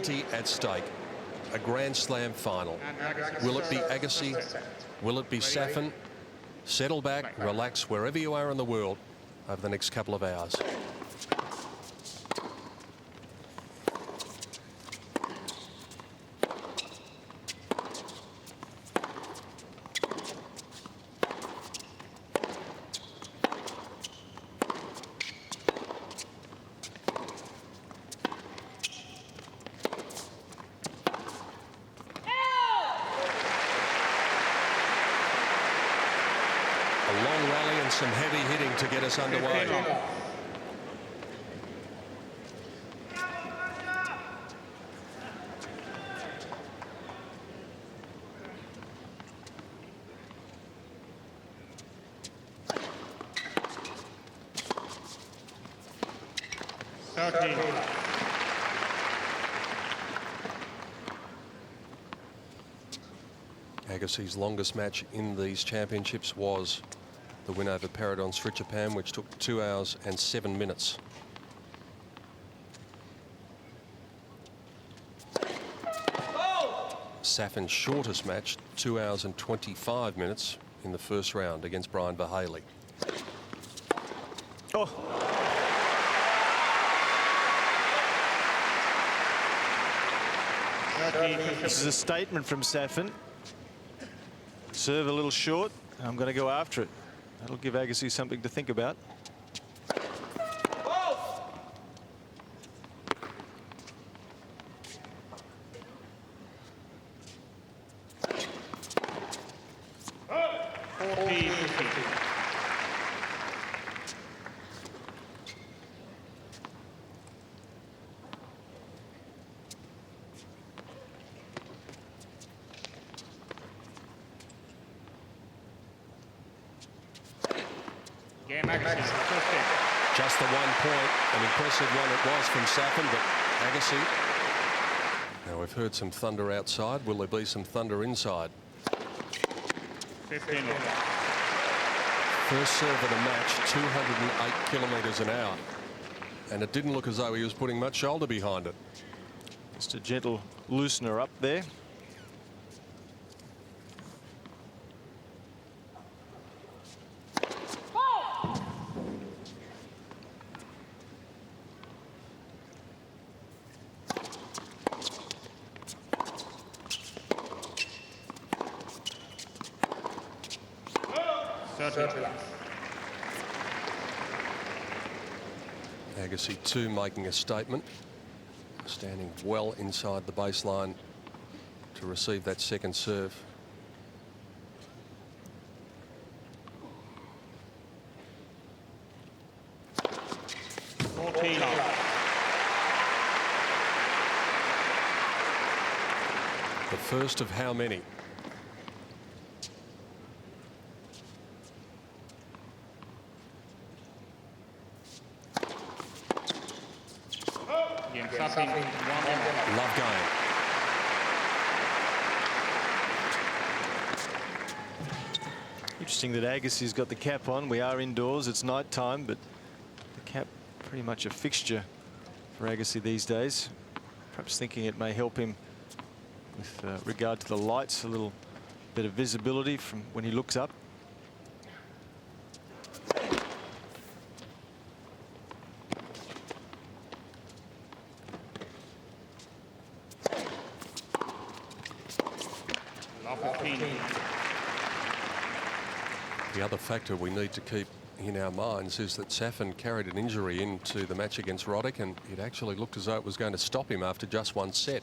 plenty at stake. A Grand Slam final. Will it be Agassi? Will it be Safin? Settle back, relax wherever you are in the world over the next couple of hours. Some heavy hitting to get us underway. Agassi's longest match in these championships was the win over Paradon Strichapan, which took 2 hours and 7 minutes. Safin's shortest match, 2 hours and 25 minutes in the first round against Brian Verhaley. Oh. This is a statement from Safin. Serve a little short. I'm going to go after it. That'll give Agassi something to think about. Just the 1 point, an impressive one it was from Safin, but Agassi. Now we've heard some thunder outside. Will there be some thunder inside? 15. First serve of the match, 208 kilometres an hour. And it didn't look as though he was putting much shoulder behind it. Just a gentle loosener up there. Agassi too making a statement, standing well inside the baseline to receive that second serve. The first of how many? Love going. Interesting that Agassi's got the cap on. We are indoors, it's night time, but the cap pretty much a fixture for Agassi these days. Perhaps thinking it may help him with regard to the lights, a little bit of visibility from when he looks up. The other factor we need to keep in our minds is that Safin carried an injury into the match against Roddick, and it actually looked as though it was going to stop him after just one set.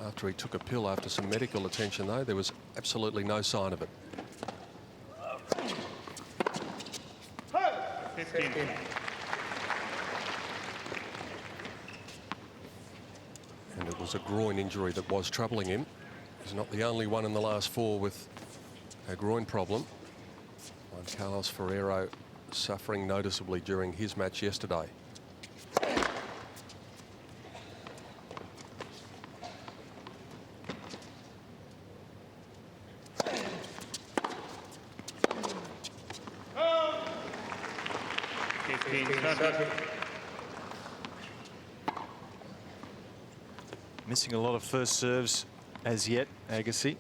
After he took a pill after some medical attention, though, there was absolutely no sign of it. 15. And it was a groin injury that was troubling him. He's not the only one in the last four with a groin problem. Juan Carlos Ferrero suffering noticeably during his match yesterday. Missing a lot of first serves as yet, Agassi.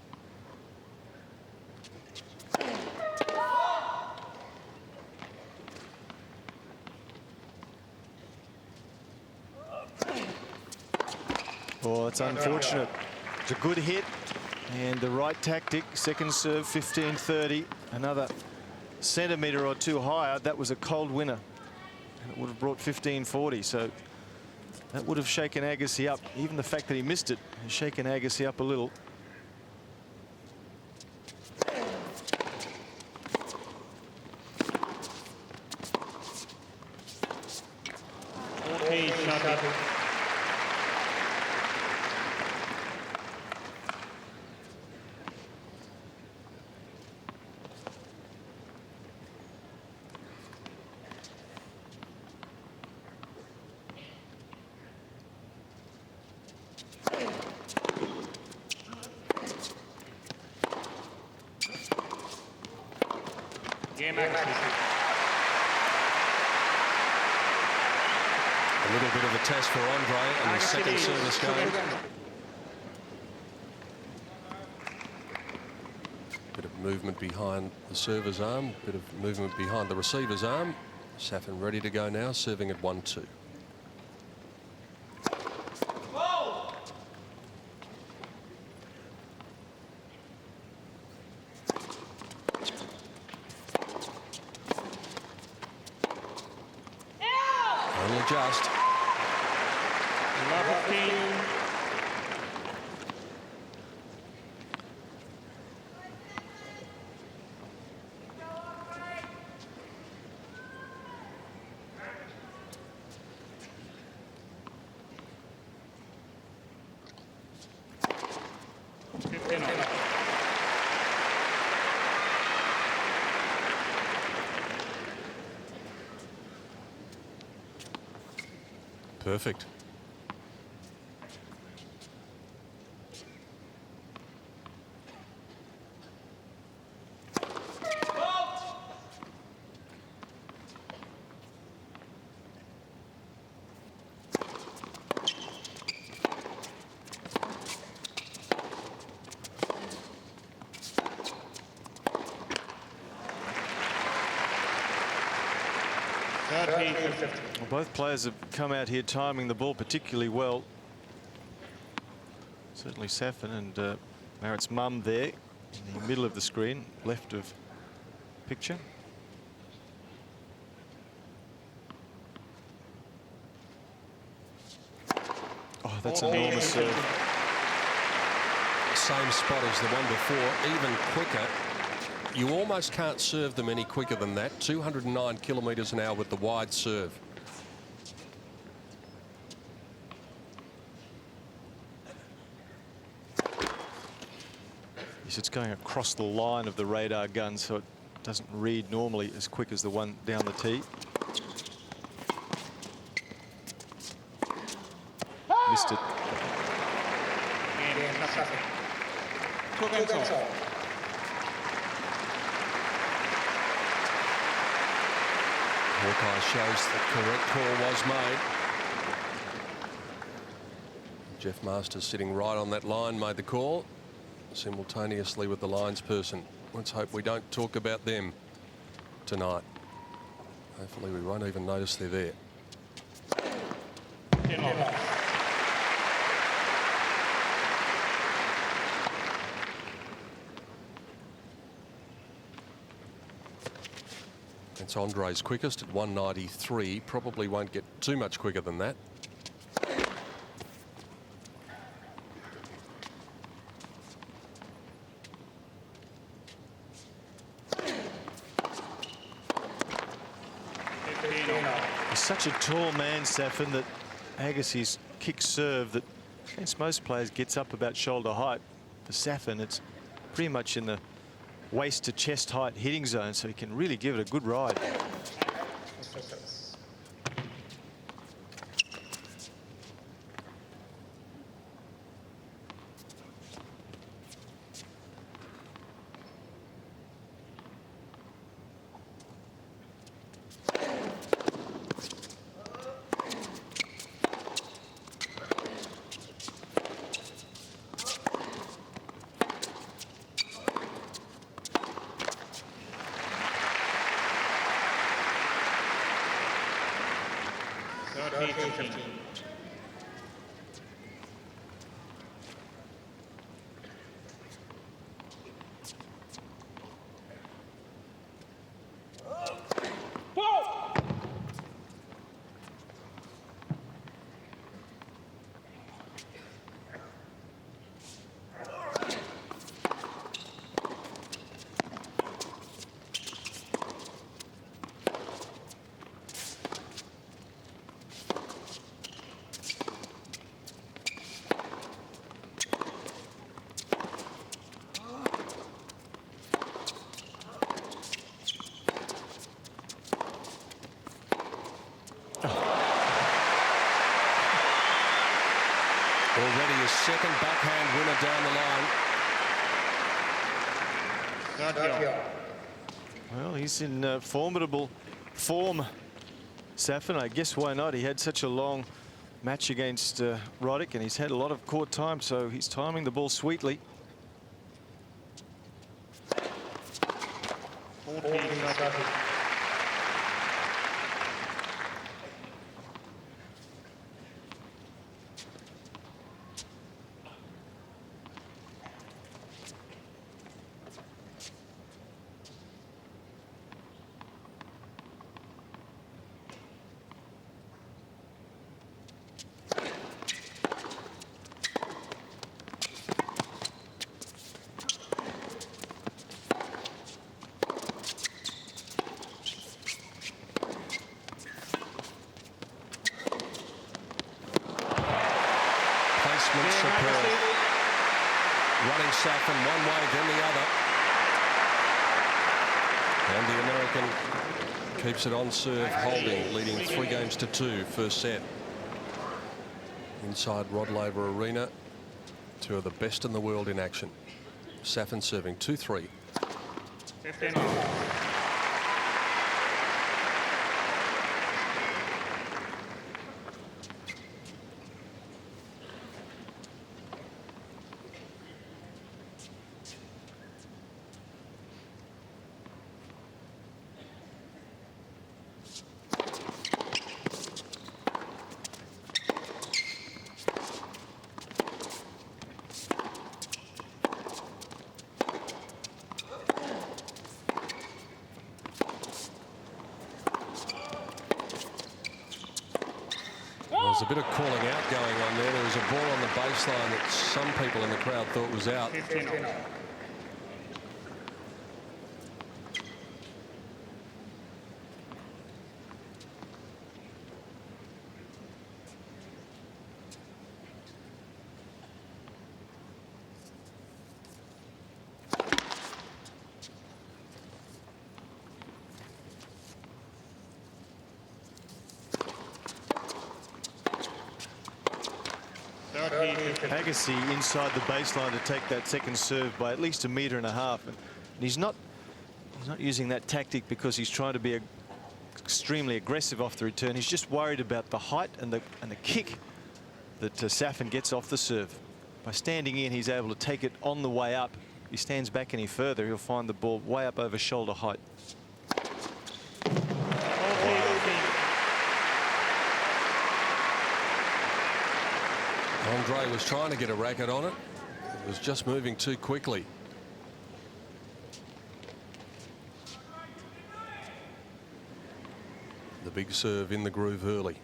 Oh, it's unfortunate. It's a good hit and the right tactic. Second serve, 15-30. Another centimetre or two higher. That was a cold winner. And it would have brought 15-40. So that would have shaken Agassi up. Even the fact that he missed it has shaken Agassi up a little. A little bit of a test for Andre in the second service game. Bit of movement behind the server's arm, bit of movement behind the receiver's arm. Safin ready to go now, serving at 1-2. Just. Perfect. Well, both players have come out here timing the ball particularly well. Certainly Safin and Marat's mum there in the middle of the screen, left of picture. Oh, that's enormous serve. Same spot as the one before, even quicker. You almost can't serve them any quicker than that. 209 kilometres an hour with the wide serve. Yes, it's going across the line of the radar gun, so it doesn't read normally as quick as the one down the tee. Missed it. Hawkeye shows the correct call was made. Jeff Masters sitting right on that line made the call simultaneously with the lines person. Let's hope we don't talk about them tonight. Hopefully we won't even notice they're there. It's Andre's quickest at 193. Probably won't get too much quicker than that. He's such a tall man, Safin, that Agassi's kick serve that against most players gets up about shoulder height. For Safin, it's pretty much in the waist to chest height hitting zone, so he can really give it a good ride. Already his second backhand winner down the line. Well, he's in formidable form, Safin. I guess why not? He had such a long match against Roddick, and he's had a lot of court time, so he's timing the ball sweetly. Superb. Running Safin one way, then the other. And the American keeps it on serve, holding, leading 3-2, first set. Inside Rod Laver Arena, two of the best in the world in action. Safin serving 2-3. There's a bit of calling out going on there. There was a ball on the baseline that some people in the crowd thought was out. Agassi inside the baseline to take that second serve by at least 1.5 meters. And he's not using that tactic because he's trying to be extremely aggressive off the return. He's just worried about the height and the kick that Safin gets off the serve. By standing in, he's able to take it on the way up. If he stands back any further, he'll find the ball way up over shoulder height. Andre was trying to get a racket on it. It was just moving too quickly. The big serve in the groove early.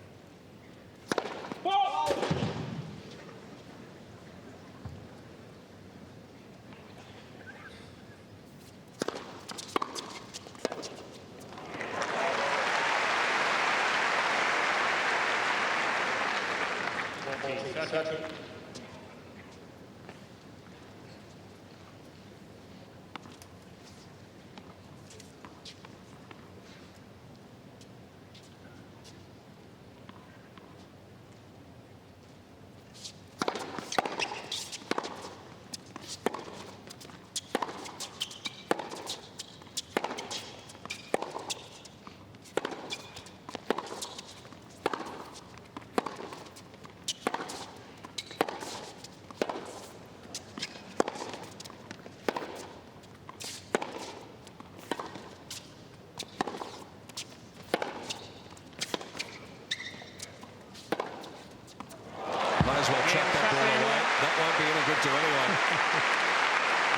chuck that ball away. That won't be any good to anyone.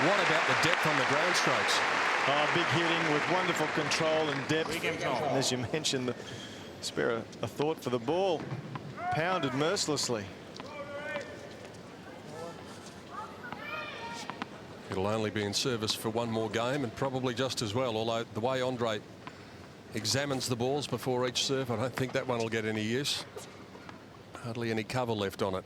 What about the depth on the ground strokes? Oh, big hitting with wonderful control and depth. And as you mentioned, spare a thought for the ball. Pounded mercilessly. It'll only be in service for one more game, and probably just as well, although the way Andre examines the balls before each serve, I don't think that one will get any use. Hardly any cover left on it.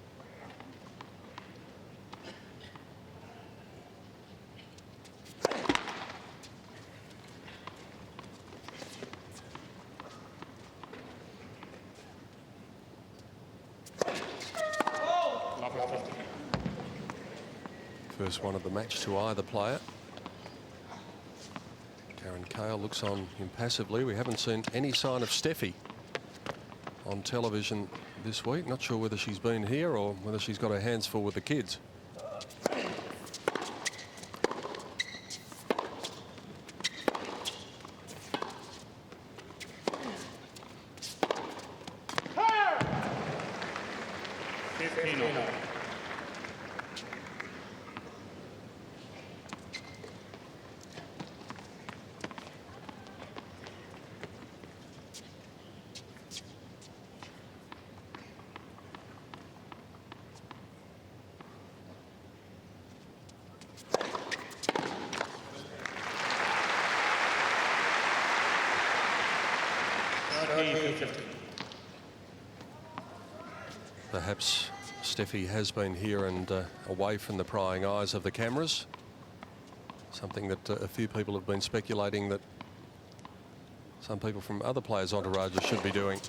First one of the match to either player. Cain looks on impassively. We haven't seen any sign of Steffi on television this week. Not sure whether she's been here or whether she's got her hands full with the kids. Perhaps Steffi has been here and away from the prying eyes of the cameras. Something that a few people have been speculating that some people from other players' entourages should be doing.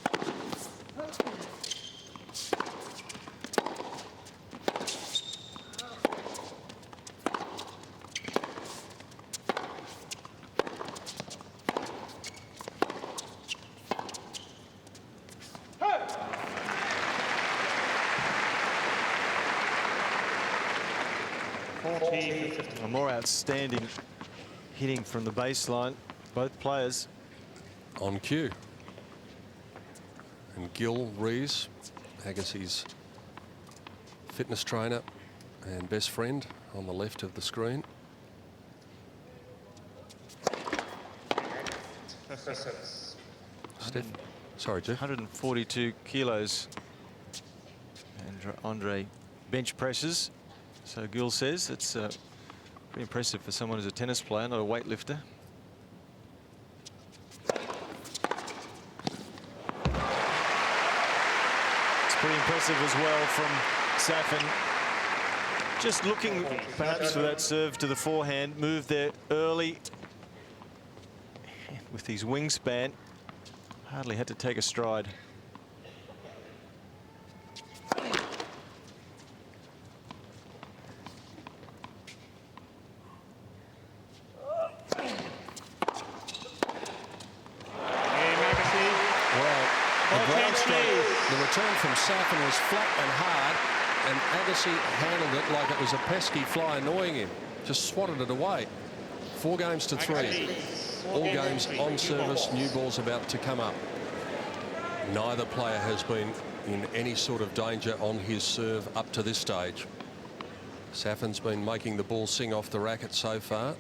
A more outstanding hitting from the baseline, both players. On cue. And Gil Rees, Agassi's fitness trainer and best friend, on the left of the screen. Sorry, Jeff. 142 kilos. And Andre bench presses. So Gil says it's pretty impressive for someone who's a tennis player, not a weightlifter. It's pretty impressive as well from Safin. Just looking perhaps for that serve to the forehand, move there early. With his wingspan, hardly had to take a stride. From Safin was flat and hard, and Agassi handled it like it was a pesky fly annoying him. Just swatted it away. 4 games to 3. All games on service, new balls about to come up. Neither player has been in any sort of danger on his serve up to this stage. Safin's been making the ball sing off the racket so far.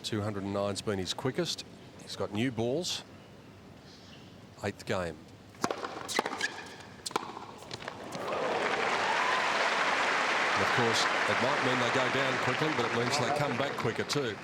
209's been his quickest. He's got new balls. 8th game. And of course, it might mean they go down quickly, but it means they come back quicker too.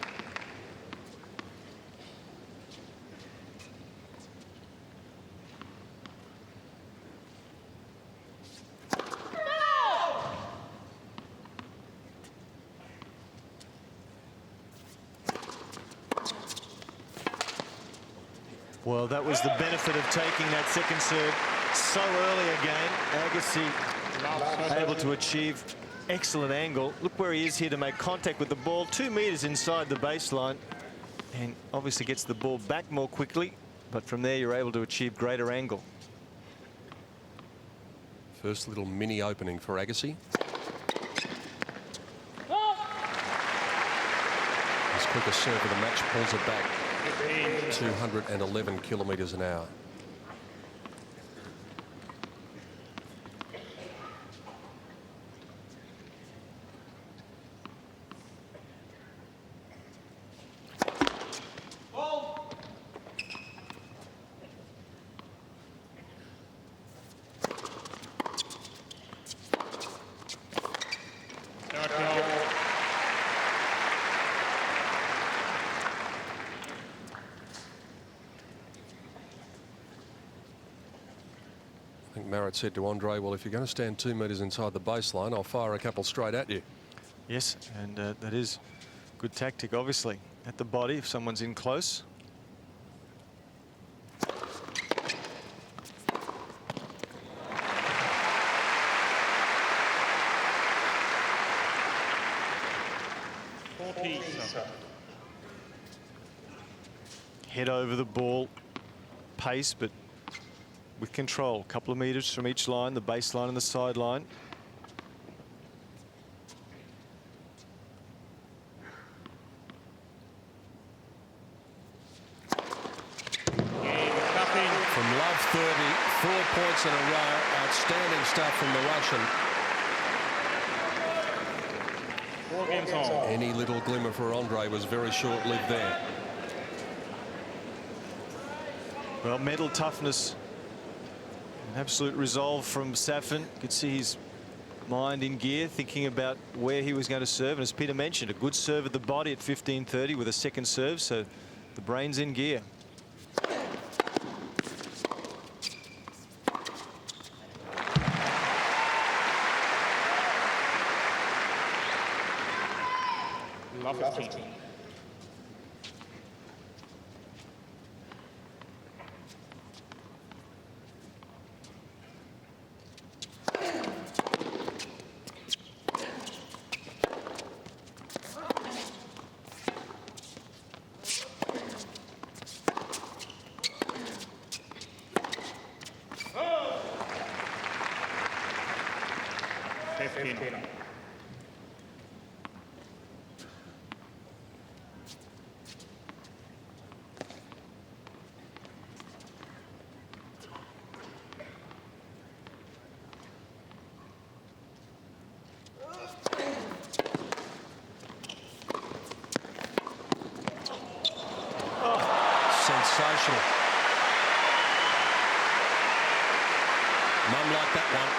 Well, that was the benefit of taking that second serve so early again. Agassi able to achieve excellent angle. Look where he is here to make contact with the ball, 2 meters inside the baseline, and obviously gets the ball back more quickly, but from there you're able to achieve greater angle. First little mini opening for Agassi. His quickest serve of the match pulls it back. 211 kilometres an hour. Marat said to Andre, well, if you're going to stand 2 metres inside the baseline, I'll fire a couple straight at you. Yes, and that is good tactic, obviously, at the body if someone's in close. Head over the ball, pace, but with control. A couple of metres from each line, the baseline and the sideline. From love 30, 4 points in a row. Outstanding stuff from the Russian. 4 games on. Any little glimmer for Andre was very short-lived there. Well, mental toughness, an absolute resolve from Safin. You could see his mind in gear, thinking about where he was going to serve. And as Peter mentioned, a good serve at the body at 15-30 with a second serve, so the brain's in gear. Love 15. Sensational. Mum liked that one.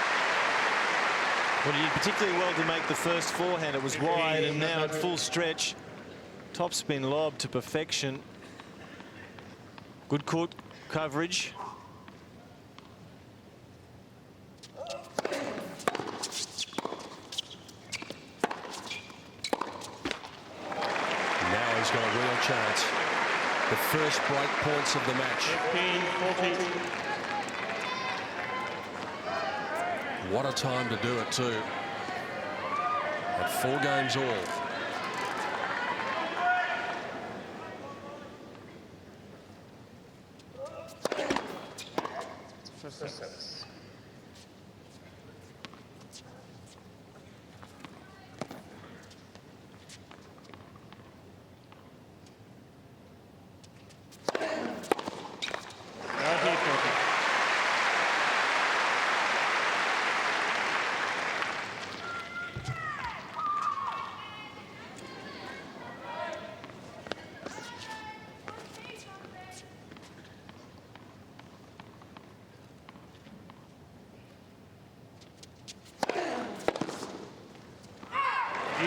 Well, he did particularly well to make the first forehand. It was wide, and now at full stretch. Topspin lob to perfection. Good court coverage. Now he's got a real chance. The first break points of the match. 15-14. What a time to do it too. At 4 games all. A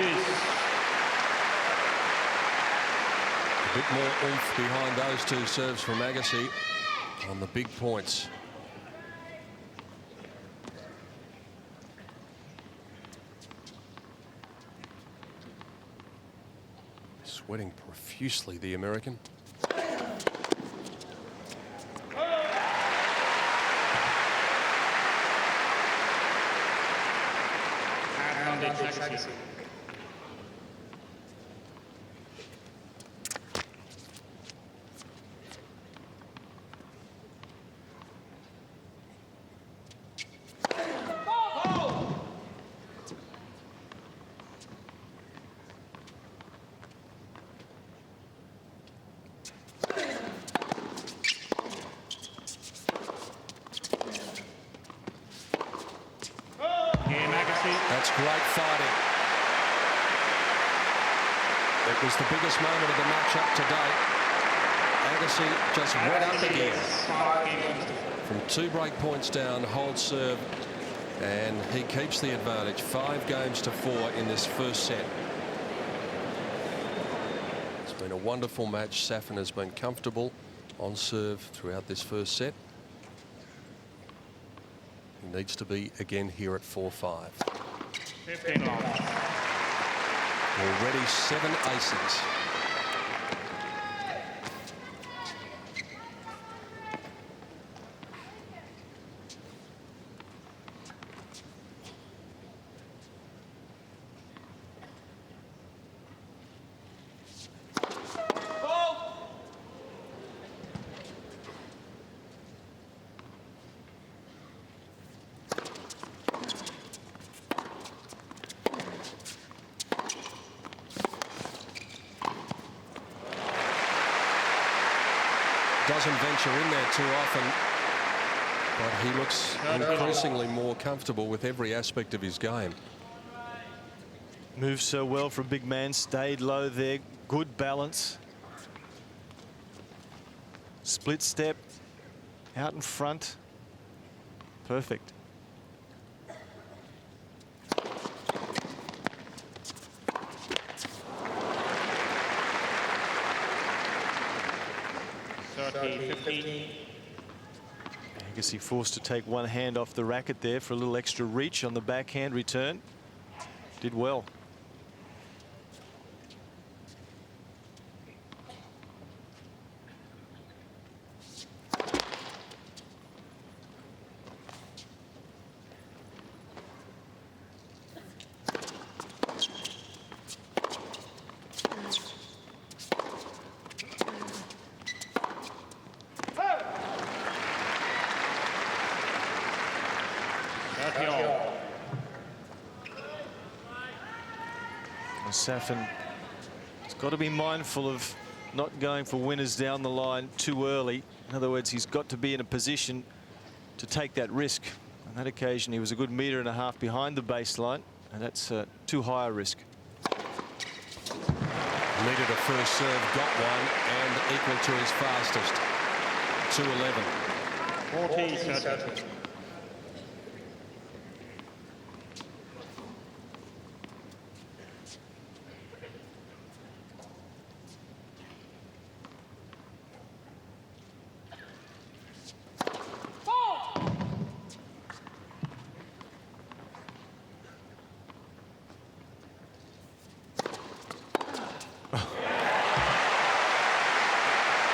bit more oomph behind those 2 serves from Agassi on the big points. Sweating profusely, the American. That's great fighting. It was the biggest moment of the match up to date. Agassi just went up again. From 2 break points down, holds serve, and he keeps the advantage. 5 games to 4 in this first set. It's been a wonderful match. Safin has been comfortable on serve throughout this first set. He needs to be again here at 4-5. 15 love. Already 7 aces. Doesn't venture in there too often, but he looks increasingly more comfortable with every aspect of his game. Moved so well for a big man, stayed low there, good balance. Split step, out in front, perfect. Agassi forced to take one hand off the racket there for a little extra reach on the backhand return. Did well. Safin has got to be mindful of not going for winners down the line too early. In other words, he's got to be in a position to take that risk. On that occasion, he was a good 1.5 meters behind the baseline, and that's too high a risk. Needed a first serve, got one, and equal to his fastest. 2-11. 40.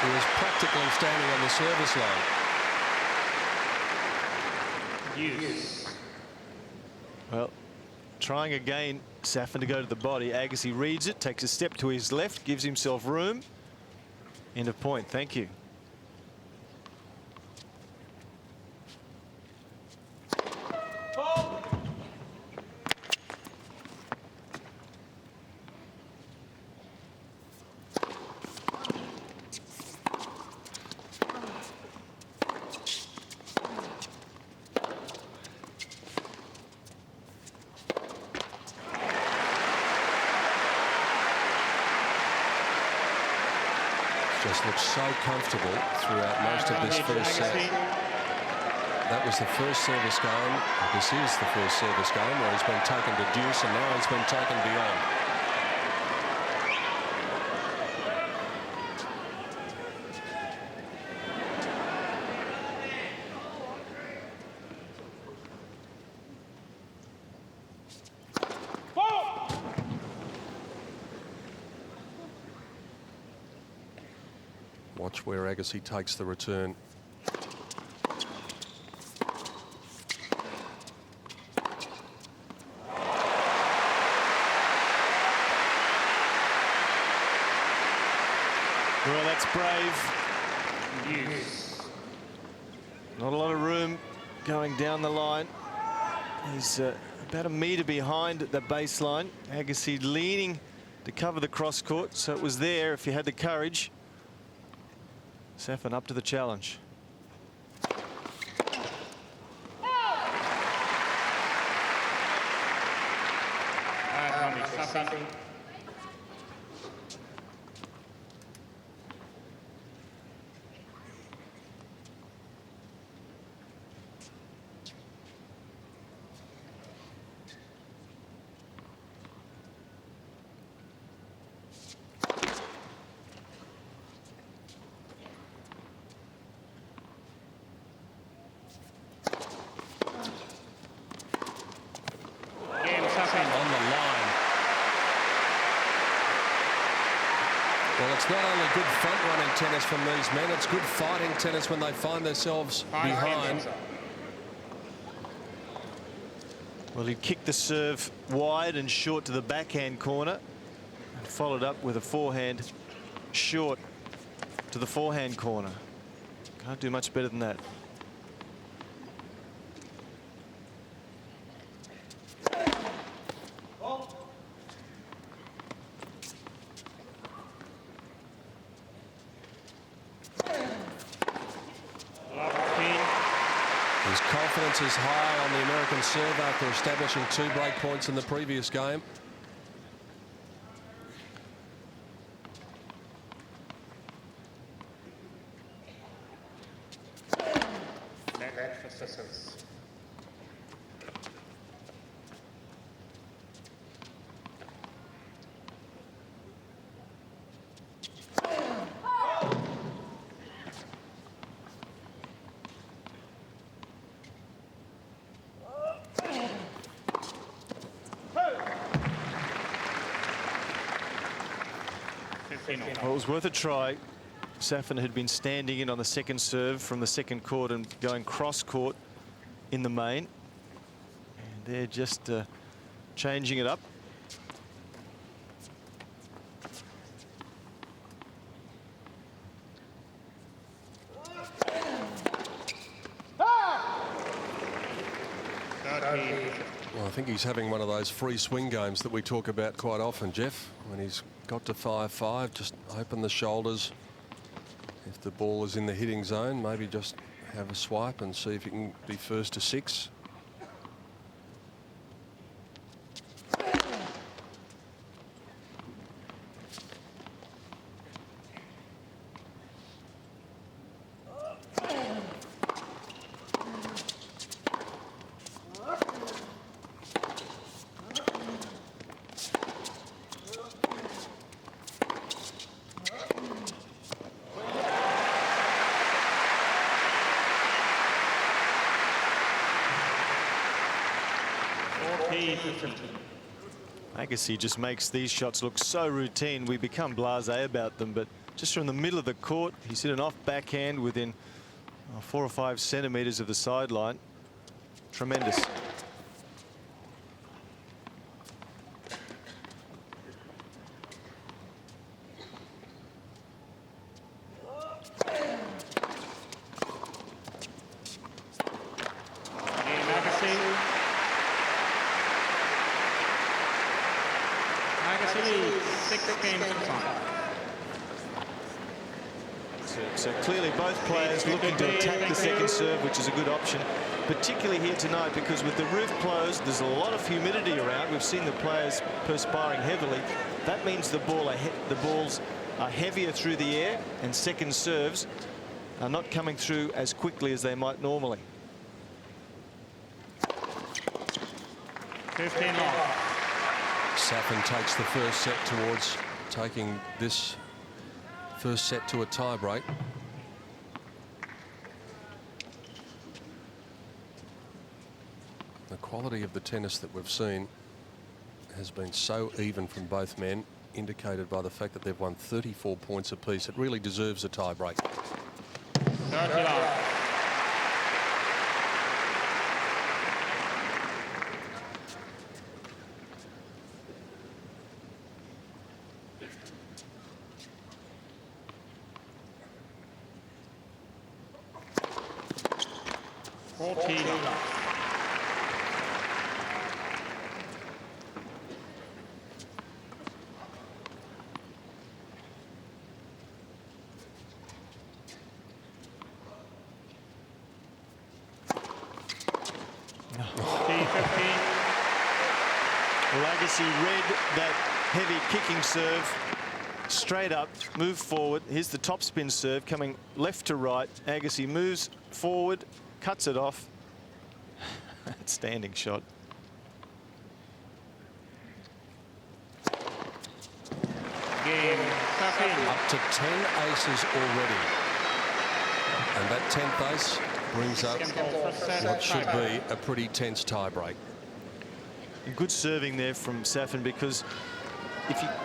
He was practically standing on the service line. Use. Well, trying again, Safin to go to the body. Agassi reads it, takes a step to his left, gives himself room. End of point. Thank you. Just looks so comfortable throughout most of this first set. That was the first service game. This is the first service game where he's been taken to deuce, and now he's been taken beyond. Watch where Agassi takes the return. Well, that's brave. Use. Not a lot of room going down the line. He's about 1 meter behind the baseline. Agassi leaning to cover the cross court, so it was there if he had the courage. Safin up to the challenge. Safin. it's not only good front-running tennis from these men, it's good fighting tennis when they find themselves behind. Well, he kicked the serve wide and short to the backhand corner, and followed up with a forehand short to the forehand corner. Can't do much better than that. His confidence is high on the American serve after establishing 2 break points in the previous game. Well, it was worth a try. Safin had been standing in on the second serve from the second court and going cross court in the main. And they're just changing it up. Well, I think he's having one of those free swing games that we talk about quite often, Jeff. When he's got to 5-5, just open the shoulders. If the ball is in the hitting zone, maybe just have a swipe and see if you can be first to 6. Agassi just makes these shots look so routine. We become blasé about them, but just from the middle of the court, he's hit an off backhand within 4 or 5 centimeters of the sideline. Tremendous. So clearly both players looking to attack the second serve, which is a good option, particularly here tonight because with the roof closed, there's a lot of humidity around. We've seen the players perspiring heavily. That means the balls are heavier through the air, and second serves are not coming through as quickly as they might normally. 15 off. Safin takes the first set towards taking this first set to a tie-break. The quality of the tennis that we've seen has been so even from both men, indicated by the fact that they've won 34 points apiece. It really deserves a tie-break. 30 off. Well, Agassi read that heavy kicking serve, straight up, move forward. Here's the topspin serve coming left to right. Agassi moves forward, cuts it off. Outstanding shot. Game. Up to 10 aces already. And that 10th ace brings up what should be a pretty tense tie-break. Good serving there from Safin, because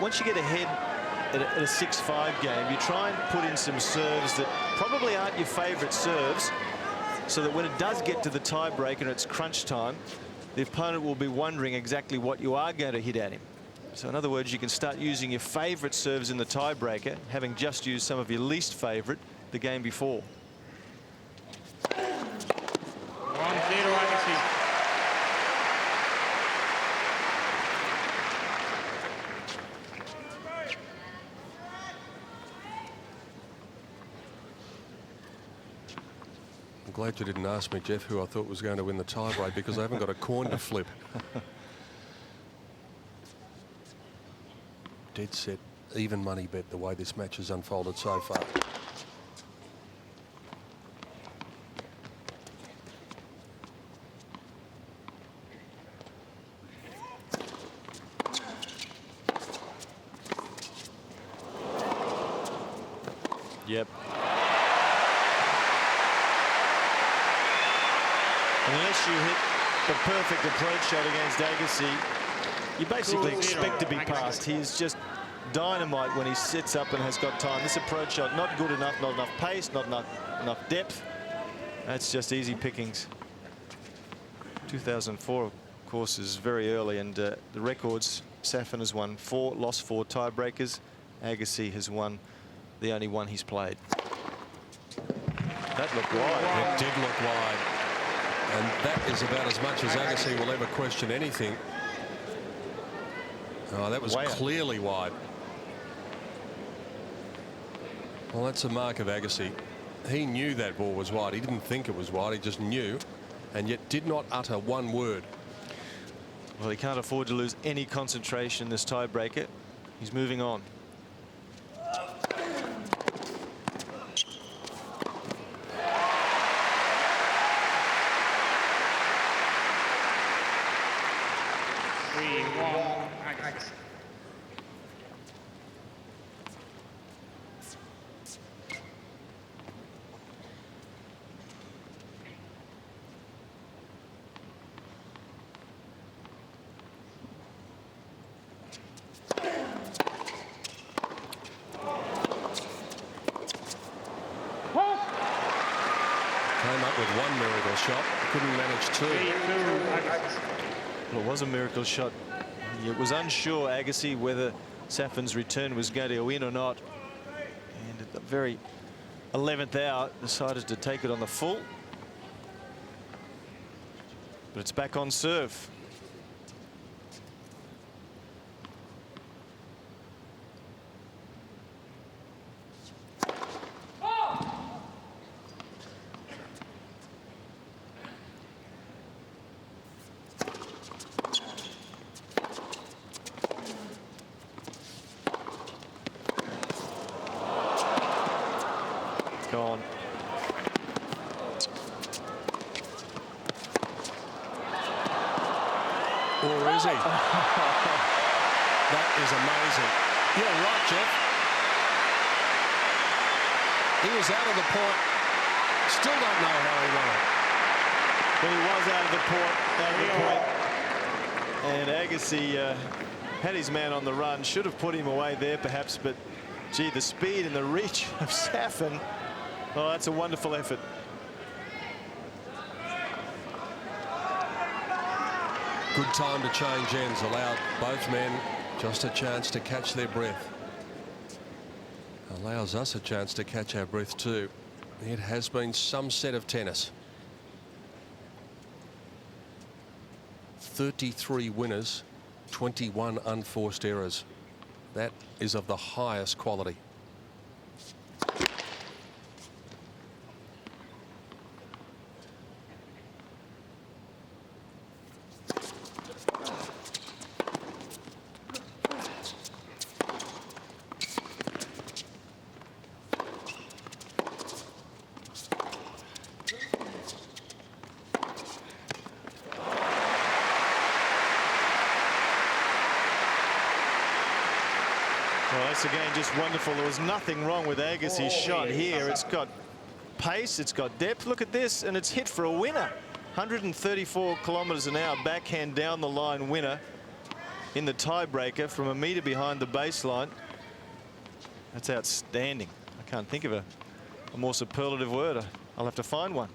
once you get ahead at a 6-5 game, you try and put in some serves that probably aren't your favourite serves, so that when it does get to the tiebreaker and it's crunch time, the opponent will be wondering exactly what you are going to hit at him. So in other words, you can start using your favourite serves in the tiebreaker, having just used some of your least favourite the game before. 1-0 Agassi. I'm glad you didn't ask me, Jeff, who I thought was going to win the tiebreak, because I haven't got a coin to flip. Dead set, even money bet the way this match has unfolded so far. Yep. Unless you hit the perfect approach shot against Agassi, you basically expect to be passed. He is just dynamite when he sits up and has got time. This approach shot, not good enough, not enough pace, not enough depth. That's just easy pickings. 2004, of course, is very early, and the records, Safin has won 4, lost 4 tiebreakers. Agassi has won the only one he's played. That looked wide. It did look wide. And that is about as much as Agassi will ever question anything. Oh, that was clearly wide. Well, that's a mark of Agassi. He knew that ball was wide. He didn't think it was wide. He just knew, and yet did not utter one word. Well, he can't afford to lose any concentration in this tiebreaker. He's moving on. Came up with one miracle shot, couldn't manage 2. Well, it was a miracle shot. It was unsure, Agassi, whether Safin's return was going to go in or not. And at the very 11th hour, decided to take it on the full. But it's back on serve. Gone. Or is he? That is amazing. You're right, Jeff. He was out of the point. Still don't know how he won it. Well, he was out of the point. And Agassi had his man on the run. Should have put him away there, perhaps. But, gee, the speed and the reach of Safin. Oh, that's a wonderful effort. Good time to change ends. Allowed both men just a chance to catch their breath. Allows us a chance to catch our breath too. It has been some set of tennis. 33 winners, 21 unforced errors. That is of the highest quality. Well, that's again just wonderful. There was nothing wrong with Agassi's shot here. It's got pace, it's got depth. Look at this, and it's hit for a winner. 134 kilometres an hour backhand down the line winner in the tiebreaker from a metre behind the baseline. That's outstanding. I can't think of a more superlative word. I'll have to find one.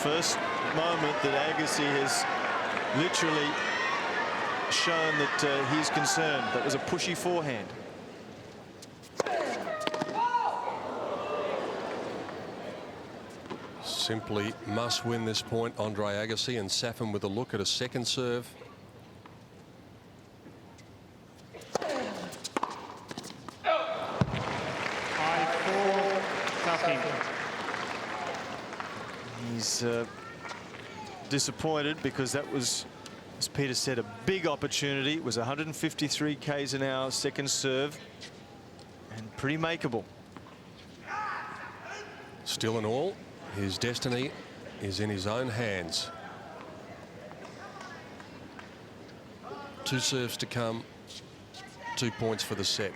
First moment that Agassi has literally shown that he's concerned. That was a pushy forehand. Simply must win this point, Andre Agassi, and Safin with a look at a second serve. He's disappointed because that was, as Peter said, a big opportunity. It was 153 k's an hour second serve and pretty makeable. Still in all, his destiny is in his own hands. 2 serves to come, 2 points for the set.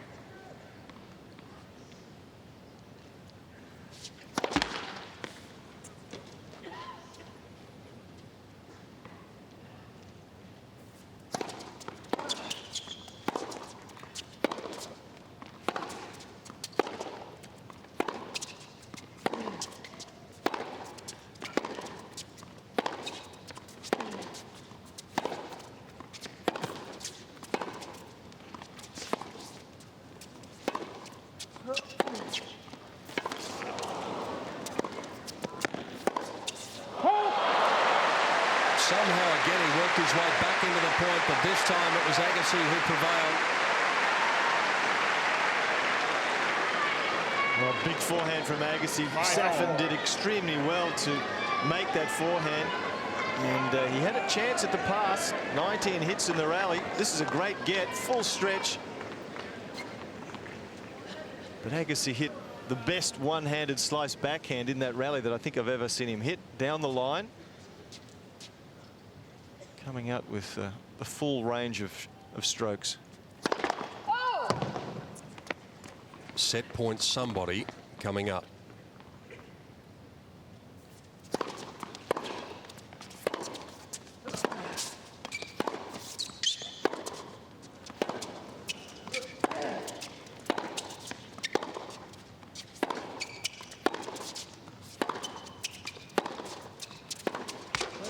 Somehow again he worked his way back into the point, but this time it was Agassi who prevailed. Well, big forehand from Agassi. Safin did extremely well to make that forehand, and he had a chance at the pass. 19 hits in the rally. This is a great get, full stretch. But Agassi hit the best one-handed slice backhand in that rally that I think I've ever seen him hit down the line. Coming out with the full range of strokes. Set point somebody coming up.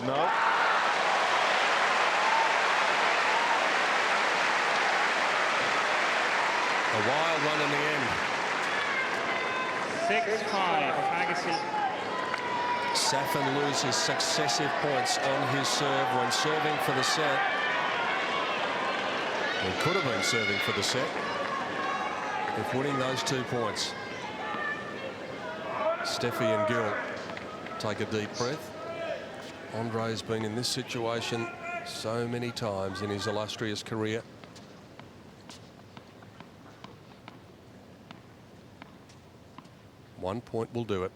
No. A wild run in the end. 6-5 Agassi. Safin loses successive points on his serve when serving for the set. He could have been serving for the set if winning those 2 points. Steffi and Gil take a deep breath. Andre's been in this situation so many times in his illustrious career. One point will do it.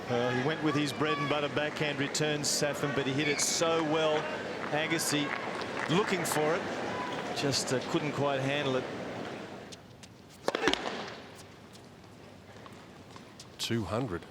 He went with his bread and butter backhand returns, Safin, but he hit it so well. Agassi looking for it, just couldn't quite handle it. 200.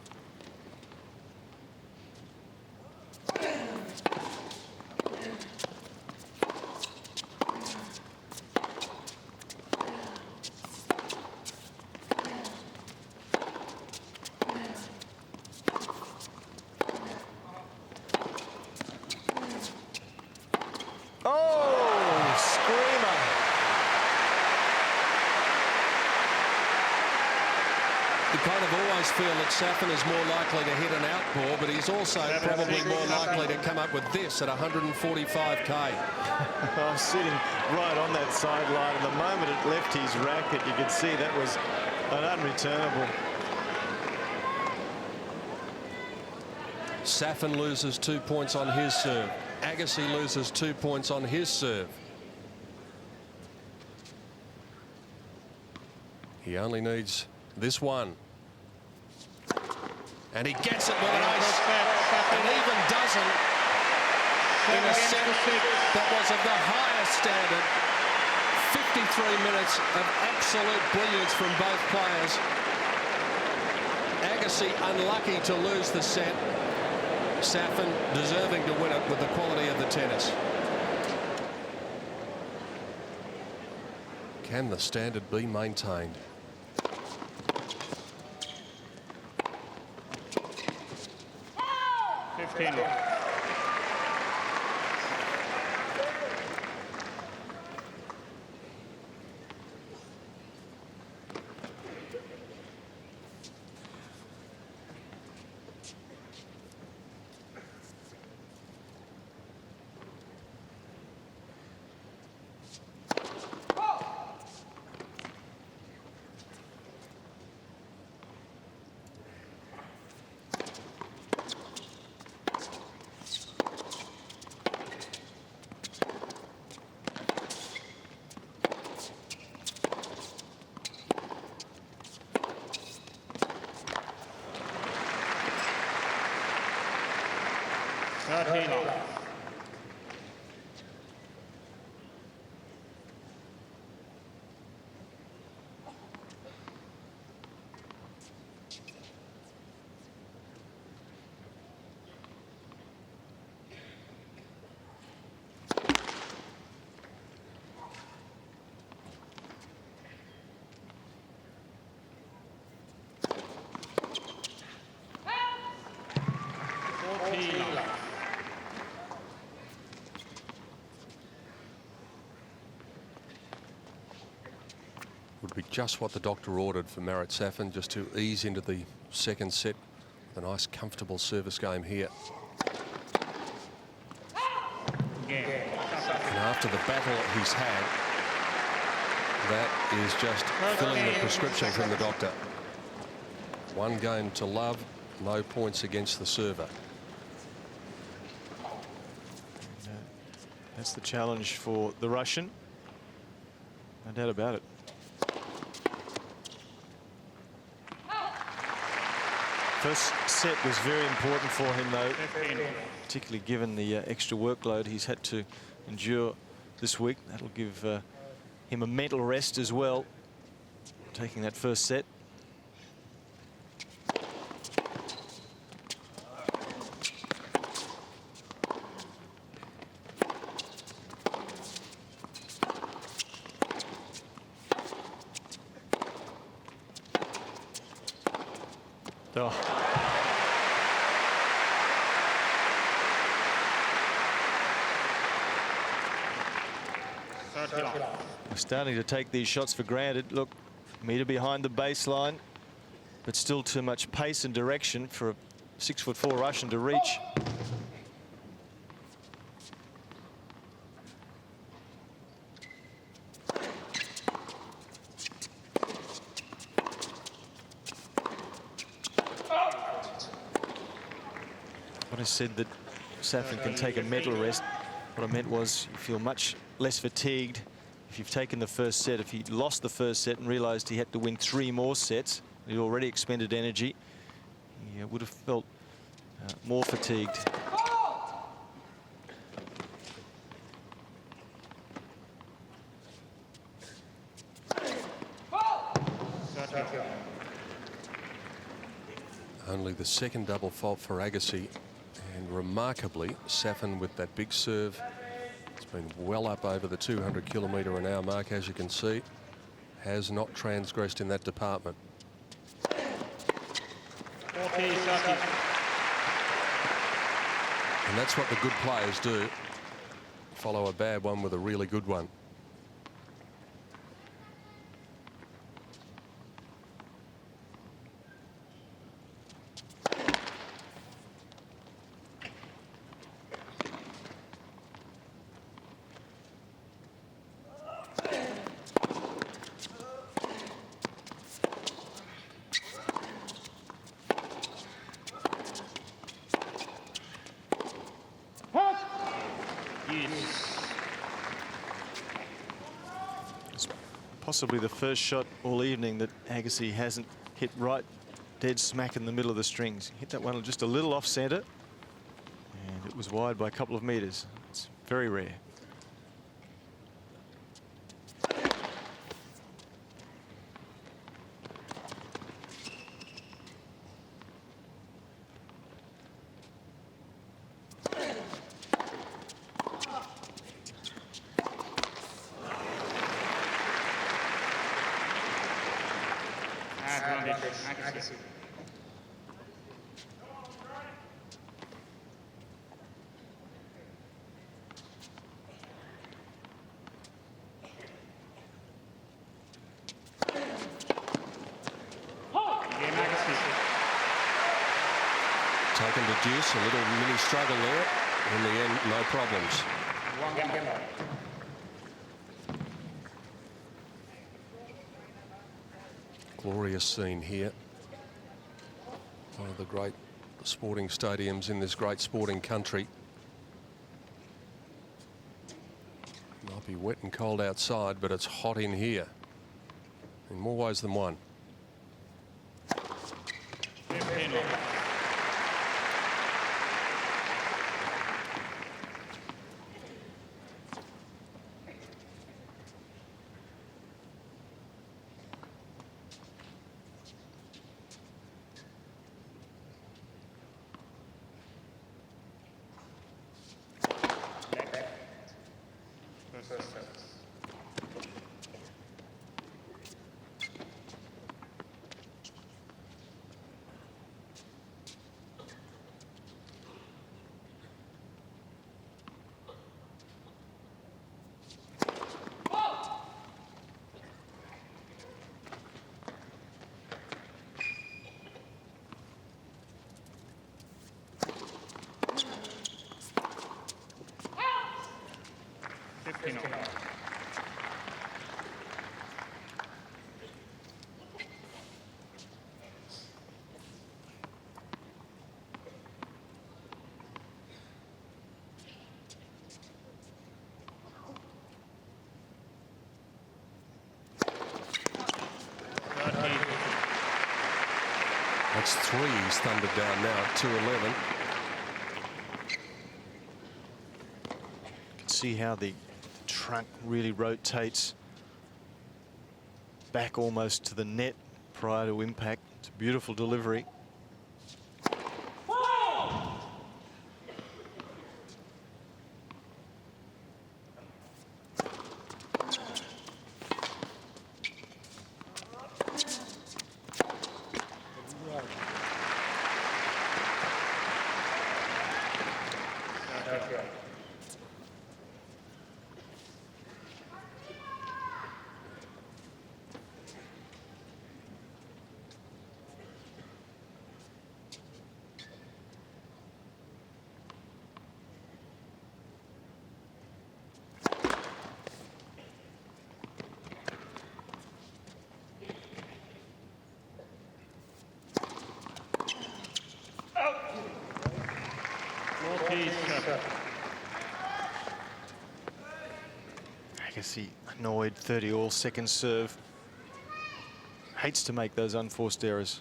kind of always feel that Safin is more likely to hit an out ball, but he's also probably more likely to come up with this at 145k. I'm sitting right on that sideline, and the moment it left his racket, you could see that was an unreturnable. Safin loses 2 points on his serve. Agassi loses 2 points on his serve. He only needs this one. And he gets it with an ace. And even doesn't in a set that was of the highest standard. 53 minutes of absolute brilliance from both players. Agassi unlucky to lose the set. Safin deserving to win it with the quality of the tennis. Can the standard be maintained? Would be just what the doctor ordered for Marat Safin, just to ease into the second set with a nice comfortable service game here. And after the battle he's had, that is just filling the prescription from the doctor. One game to love, no points against the server. That's the challenge for the Russian. No doubt about it. First set was very important for him, though, particularly given the extra workload he's had to endure this week. That'll give him a mental rest as well, taking that first set. Oh. We're starting to take these shots for granted. Look, meter behind the baseline, but still too much pace and direction for a 6'4" Russian to reach. When I said that Safin can take a mental rest, what I meant was you feel much less fatigued if you've taken the first set. If he lost the first set and realized he had to win 3 more sets, he'd already expended energy, he would have felt more fatigued. Only the second double fault for Agassi, and remarkably, Safin with that big serve, it's been well up over the 200km/h mark, as you can see, has not transgressed in that department. And that's what the good players do, follow a bad one with a really good one. possibly the first shot all evening that Agassi hasn't hit right dead smack in the middle of the strings. Hit that one just a little off centre, and it was wide by a couple of metres. It's very rare. Agassi. Taken to deuce, a little mini struggle there. In the end, no problems. Glorious scene here. One of the great sporting stadiums in this great sporting country. Might be wet and cold outside, but it's hot in here in more ways than one. That's three. He's thundered down now at 2-11. You can see how the trunk really rotates back almost to the net prior to impact. It's a beautiful delivery. Agassi annoyed, 30-all, second serve. Hates to make those unforced errors.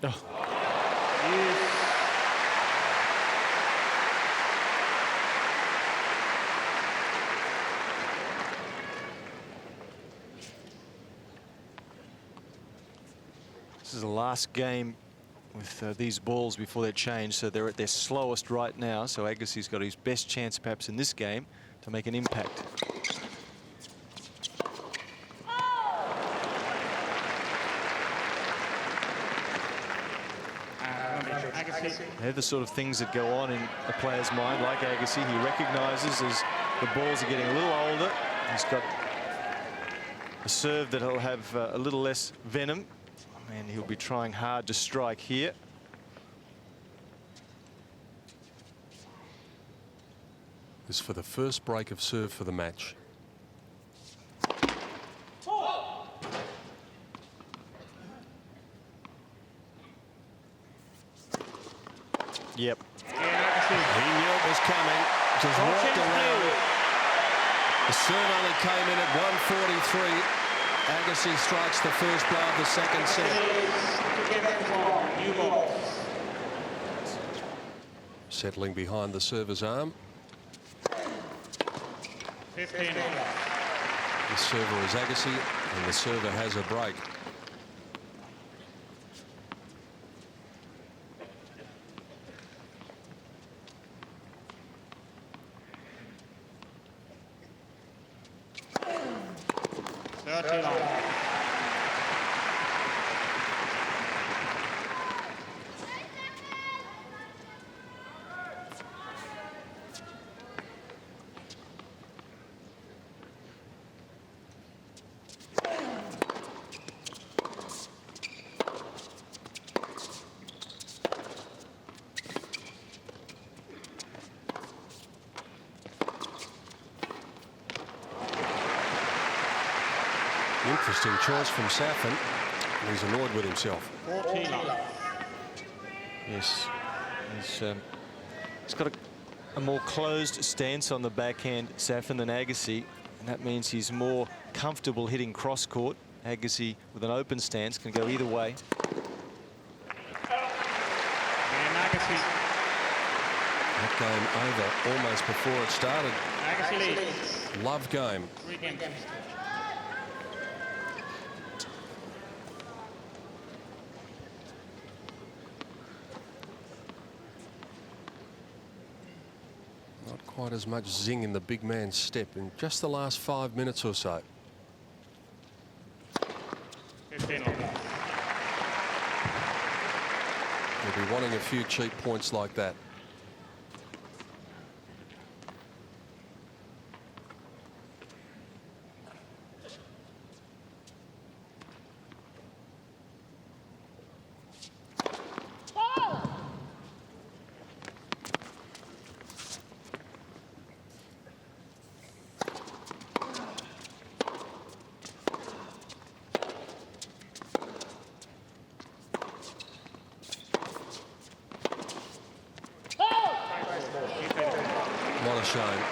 Oh. This is the last game with these balls before they're changed, so they're at their slowest right now. So Agassi's got his best chance perhaps in this game to make an impact. They're the sort of things that go on in a player's mind, like Agassi. He recognises as the balls are getting a little older. He's got a serve that'll have a little less venom, and he'll be trying hard to strike here. This is for the first break of serve for the match. Yep. Agassi. He knew it was coming. Just walked around. The serve only came in at 143. Agassi strikes the first blow of the second set. Settling behind the server's arm. 15. The server is Agassi, and the server has a break. Interesting choice from Safin. He's annoyed with himself. 14. Yes. He's got a more closed stance on the backhand, Safin, than Agassi. And that means he's more comfortable hitting cross court. Agassi, with an open stance, can go either way. And Agassi. That game over almost before it started. Agassi leads. Love game. 3 games. Not quite as much zing in the big man's step in just the last 5 minutes or so. 15. He'll be wanting a few cheap points like that. What a shame.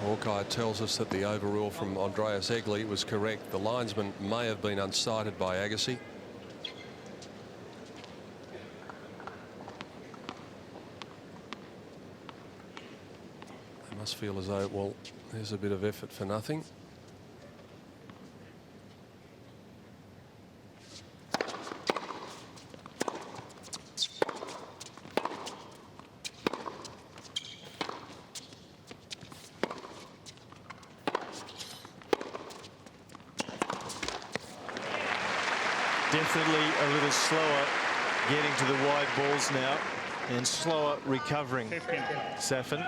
Hawkeye tells us that the overrule from Andre Agassi was correct. The linesman may have been unsighted by Agassi. They must feel as though, well, there's a bit of effort for nothing. Definitely a little slower getting to the wide balls now and slower recovering. 15. Safin.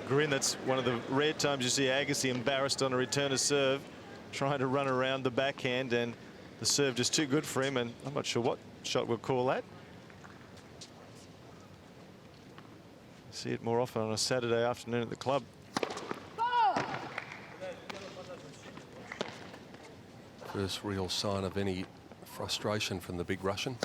Grin, that's one of the rare times you see Agassi embarrassed on a return of serve, trying to run around the backhand, and the serve just too good for him, and I'm not sure what shot we'll call that. See it more often on a Saturday afternoon at the club. First real sign of any frustration from the big Russian.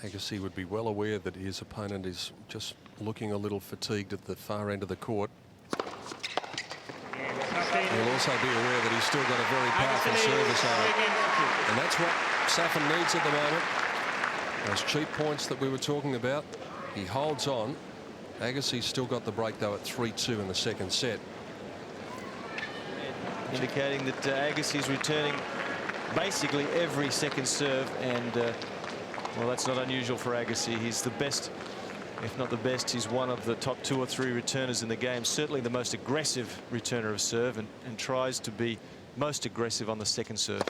Agassi would be well aware that his opponent is just looking a little fatigued at the far end of the court. He'll also be aware that he's still got a very powerful service arm. And that's what Safin needs at the moment. Those cheap points that we were talking about, he holds on Agassi's still got the break, though, at 3-2 in the second set. Indicating that Agassi's returning basically every second serve, and well, that's not unusual for Agassi. He's the best, if not the best. He's one of the top 2 or 3 returners in the game, certainly the most aggressive returner of serve, and tries to be most aggressive on the second serve.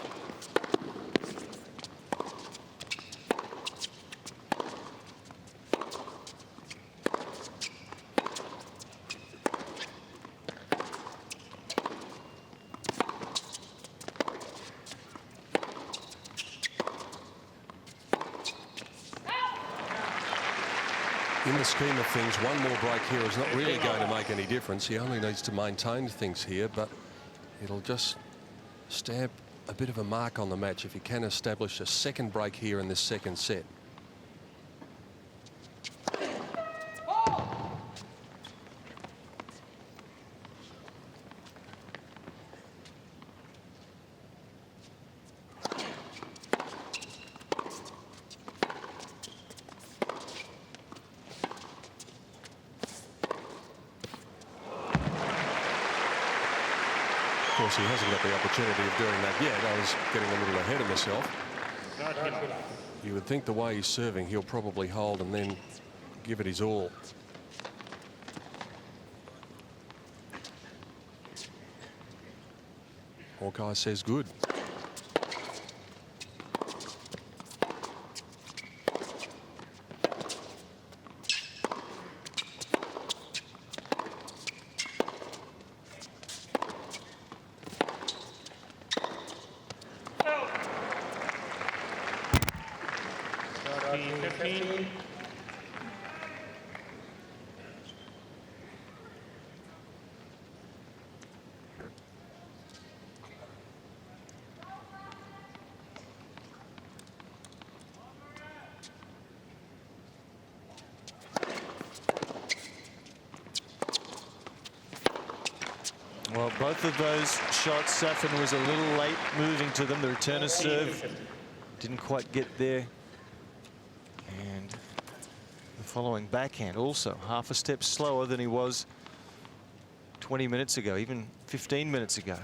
In the scheme of things, one more break here is not really going to make any difference. He only needs to maintain things here, but it'll just stamp a bit of a mark on the match if he can establish a second break here in this second set. Of course, he hasn't got the opportunity of doing that yet. I was getting a little ahead of myself. You would think the way he's serving, he'll probably hold and then give it his all. Hawkeye says good. Well, both of those shots, Safin was a little late moving to them. The returner serve didn't quite get there. And the following backhand also half a step slower than he was 20 minutes ago, even 15 minutes ago.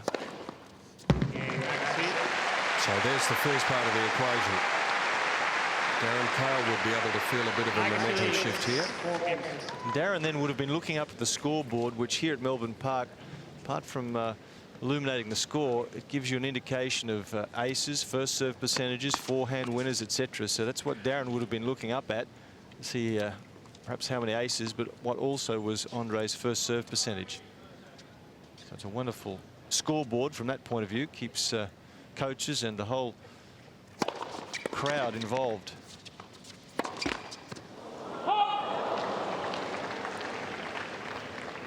So there's the first part of the equation. Darren Cain would be able to feel a bit of a momentum shift here. Darren then would have been looking up at the scoreboard, which here at Melbourne Park, apart from illuminating the score, it gives you an indication of aces, first serve percentages, forehand winners, etc. So that's what Darren would have been looking up at. See perhaps how many aces, but what also was Andre's first serve percentage. So it's a wonderful scoreboard from that point of view. Keeps coaches and the whole crowd involved.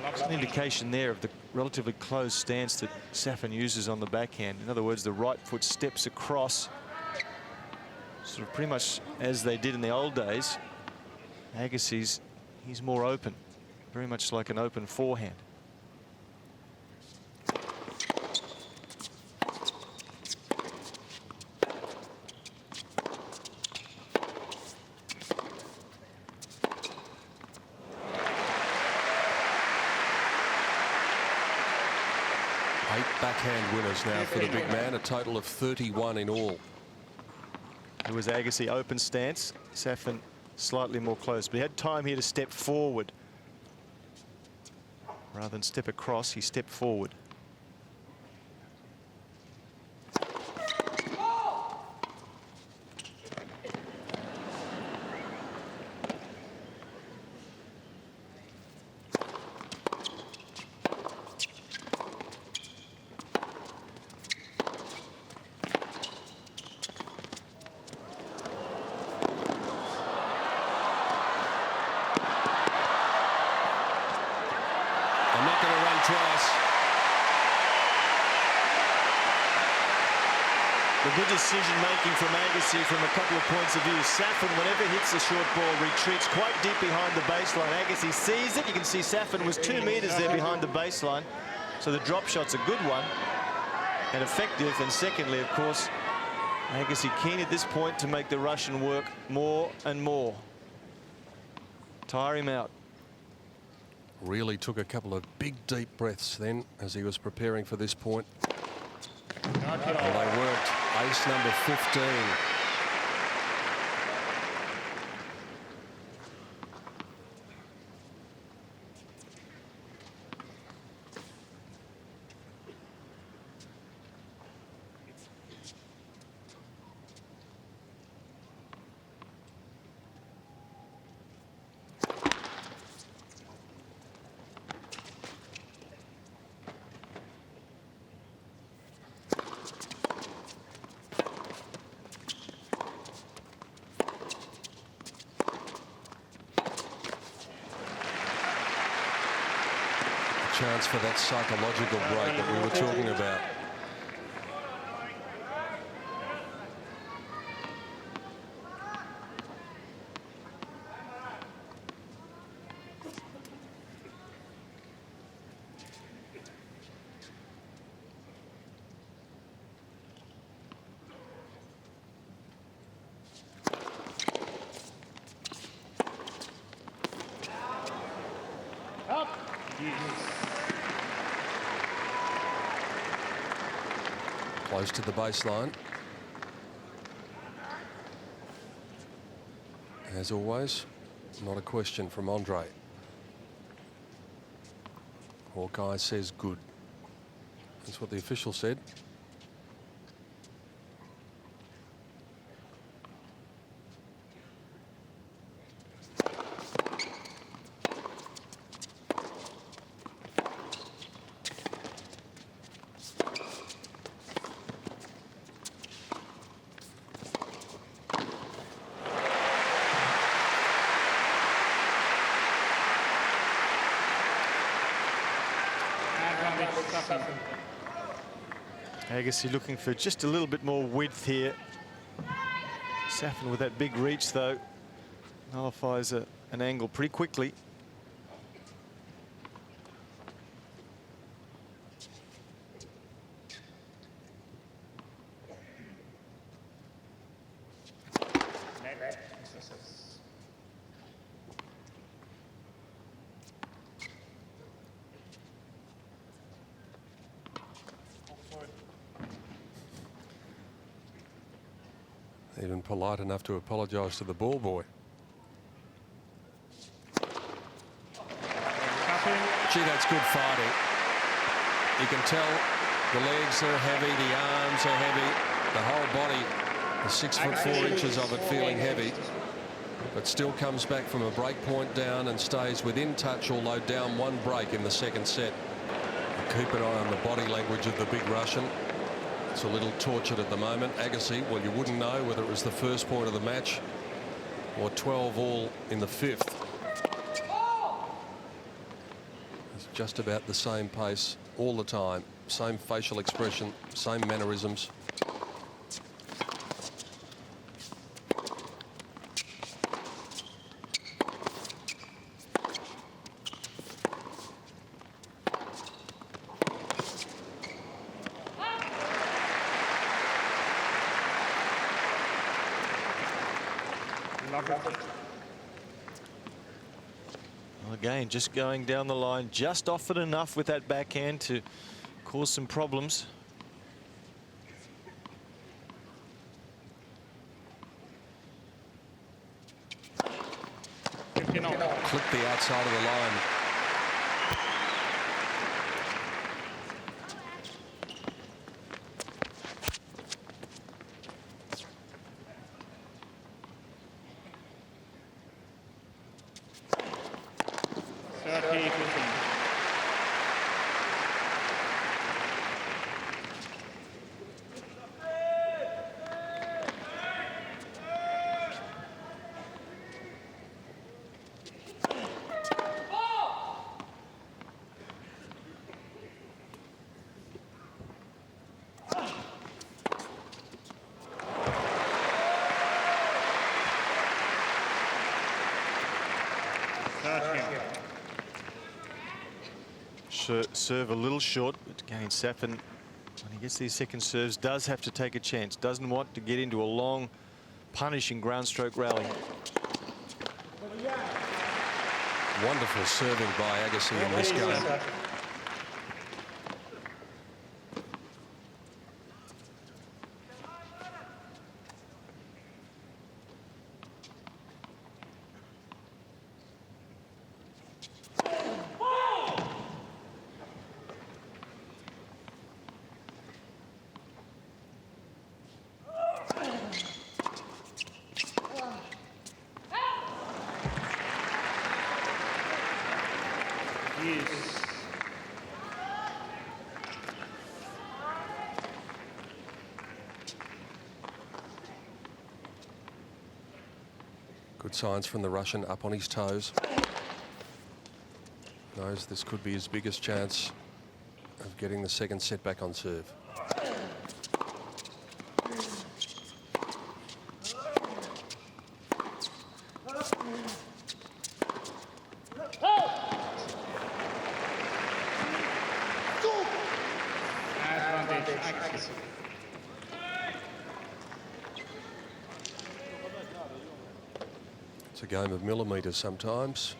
It's an indication there of the relatively closed stance that Safin uses on the backhand. In other words, the right foot steps across, sort of pretty much as they did in the old days. Agassi's, he's more open, very much like an open forehand. Backhand winners now for the big man, a total of 31 in all. It was Agassi open stance, Safin slightly more close, but he had time here to step forward. Rather than step across, he stepped forward. Good decision-making from Agassi from a couple of points of view. Safin, whenever he hits a short ball, retreats quite deep behind the baseline. Agassi sees it. You can see Safin was 2 meters there behind the baseline. So the drop shot's a good one and effective. And secondly, of course, Agassi keen at this point to make the Russian work more and more. Tire him out. Really took a couple of big, deep breaths then as he was preparing for this point. Well, they worked ace number 15. Chance for that psychological break that we were talking about. Close to the baseline. As always, not a question from Andre. Hawkeye says good. That's what the official said. Agassi looking for just a little bit more width here. Safin with that big reach, though, nullifies an angle pretty quickly. Even polite enough to apologise to the ball boy. Gee, that's good fighting. You can tell the legs are heavy, the arms are heavy, the whole body, the 6'4" of it feeling heavy, but still comes back from a break point down and stays within touch, although down one break in the second set. Keep an eye on the body language of the big Russian. It's a little tortured at the moment. Agassi, well, you wouldn't know whether it was the first point of the match or 12 all in the fifth. It's just about the same pace all the time. Same facial expression, same mannerisms. Well, again, just going down the line, just off it enough with that backhand to cause some problems. Clip the outside of the line. Serve a little short, but again, Safin, when he gets these second serves, does have to take a chance. Doesn't want to get into a long, punishing ground stroke rally. Wonderful serving by Agassi in this game. Good signs from the Russian, up on his toes. Knows this could be his biggest chance of getting the second set back on serve. It's a game of millimetres sometimes.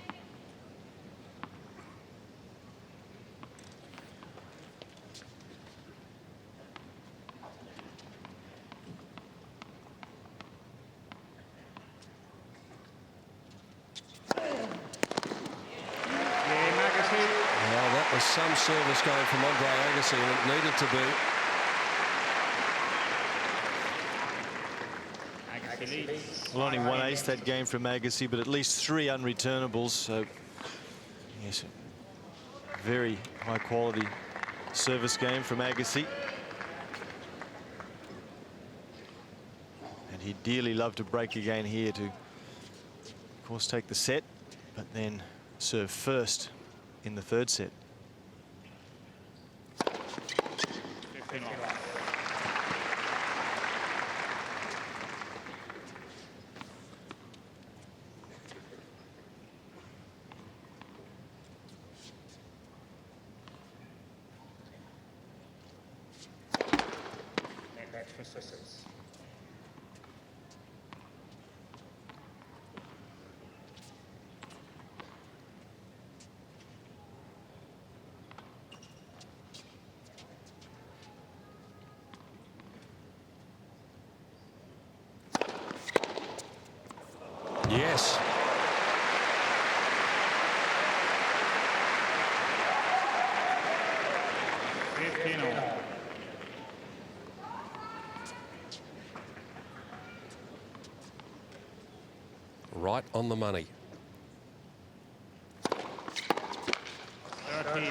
Well, that was some service going from Andre Agassi, and it needed to be. Well, only one ace that game from Agassi, but at least 3 unreturnables. So, yes, very high quality service game from Agassi. And he'd dearly love to break again here to, of course, take the set, but then serve first in the third set. Yes. Right on the money. 30.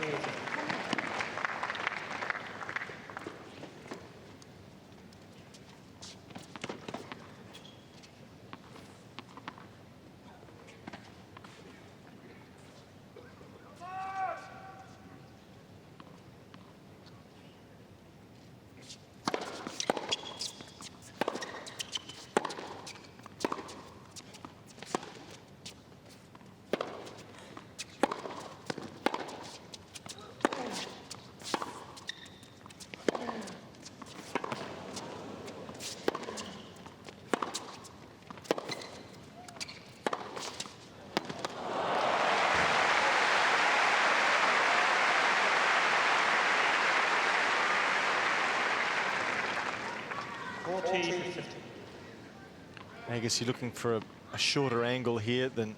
Agassi looking for a shorter angle here than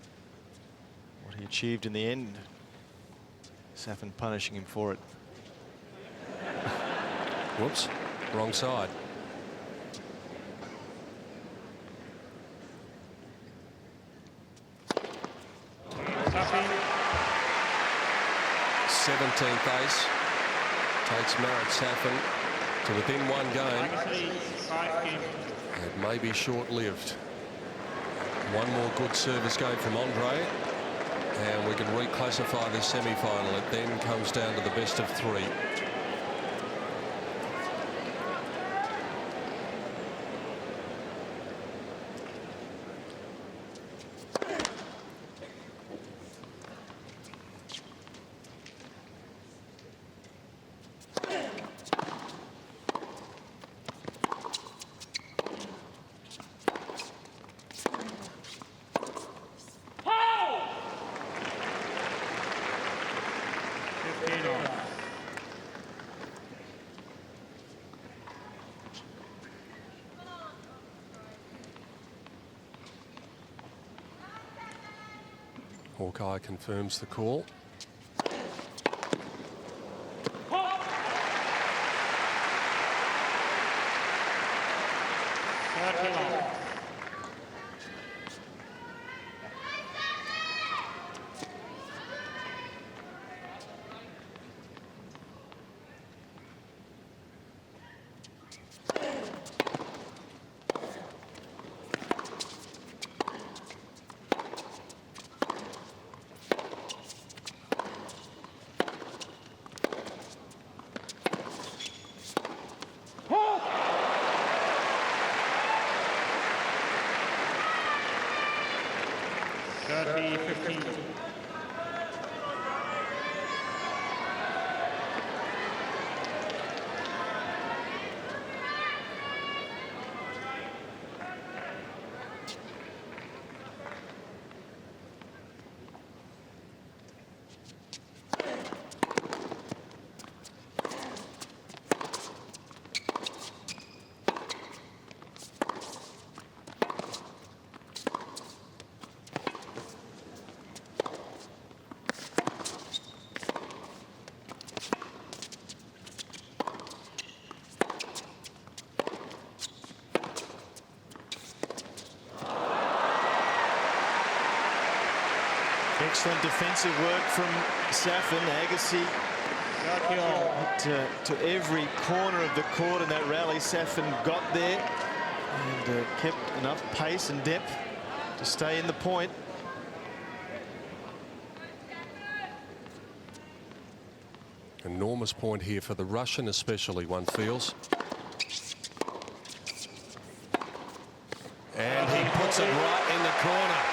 what he achieved in the end. Safin punishing him for it. Whoops, wrong side. Safin. 17th ace takes Marat Safin to within one game. Agassi, 5 games. It may be short-lived. One more good service game from Andre, and we can reclassify this semi-final. It then comes down to the best of 3. Hawkeye confirms the call. Excellent defensive work from Safin. Agassi to every corner of the court in that rally. Safin got there and kept enough pace and depth to stay in the point. Enormous point here for the Russian, especially, one feels. And he puts it right in the corner.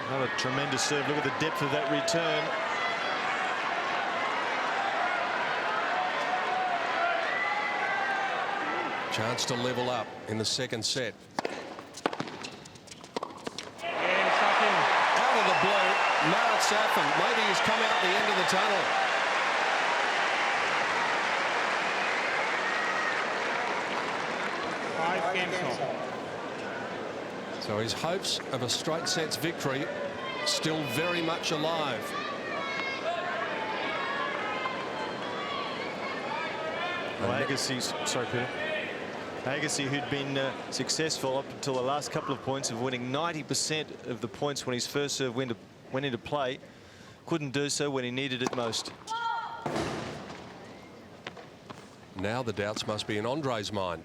Another tremendous serve. Look at the depth of that return. Chance to level up in the second set. Out of the blue, Marat Safin. Maybe he's come out the end of the tunnel. So his hopes of a straight sets victory still very much alive. Well, Agassi's, sorry, Peter. Agassi, who'd been successful up until the last couple of points of winning 90% of the points when his first serve went into play, couldn't do so when he needed it most. Now the doubts must be in Andre's mind.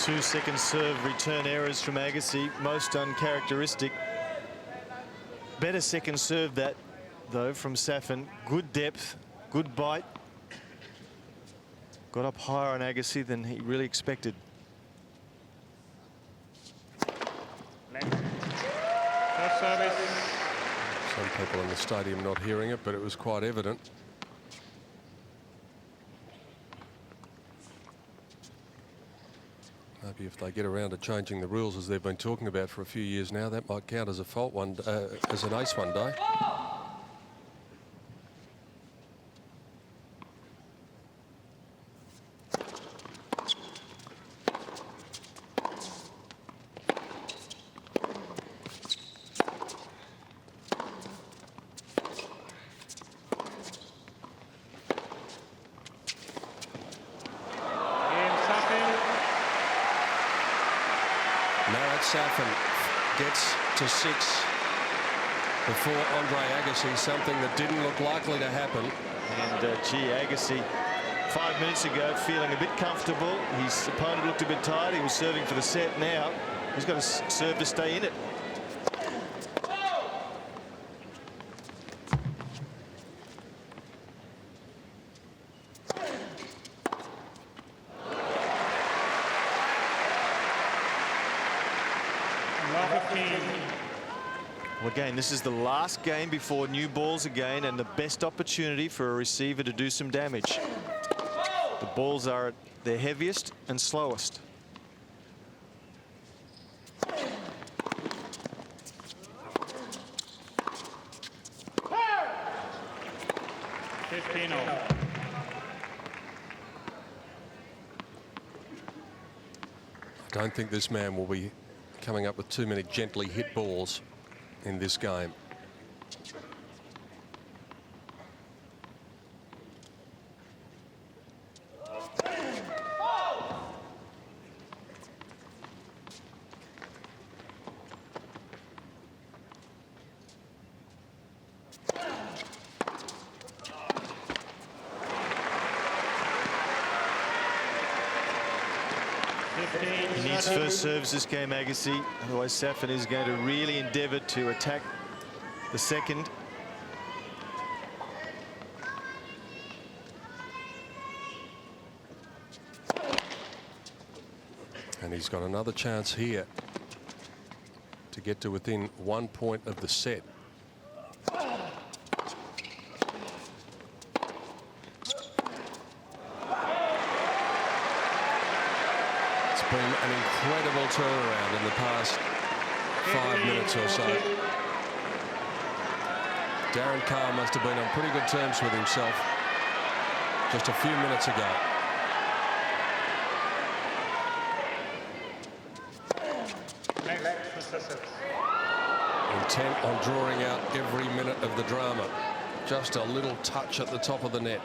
2 second serve return errors from Agassi, most uncharacteristic. Better second serve that, though, from Safin. Good depth, good bite. Got up higher on Agassi than he really expected. First service. Some people in the stadium not hearing it, but it was quite evident. Maybe if they get around to changing the rules as they've been talking about for a few years now, that might count as a fault as an ace one day. Marat Safin gets to 6 before Andre Agassi, something that didn't look likely to happen. And gee, Agassi 5 minutes ago feeling a bit comfortable. His opponent looked a bit tired. He was serving for the set. Now he's got to serve to stay in it. Well, again, this is the last game before new balls again, and the best opportunity for a receiver to do some damage. The balls are at their heaviest and slowest. I don't think this man will be coming up with too many gently hit balls in this game. He needs first serves this game, Agassi. Otherwise, Safin is going to really endeavour to attack the second. And he's got another chance here to get to within 1 point of the set. Been an incredible turnaround in the past 5 minutes or so. Darren Cain must have been on pretty good terms with himself just a few minutes ago. Intent on drawing out every minute of the drama. Just a little touch at the top of the net.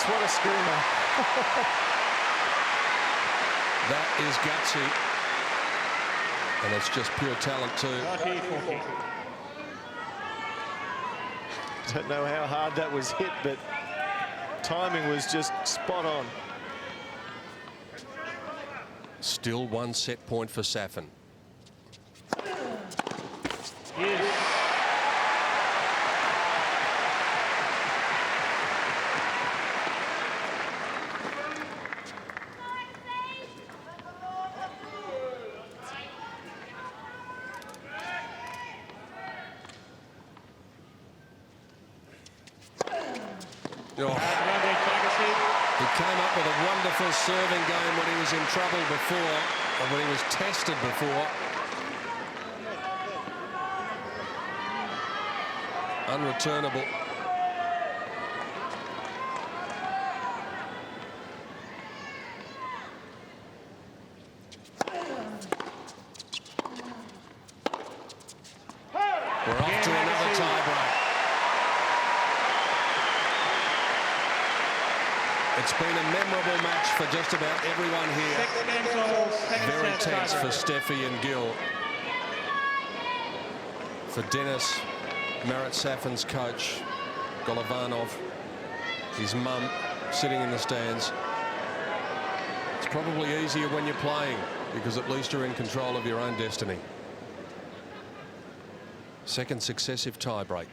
What a screamer. That is gutsy. And it's just pure talent too. Don't know how hard that was hit, but timing was just spot on. Still 1 set point for Safin. Yes. Oh. He came up with a wonderful serving game when he was in trouble before, or when he was tested before. Unreturnable. We're off to another tiebreak. It's been a memorable match for just about everyone here. Very tense for Steffi and Gil. for Dennis, Marat Safin's coach, Golovanov, his mum sitting in the stands. It's probably easier when you're playing because at least you're in control of your own destiny. Second successive tiebreak.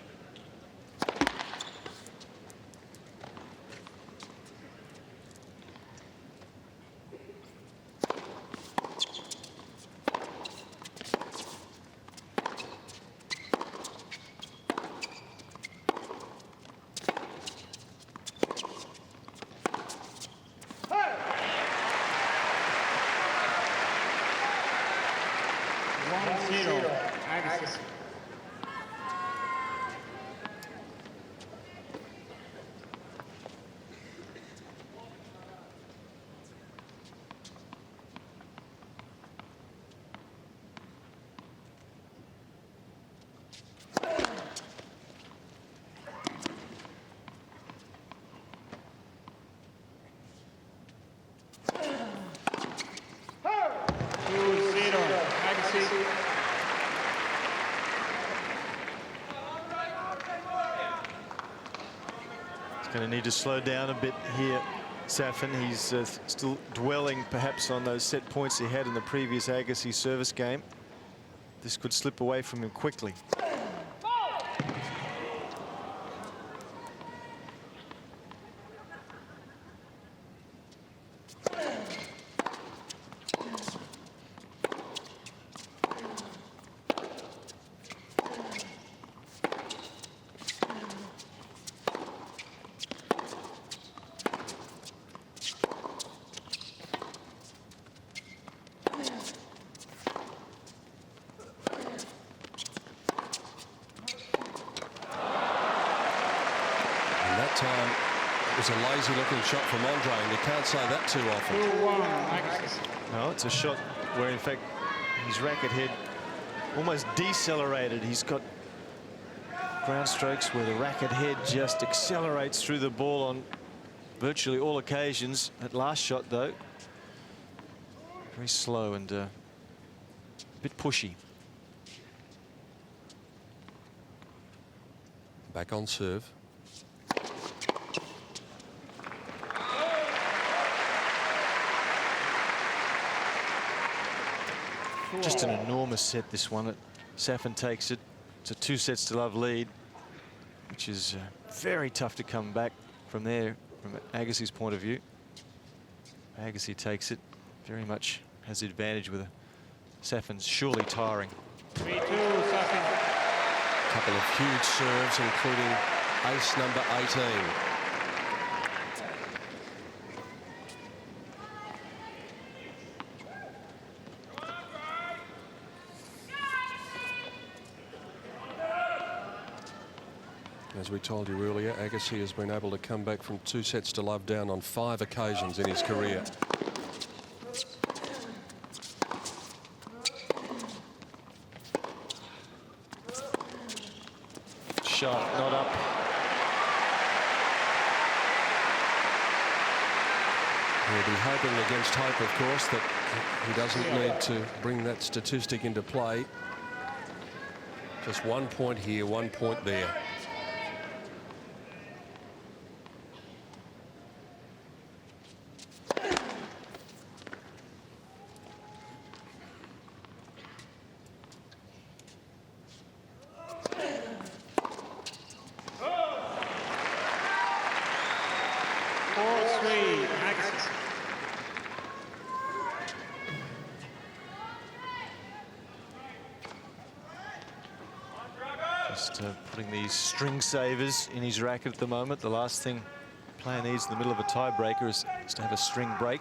Going to need to slow down a bit here, Safin. He's still dwelling perhaps on those set points he had in the previous Agassi service game. This could slip away from him quickly. Time it was a lazy looking shot from Andre, and you can't say that too often. No, it's a shot where in fact his racket head almost decelerated. He's got ground strokes where the racket head just accelerates through the ball on virtually all occasions. That last shot though, very slow and a bit pushy. Back on serve. Just an enormous set, this one. Safin takes it. It's a 2-sets-to-love lead, which is very tough to come back from there from Agassi's point of view. Agassi takes it, very much has the advantage with Safin's surely tiring. 3-2, Safin. A couple of huge serves, including ace number 18. As we told you earlier, Agassi has been able to come back from 2-sets-to-love down on 5 occasions in his career. Shot not up. He'll be hoping against hope, of course, that he doesn't need to bring that statistic into play. Just 1 point here, 1 point there. Just putting these string savers in his racket at the moment. The last thing a player needs in the middle of a tiebreaker is to have a string break.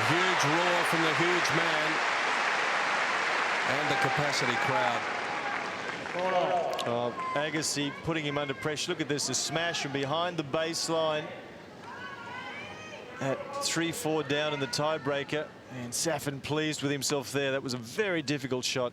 Huge roar from the huge man. And the capacity crowd. Agassi putting him under pressure. Look at this, a smash from behind the baseline at 3-4 down in the tiebreaker. And Safin pleased with himself there. That was a very difficult shot.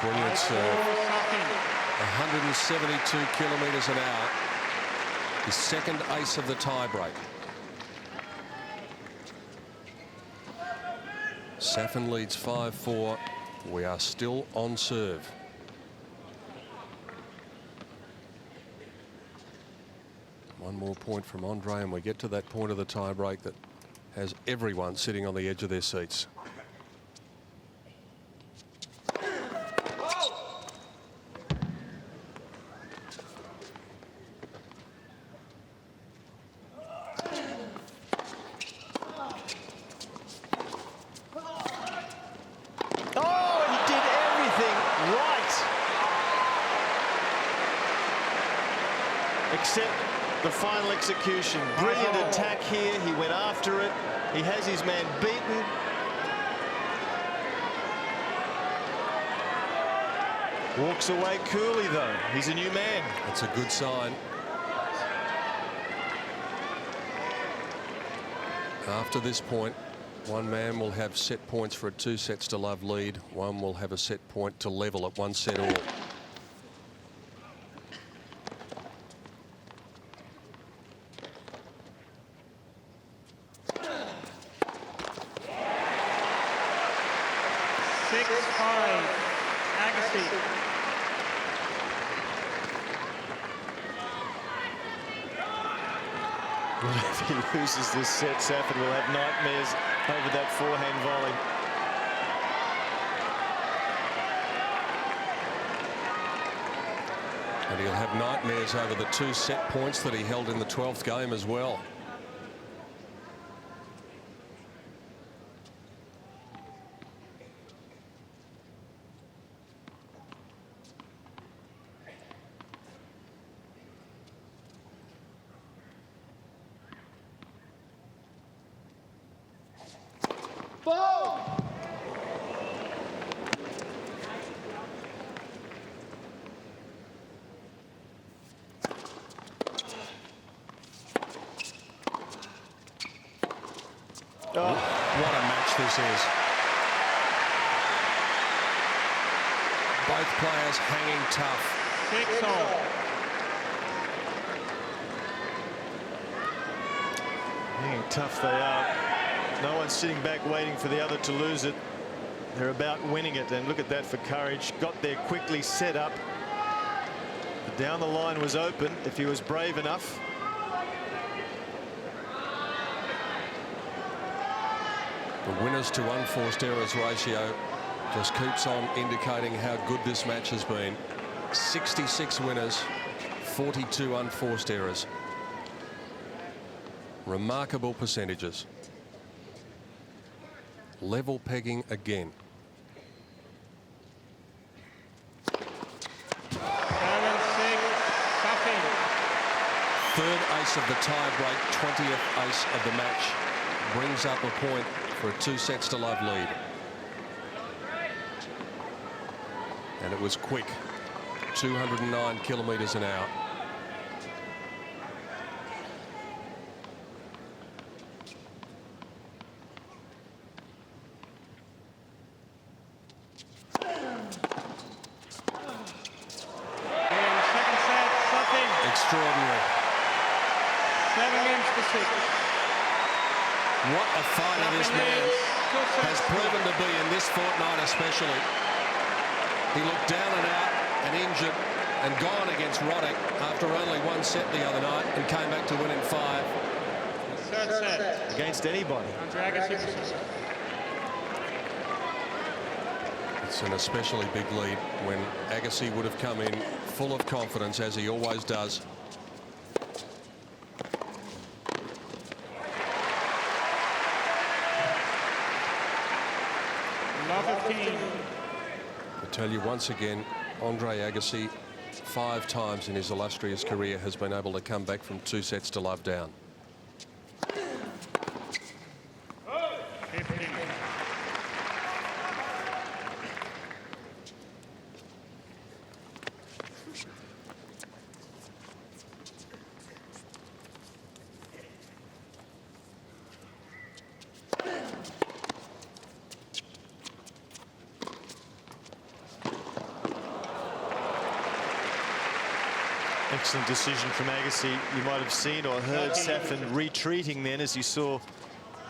Brilliant serve. 172 kilometres an hour. His second ace of the tiebreak. Safin leads 5-4. We are still on serve. One more point from Andre, and we get to that point of the tiebreak that has everyone sitting on the edge of their seats. Except the final execution. Brilliant attack here. He went after it. He has his man beaten. Walks away coolly, though. He's a new man. That's a good sign. After this point, one man will have set points for a 2-sets-to-love lead. One will have a set point to level at 1 set all. If he loses this set, Safin will have nightmares over that forehand volley. And he'll have nightmares over the 2 set points that he held in the 12th game as well. Oh. What a match this is. Both players hanging tough. 6-all. Hanging tough they are. No one's sitting back waiting for the other to lose it. They're about winning it, and look at that for courage. Got there quickly, set up. But down the line was open if he was brave enough. The winners to unforced errors ratio just keeps on indicating how good this match has been. 66 winners, 42 unforced errors. Remarkable percentages. Level pegging again. 7-6, Safin. Third ace of the tie-break, 20th ace of the match. Brings up a point for a 2-sets-to-love lead. And it was quick. 209 kilometres an hour. Extraordinary. 7-6. What a fighter this man has proven to be in this fortnight especially. He looked down and out and injured and gone against Roddick after only 1 set the other night and came back to win in 5. Third set. Against anybody. Andre Agassi. It's an especially big lead when Agassi would have come in full of confidence, as he always does. Love of Cain. I tell you once again, Andre Agassi 5 times in his illustrious career has been able to come back from 2 sets to love down. 15. Excellent decision from Agassi. You might have seen or heard Safin retreating then as you saw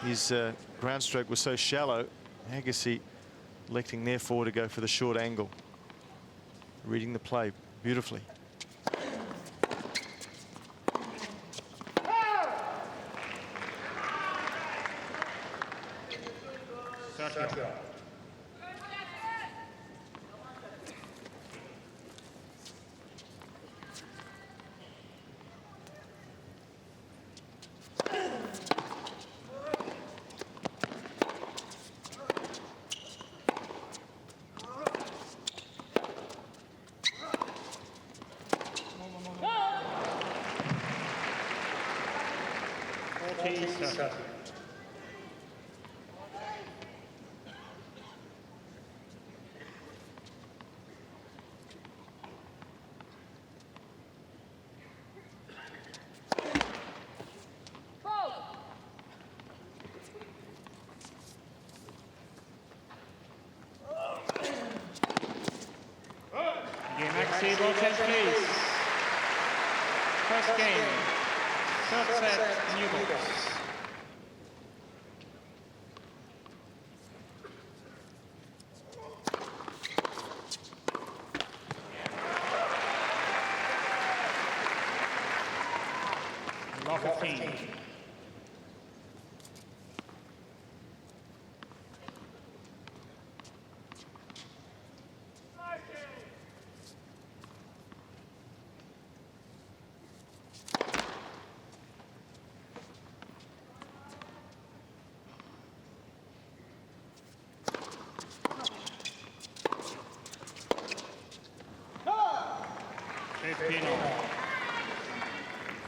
his ground stroke was so shallow. Agassi electing therefore to go for the short angle. Reading the play beautifully. Maxi Roten, please. First game. Third set, new balls. Lot of team.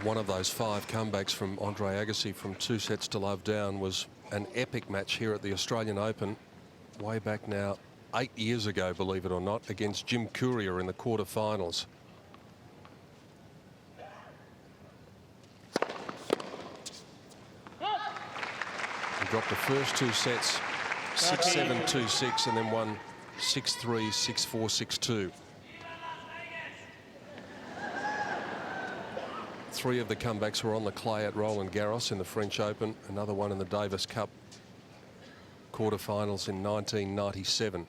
One of those 5 comebacks from Andre Agassi from 2 sets to love down was an epic match here at the Australian Open way back now 8 years ago, believe it or not, against Jim Courier in the quarterfinals. He dropped the first 2 sets 6-7, 2-6 and then won 6-3, 6-4, 6-2. 3 of the comebacks were on the clay at Roland Garros in the French Open, another one in the Davis Cup quarterfinals in 1997.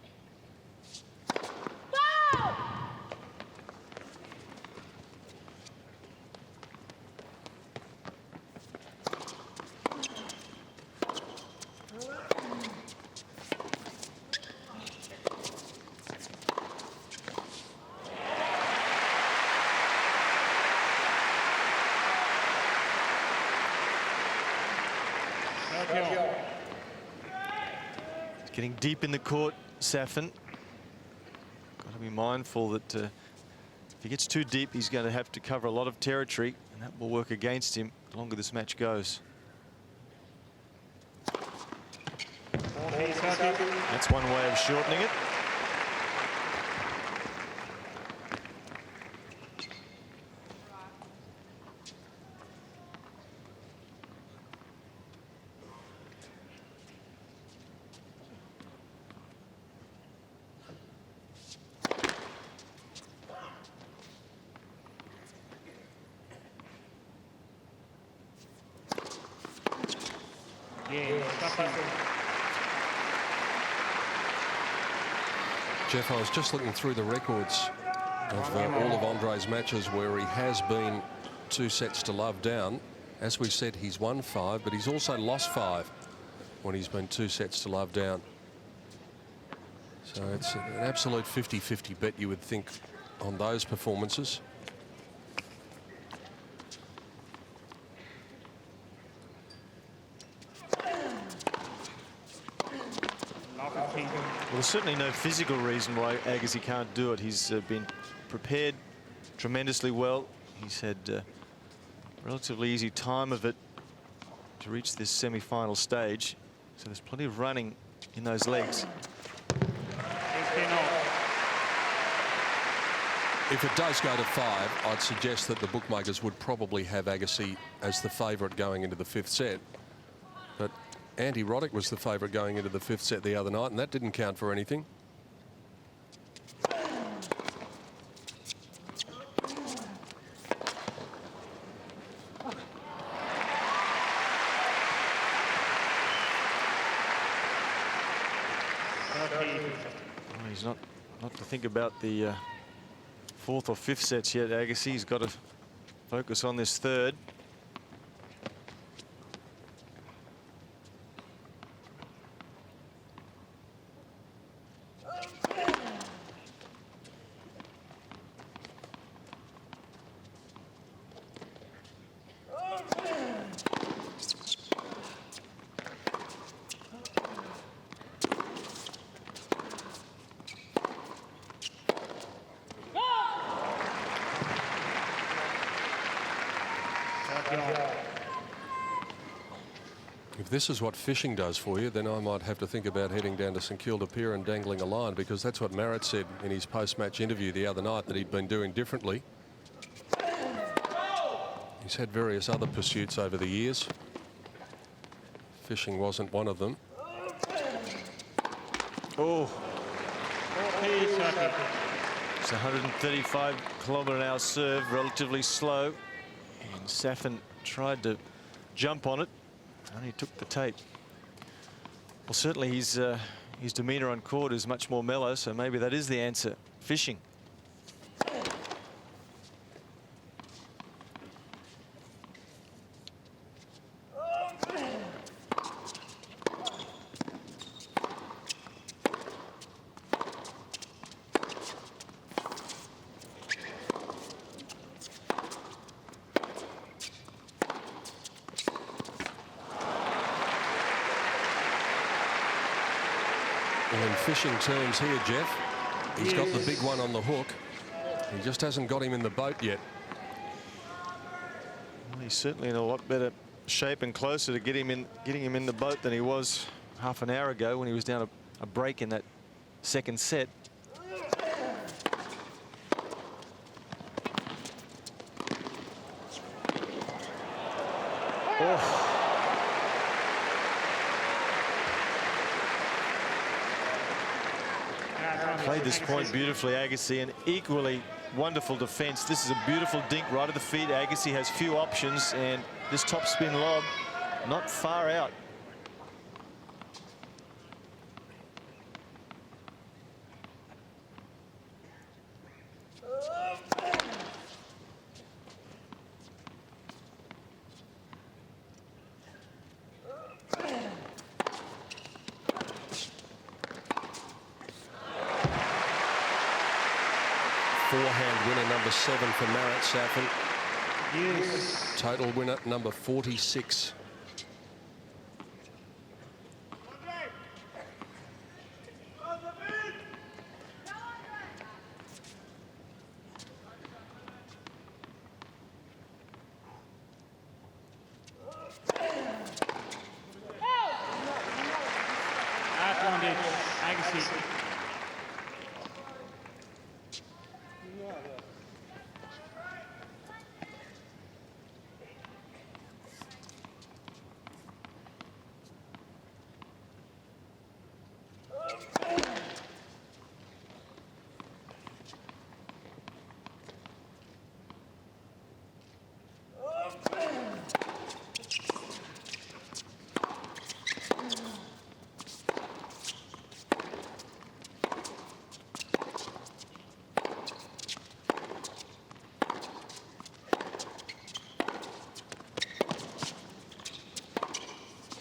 Getting deep in the court, Safin. Got to be mindful that if he gets too deep, he's going to have to cover a lot of territory, and that will work against him the longer this match goes. That's one way of shortening it. Jeff, I was just looking through the records of all of Andre's matches where he has been 2 sets to love down. As we said, he's won 5, but he's also lost 5 when he's been 2 sets to love down. So it's an absolute 50-50 bet, you would think, on those performances. Well, there's certainly no physical reason why Agassi can't do it. He's been prepared tremendously well. He's had relatively easy time of it to reach this semi-final stage. So there's plenty of running in those legs. If it does go to 5, I'd suggest that the bookmakers would probably have Agassi as the favourite going into the 5th set. But Andy Roddick was the favourite going into the 5th set the other night, and that didn't count for anything. Well, he's not to think about the 4th or 5th sets yet, Agassi. He's got to focus on this 3rd. If this is what fishing does for you, then I might have to think about heading down to St Kilda Pier and dangling a line, because that's what Marat said in his post-match interview the other night that he'd been doing differently. He's had various other pursuits over the years. Fishing wasn't one of them. Oh. It's a 135km/h serve, relatively slow. And Safin tried to jump on it. And he took the tape. Well, certainly his demeanour on court is much more mellow, so maybe that is the answer. Fishing. Well, in fishing terms here, Jeff, he's got the big one on the hook. He just hasn't got him in the boat yet. Well, he's certainly in a lot better shape and closer to getting him in the boat than he was half an hour ago when he was down a break in that 2nd set. Oh. Played this point beautifully, Agassi, and equally wonderful defence. This is a beautiful dink right at the feet. Agassi has few options, and this top spin lob not far out. Forehand winner number 7 for Marat Safin. Yes. Total winner number 46. Advantage, Agassi.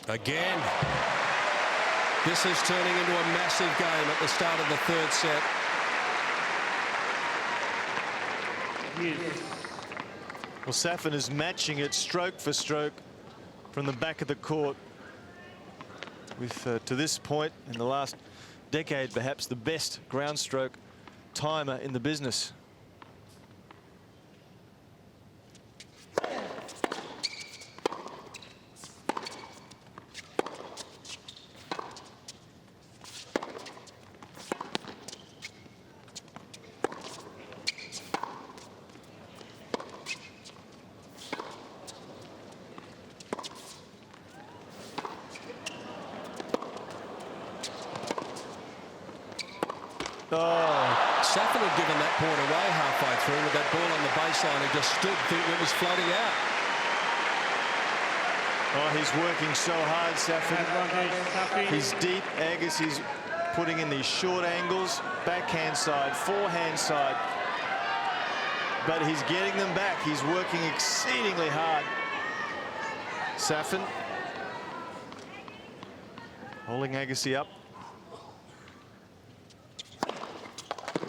Again. This is turning into a massive game at the start of the 3rd set. Yes. Well, Safin is matching it stroke for stroke from the back of the court with, to this point in the last decade, perhaps the best ground stroke timer in the business. Oh, Safin had given that point away halfway through with that ball on the baseline. He just stood thinking it was floating out. oh, he's working so hard, Safin. Advantage, Safin. He's deep. Agassi's putting in these short angles, backhand side, forehand side. But he's getting them back. He's working exceedingly hard. Safin holding Agassi up.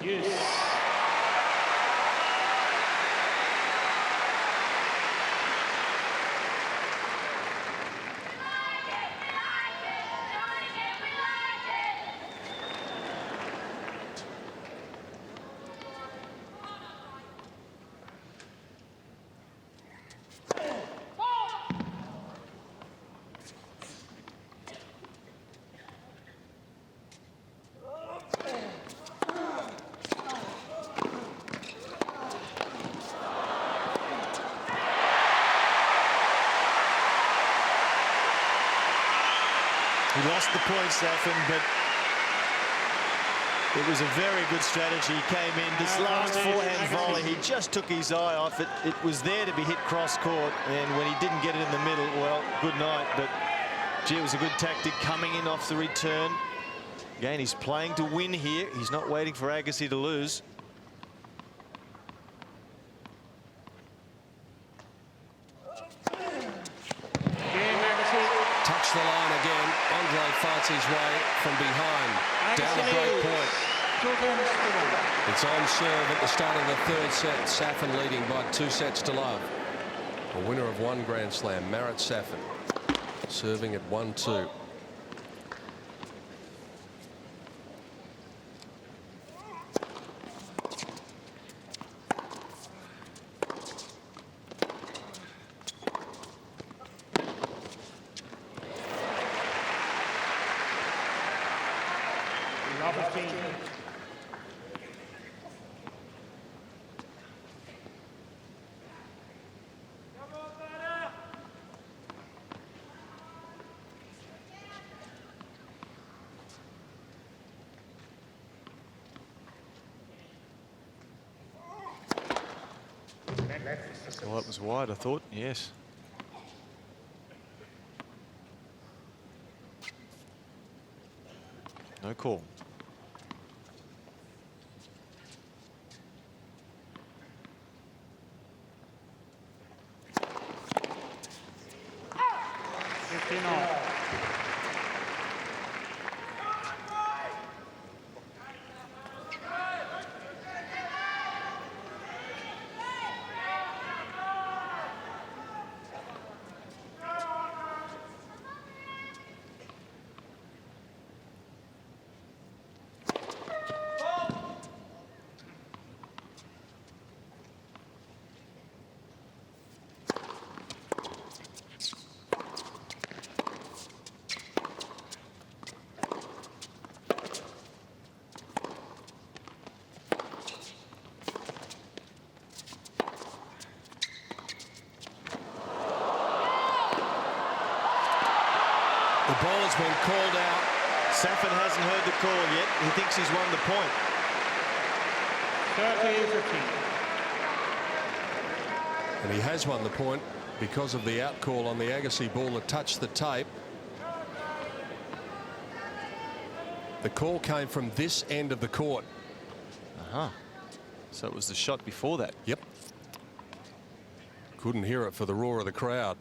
Use. He lost the point, Safin, but it was a very good strategy. He came in, this last forehand volley, he just took his eye off it. It was there to be hit cross-court, and when he didn't get it in the middle, well, good night. But, gee, it was a good tactic coming in off the return. Again, he's playing to win here. He's not waiting for Agassi to lose. Touch the line again. Andre fights his way from behind. Down the break point. It's on serve at the start of the third set. Safin leading by 2 sets to love. A winner of 1 Grand Slam, Marat Safin, serving at 1-2. Well, that was wide, I thought. Yes. No call. The ball has been called out. Safin hasn't heard the call yet. He thinks he's won the point. 30-15. And he has won the point because of the out call on the Agassi ball that touched the tape. The call came from this end of the court. So it was the shot before that. Yep. Couldn't hear it for the roar of the crowd.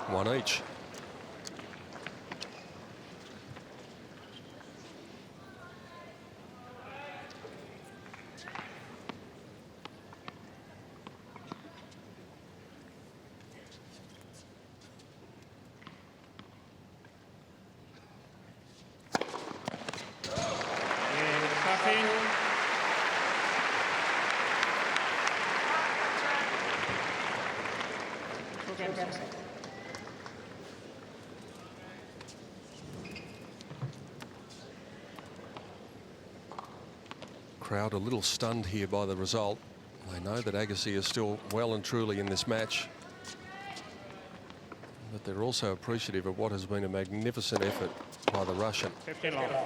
One each. Crowd a little stunned here by the result. They know that Agassi is still well and truly in this match, but they're also appreciative of what has been a magnificent effort by the Russian. 15 love.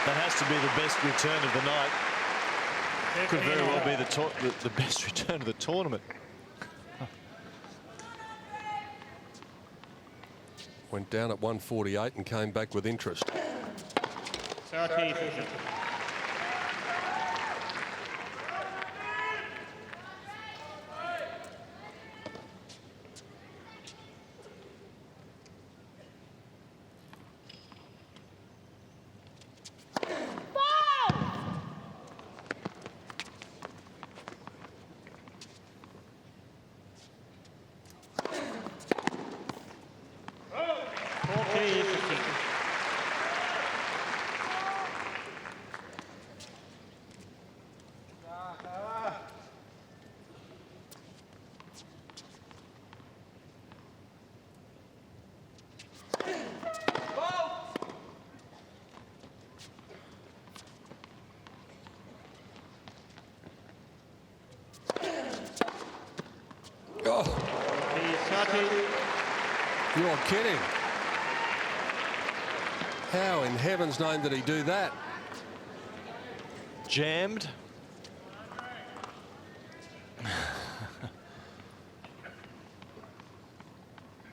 That has to be the best return of the night. Could very well be the best return of the tournament. Went down at 148 and came back with interest. 30. Oh, you're kidding. How in heaven's name did he do that? Jammed.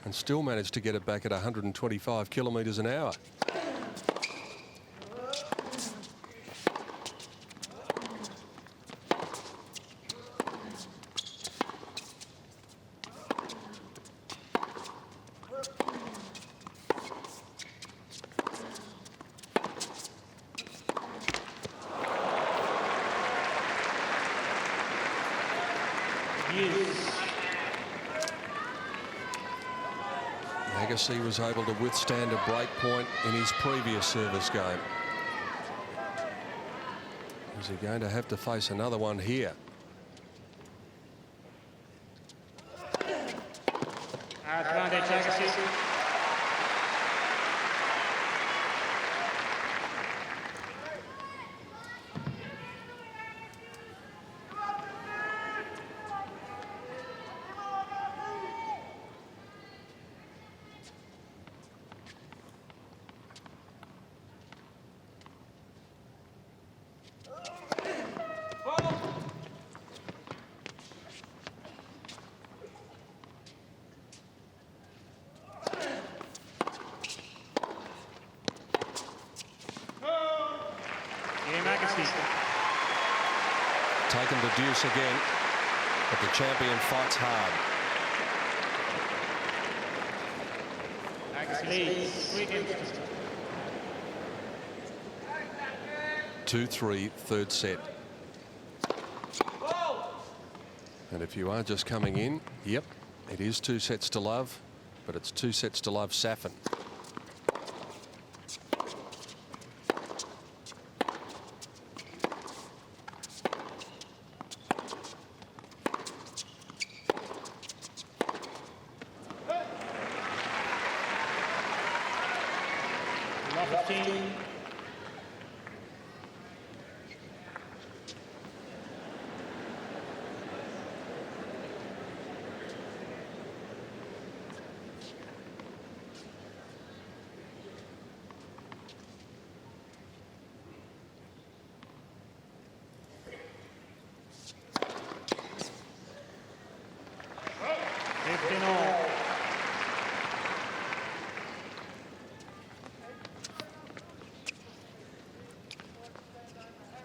And still managed to get it back at 125 kilometres an hour. Agassi was able to withstand a break point in his previous service game. Is he going to have to face another one here? Advantage Agassi. Taken to deuce again, but the champion fights hard. Agassi 2-3, third set. And if you are just coming in, yep, it is 2 sets to love, but it's 2 sets to love Safin.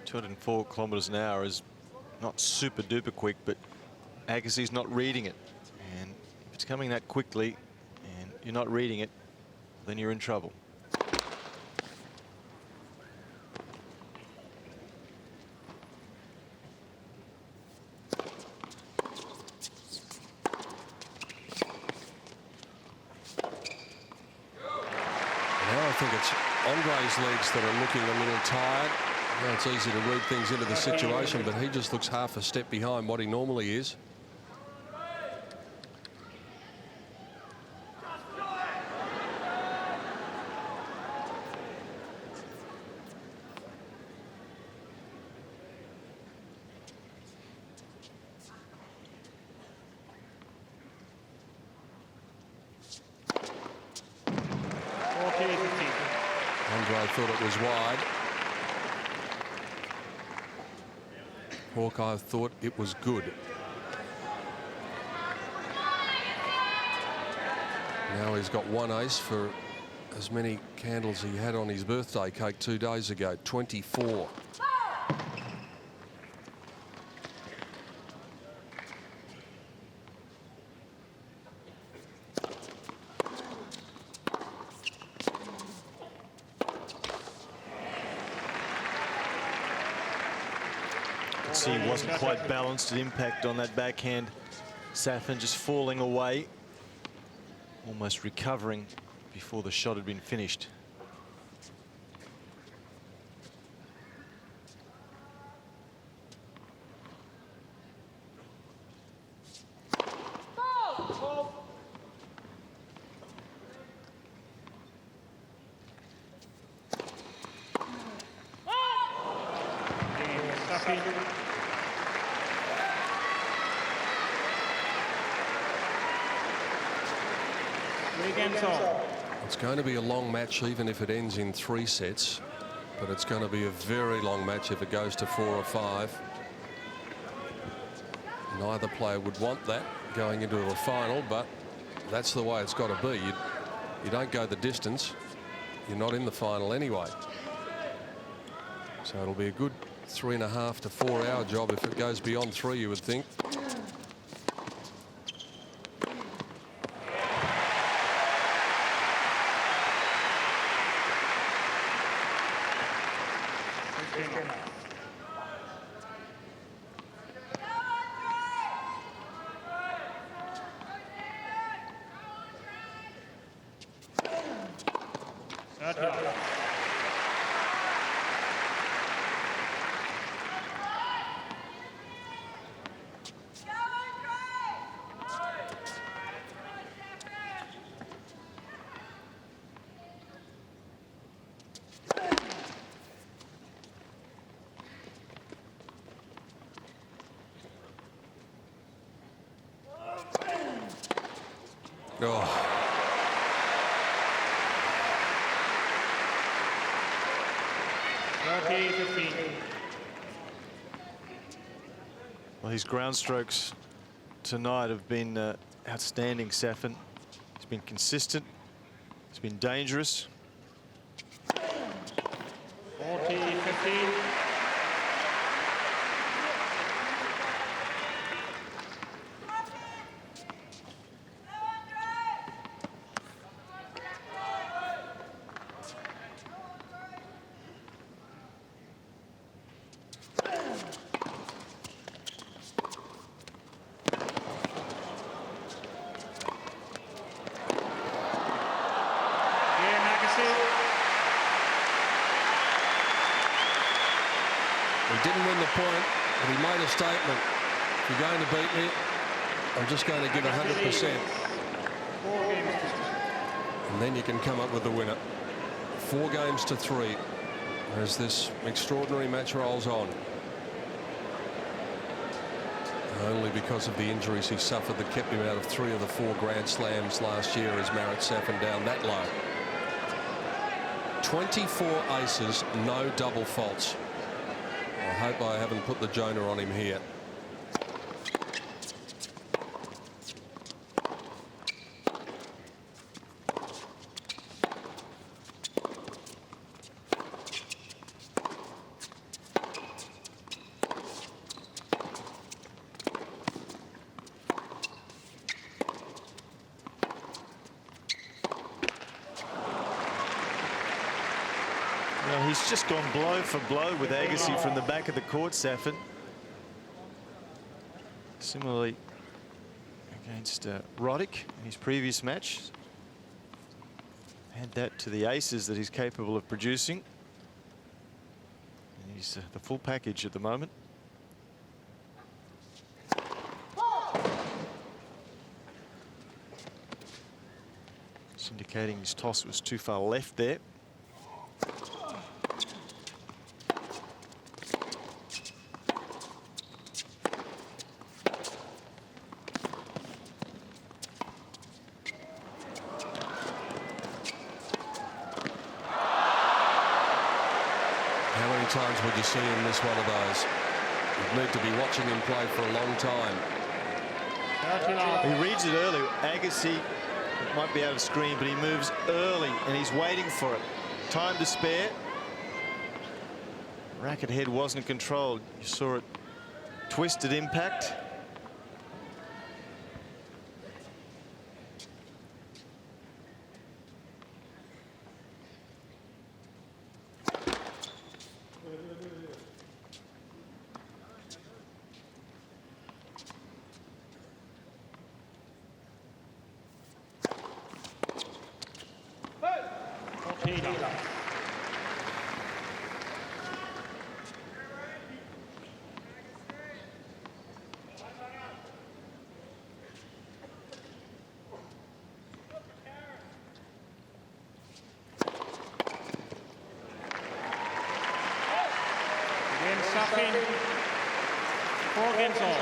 .204 kilometres an hour is not super duper quick, but Agassi's not reading it. And if it's coming that quickly and you're not reading it, then you're in trouble. think it's Andre's legs that are looking a little tired. Well, it's easy to read things into the situation, but he just looks half a step behind what he normally is. Andre thought it was wide. Hawkeye thought it was good. Now he's got one ace for as many candles he had on his birthday cake 2 days ago, 24. See, he wasn't quite balanced at impact on that backhand. Safin just falling away, almost recovering before the shot had been finished. It's going to be a long match even if it ends in 3 sets, but it's going to be a very long match if it goes to 4 or 5. Neither player would want that going into a final, but that's the way it's got to be. You don't go the distance, you're not in the final anyway. So it'll be a good 3.5 to 4 hour job. If it goes beyond 3, you would think. Well, his ground strokes tonight have been outstanding, Safin. He's been consistent. He's been dangerous. 40-15. Statement. If you're going to beat me, I'm just going to give 100%. And then you can come up with the winner. 4 games to 3 as this extraordinary match rolls on. Only because of the injuries he suffered that kept him out of 3 of the 4 Grand Slams last year as Marat Safin down that low. 24 aces, no double faults. I hope I haven't put the Jonah on him here. He's just gone blow for blow with Agassi from the back of the court, Safin. Similarly against Roddick in his previous match. Add that to the aces that he's capable of producing. And he's the full package at the moment. It's indicating his toss was too far left there. Times would you see him miss one of those? You'd need to be watching him play for a long time. He reads it early. Agassi might be out of screen, but he moves early and he's waiting for it. Time to spare. Racket head wasn't controlled. You saw it twist at impact.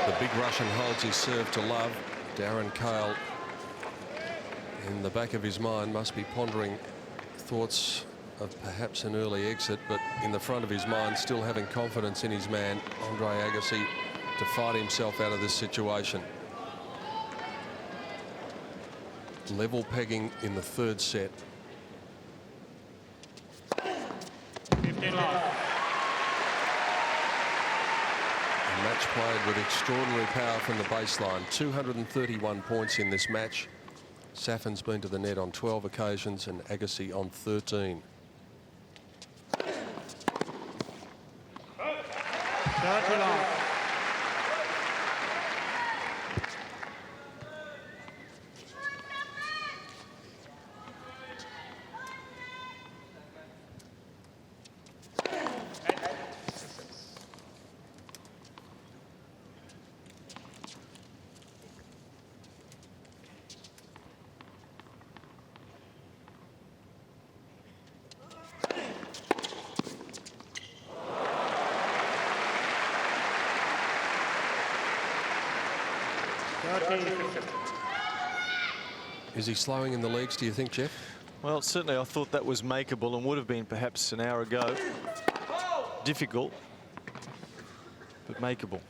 The big Russian holds his serve to love. Darren Cain, in the back of his mind, must be pondering thoughts of perhaps an early exit, but in the front of his mind, still having confidence in his man, Andre Agassi, to fight himself out of this situation. Level pegging in the third set. 15 love. Match played with extraordinary power from the baseline. 231 points in this match. Safin's been to the net on 12 occasions and Agassi on 13. 30 love. Is he slowing in the legs, do you think, Jeff? Well, certainly I thought that was makeable and would have been perhaps an hour ago. Difficult, but makeable.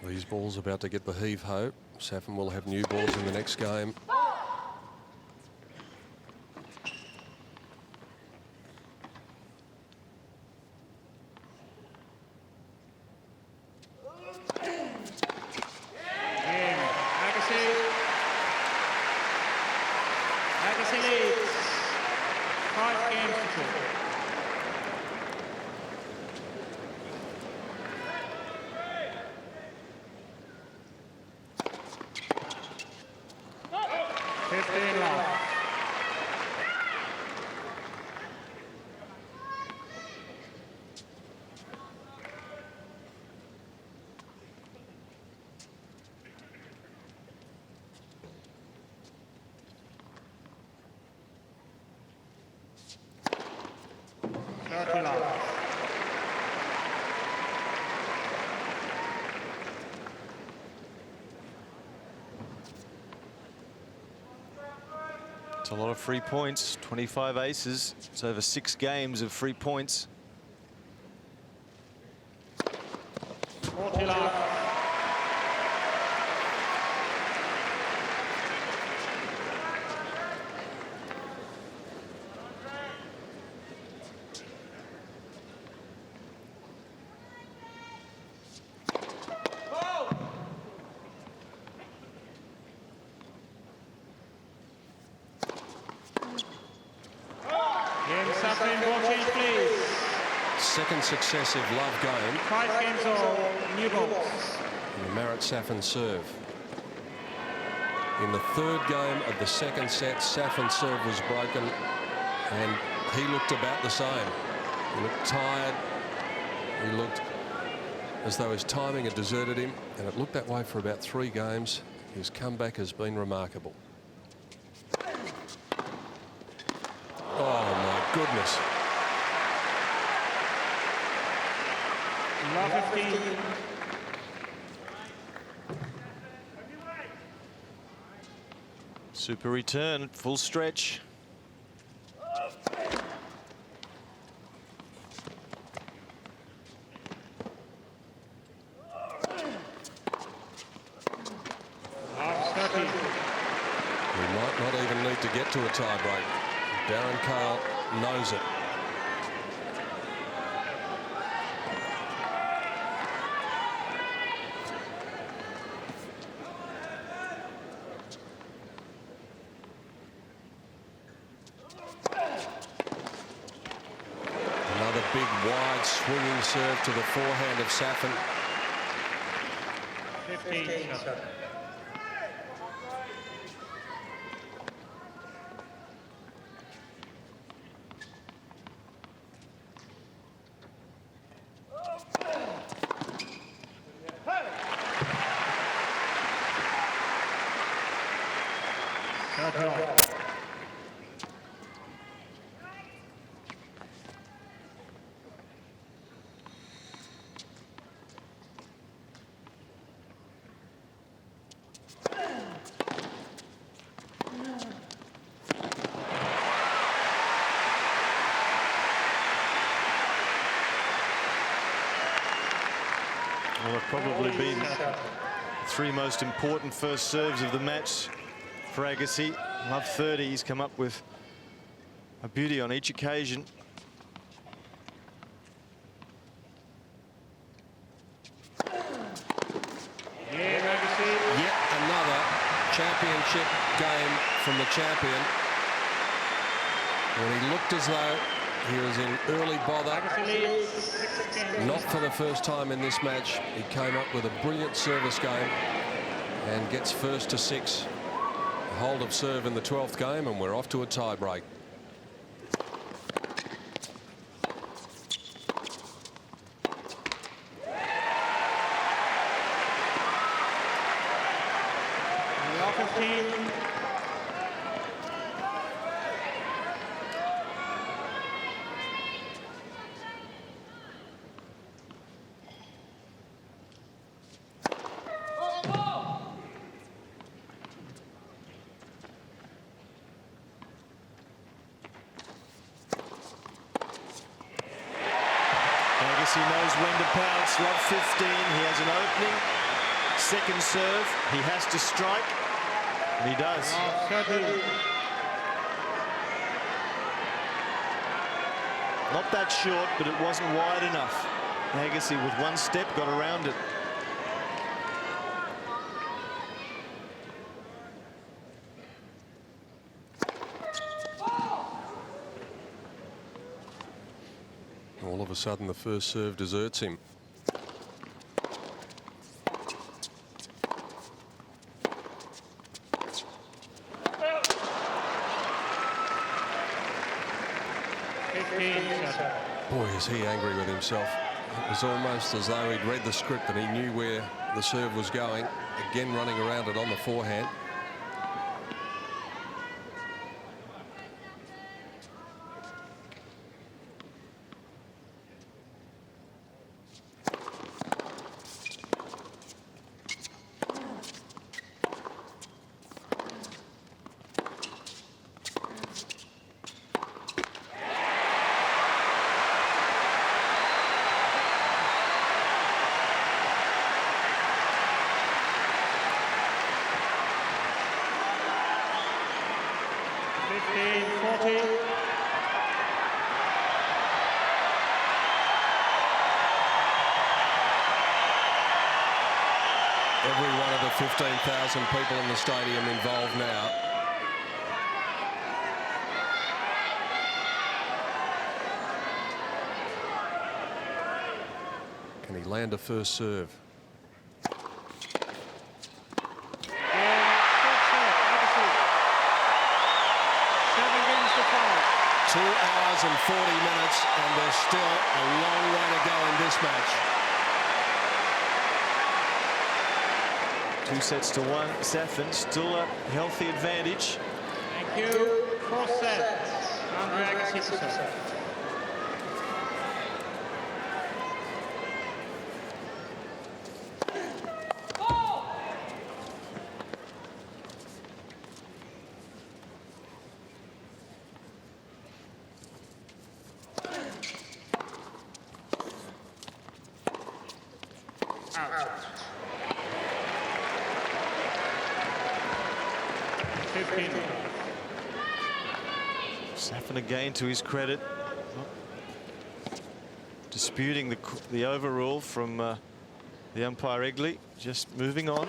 These balls about to get the heave-ho. Safin will have new balls in the next game. Agassi leads 5 games to 2. It's a lot of free points, 25 aces. It's over 6 games of free points. 40 love. second successive love game. 5 games all, new balls. And the Marat Safin serve. In the third game of the second set, Safin's serve was broken and he looked about the same. He looked tired. He looked as though his timing had deserted him, and it looked that way for about 3 games. His comeback has been remarkable. Oh my goodness. Love 15. Super return, full stretch. We might not even need to get to a tie break. Darren Cain knows it. Another big wide swinging serve to the forehand of Safin. 15. Well, they've probably been the 3 most important first serves of the match for Agassi. Love 30. He's come up with a beauty on each occasion. Yet another championship game from the champion. When he looked as though he was in early bother. Not for the first time in this match. He came up with a brilliant service game and gets first to 6. A hold of serve in the 12th game, and we're off to a tie break. He knows when to pounce. Love 15. He has an opening. Second serve. He has to strike. And he does. Not that short, but it wasn't wide enough. Agassi, with one step, got around it. All of a sudden, the first serve deserts him. Boy, is he angry with himself. It was almost as though he'd read the script and he knew where the serve was going. Again, running around it on the forehand. Every one of the 15,000 people in the stadium involved now. Can he land a first serve? Yeah, 2 hours and 40 minutes, and there's still a long way to go in this match. 2 sets to 1. Safin still a healthy advantage. Thank you. 4 sets. Andre Agassi to serve. Out. 15. Safin again, to his credit, disputing the overrule from the umpire Egley, just moving on.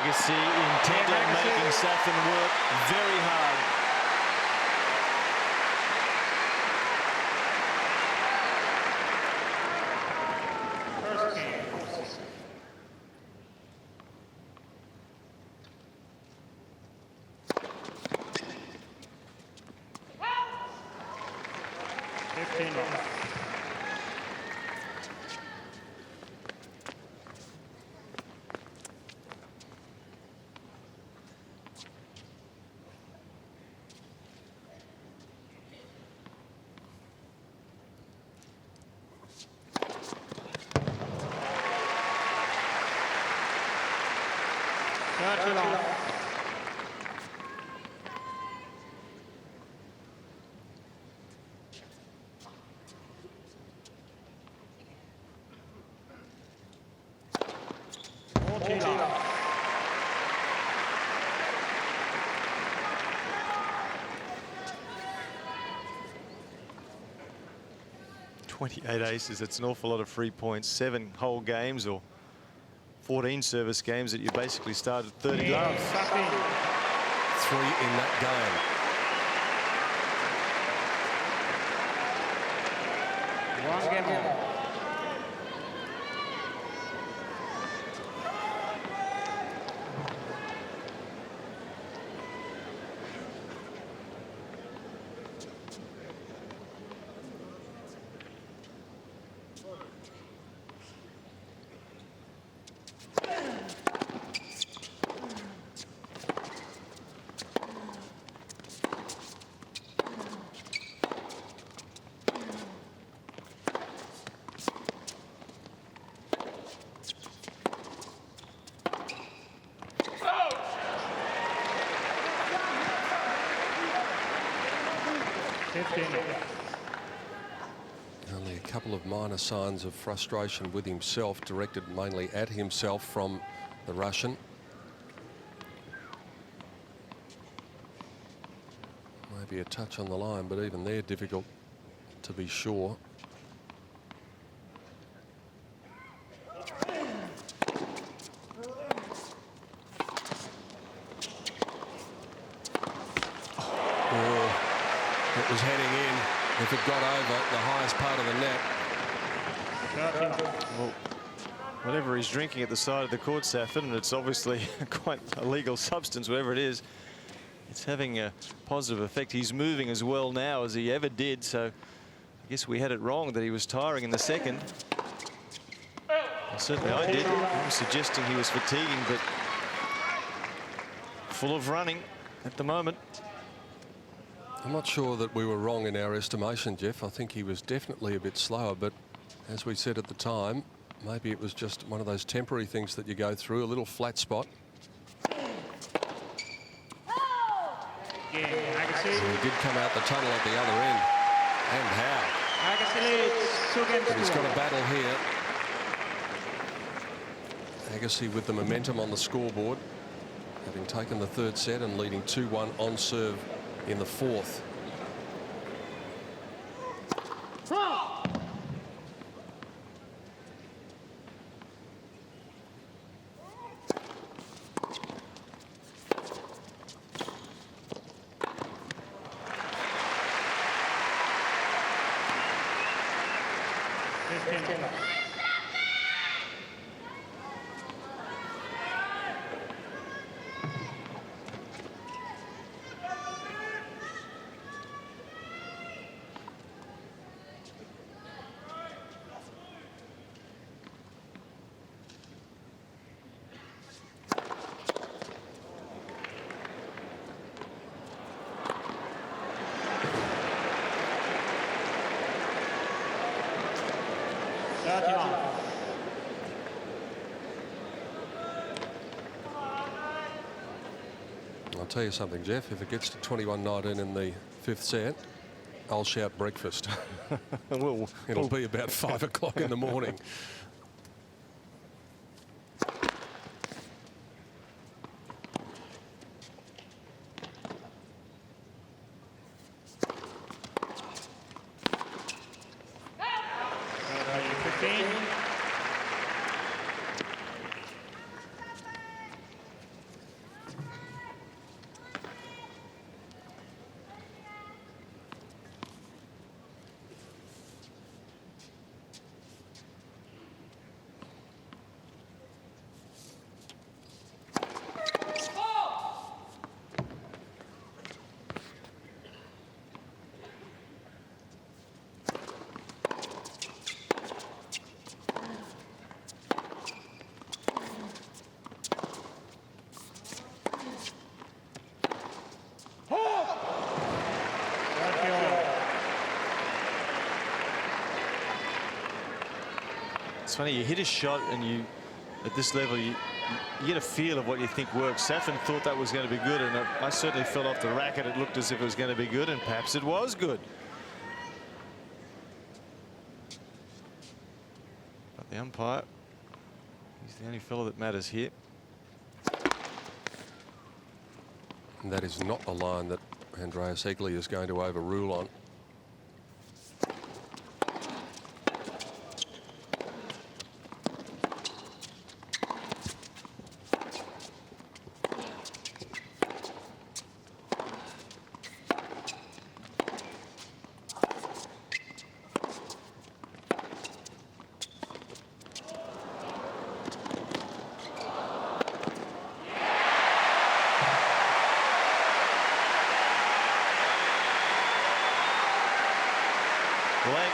Agassi intent on making Safin work very hard. First game. 15 love. Too long. Too long. 28 aces, it's an awful lot of free points. 7 whole games or 14 service games that you basically started 30 love. 3 in that game. One game more. 15 all. Only a couple of minor signs of frustration with himself, directed mainly at himself from the Russian. Maybe a touch on the line, but even they're difficult to be sure. It was heading in. If it got over the highest part of the net. Well, whatever he's drinking at the side of the court, Safin, and it's obviously quite a legal substance, whatever it is, it's having a positive effect. He's moving as well now as he ever did, so I guess we had it wrong that he was tiring in the second. Well, certainly I did. I was suggesting he was fatiguing, but full of running at the moment. I'm not sure that we were wrong in our estimation, Jeff. I think he was definitely a bit slower, but as we said at the time, maybe it was just one of those temporary things that you go through, a little flat spot. Again, Agassi. And he did come out the tunnel at the other end. And how? Agassi leads 2 games But he's to got 1. a battle here. Agassi with the momentum on the scoreboard, having taken the third set and leading 2-1 on serve in the fourth. I'll tell you something, Jeff, if it gets to 21-19 in the fifth set, I'll shout breakfast. It'll be about 5 o'clock in the morning. It's funny, you hit a shot and you, at this level, you get a feel of what you think works. Safin thought that was going to be good, and I certainly fell off the racket. It looked as if it was going to be good, and perhaps it was good. But the umpire, he's the only fellow that matters here. And that is not the line that Andre Agassi is going to overrule on.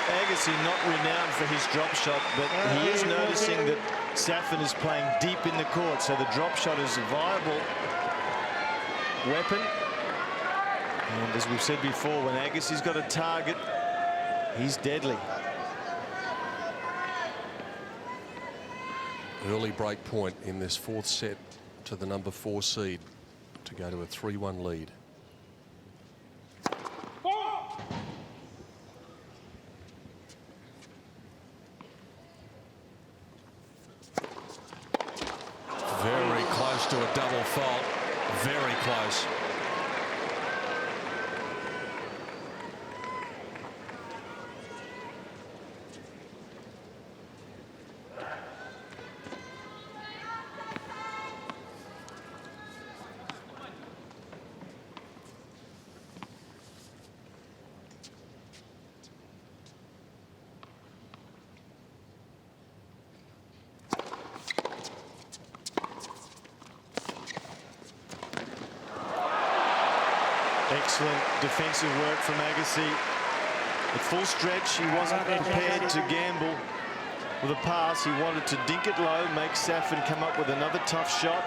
Agassi not renowned for his drop shot, but he is noticing that Safin is playing deep in the court, so the drop shot is a viable weapon. And as we've said before, when Agassi's got a target, he's deadly. Early break point in this fourth set to the number 4 seed to go to a 3-1 lead. to a double fault. Very close. Excellent defensive work from Agassi. At full stretch, he wasn't prepared to gamble with a pass. He wanted to dink it low, make Safin come up with another tough shot.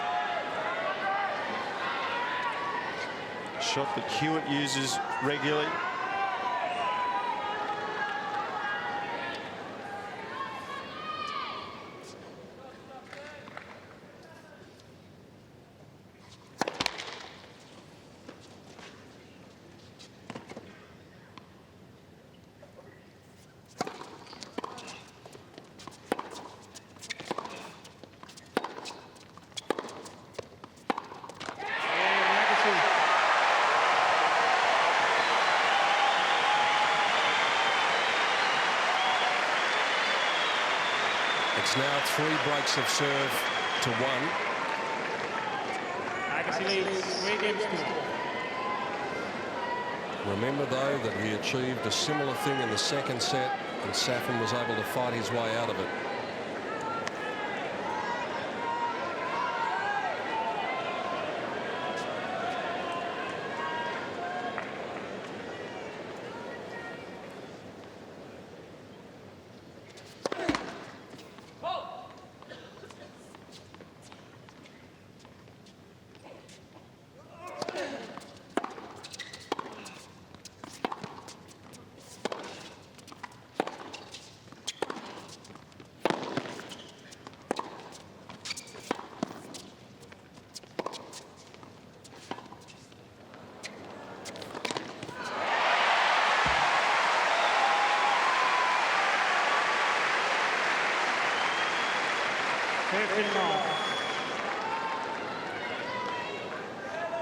Shot that Hewitt uses regularly. It's now 3 breaks of serve to 1. Agassi leads 3 games to 1. Remember, though, that he achieved a similar thing in the second set, and Safin was able to fight his way out of it.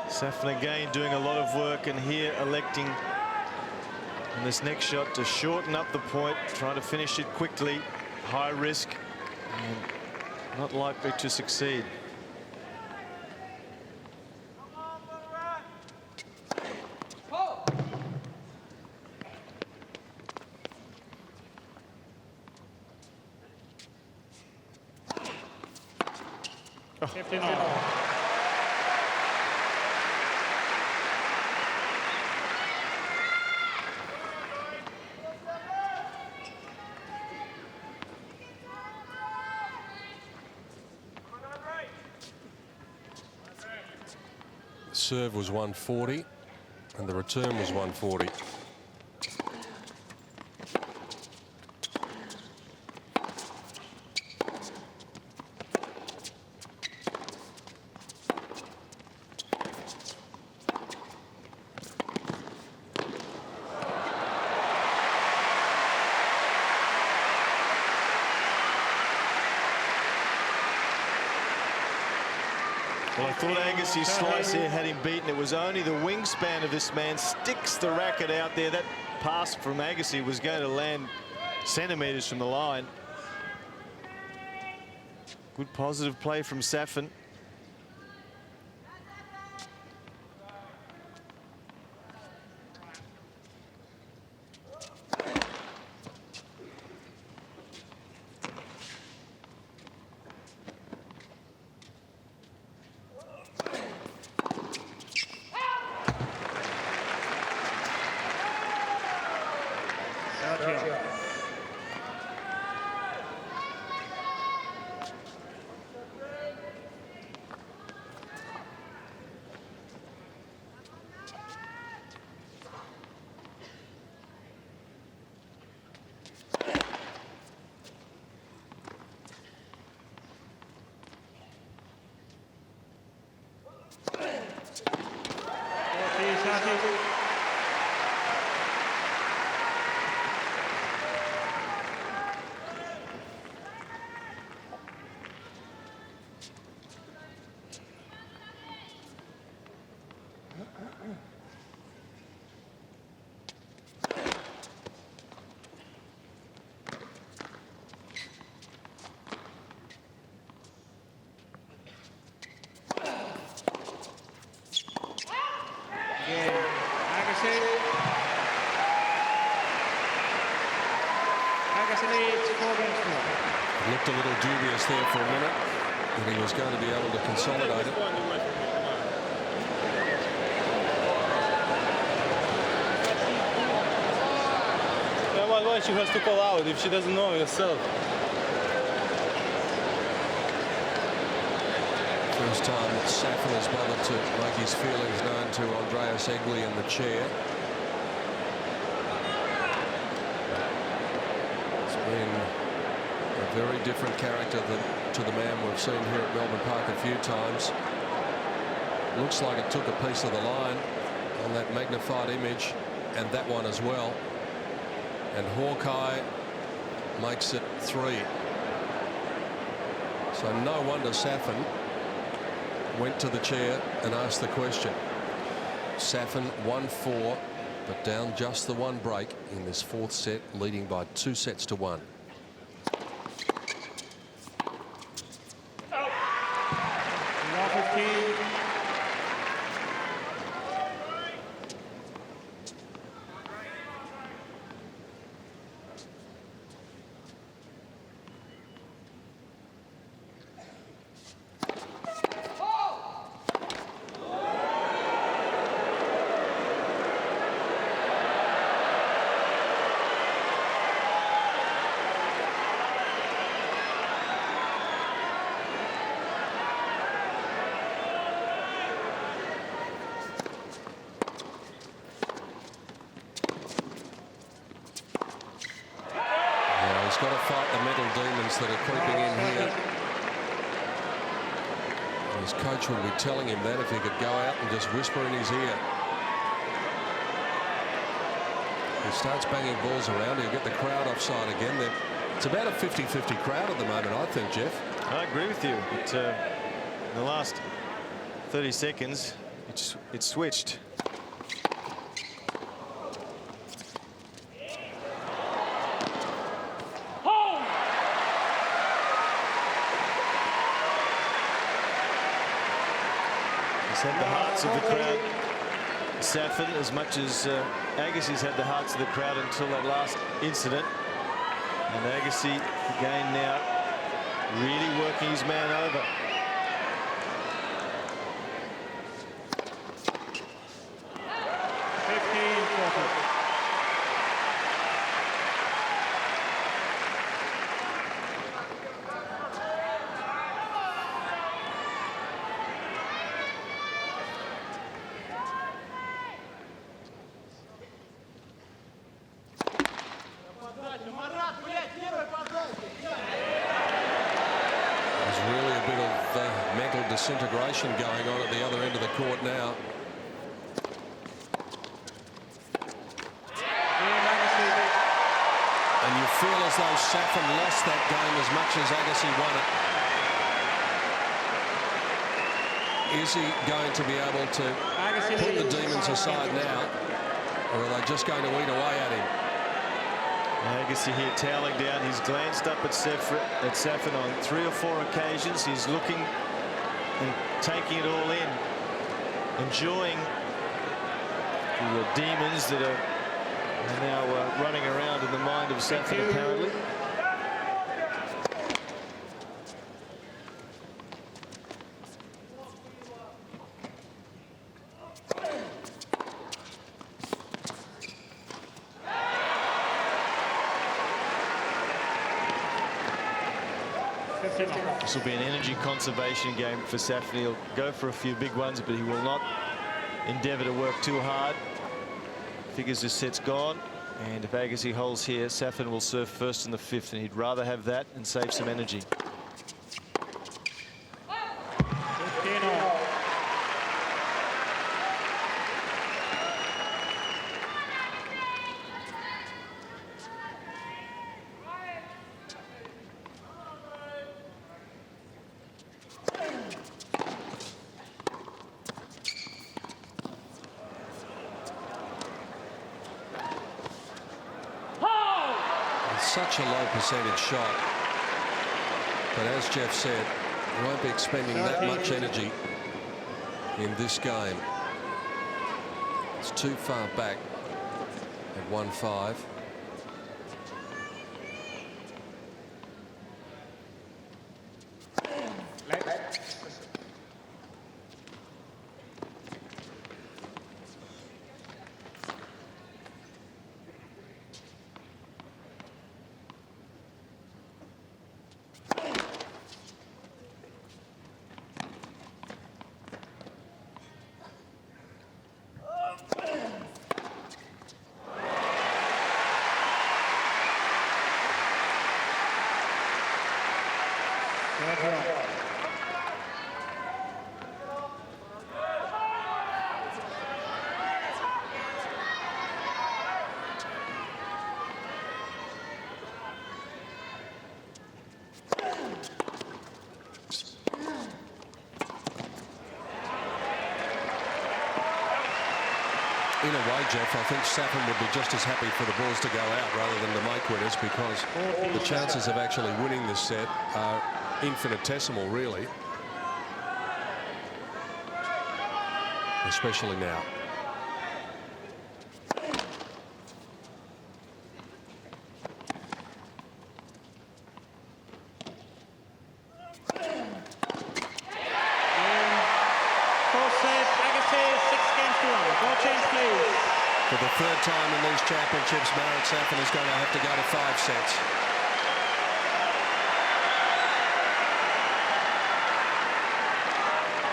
Safin again doing a lot of work, and here electing in this next shot to shorten up the point, trying to finish it quickly. High risk and not likely to succeed. Serve was 140 and the return was 140. Well, I thought Agassi's slice here had him beaten. It was only the wingspan of this man. Sticks the racket out there. That pass from Agassi was going to land centimetres from the line. Good positive play from Safin. that he was going to be able to consolidate it. Why she has to call out if she doesn't know herself? First time that Safin has bothered to make his feelings known to Andre Agassi in the chair. It's been a very different character to the man we've seen here at Melbourne Park a few times. Looks like it took a piece of the line on that magnified image, and that one as well. And Hawkeye makes it 3. So no wonder Safin went to the chair and asked the question. Safin 1-4, but down just the one break in this 4th set, leading by 2 sets to 1. He's got to fight the mental demons that are creeping in here. His coach would be telling him that if he could go out and just whisper in his ear. He starts banging balls around, he'll get the crowd offside again. It's about a 50-50 crowd at the moment, I think, Jeff. I agree with you. But in the last 30 seconds, it switched. Had the hearts of the crowd. Safin, as much as Agassi's had the hearts of the crowd until that last incident. And Agassi again now really working his man over. Disintegration going on at the other end of the court now. And you feel as though Safin lost that game as much as Agassi won it. Is he going to be able to put the demons aside now, or are they just going to eat away at him? Agassi here toweling down. He's glanced up at Safin on 3 or 4 occasions. He's looking and taking it all in, enjoying the demons that are now running around in the mind of Safin, apparently. This will be an energy conservation game for Safin. He'll go for a few big ones, but he will not endeavour to work too hard. Figures this set's gone, and if Agassi holds here, Safin will serve first in the 5th, and he'd rather have that and save some energy. Such a low percentage shot, but as Jeff said, he won't be expending that much energy in this game. It's too far back at 1-5. In a way, Jeff, I think Safin would be just as happy for the balls to go out rather than to make winners, because the chances of actually winning this set are infinitesimal, really. Especially now. For the third time in these championships, Marat Safin is going to have to go to 5 sets.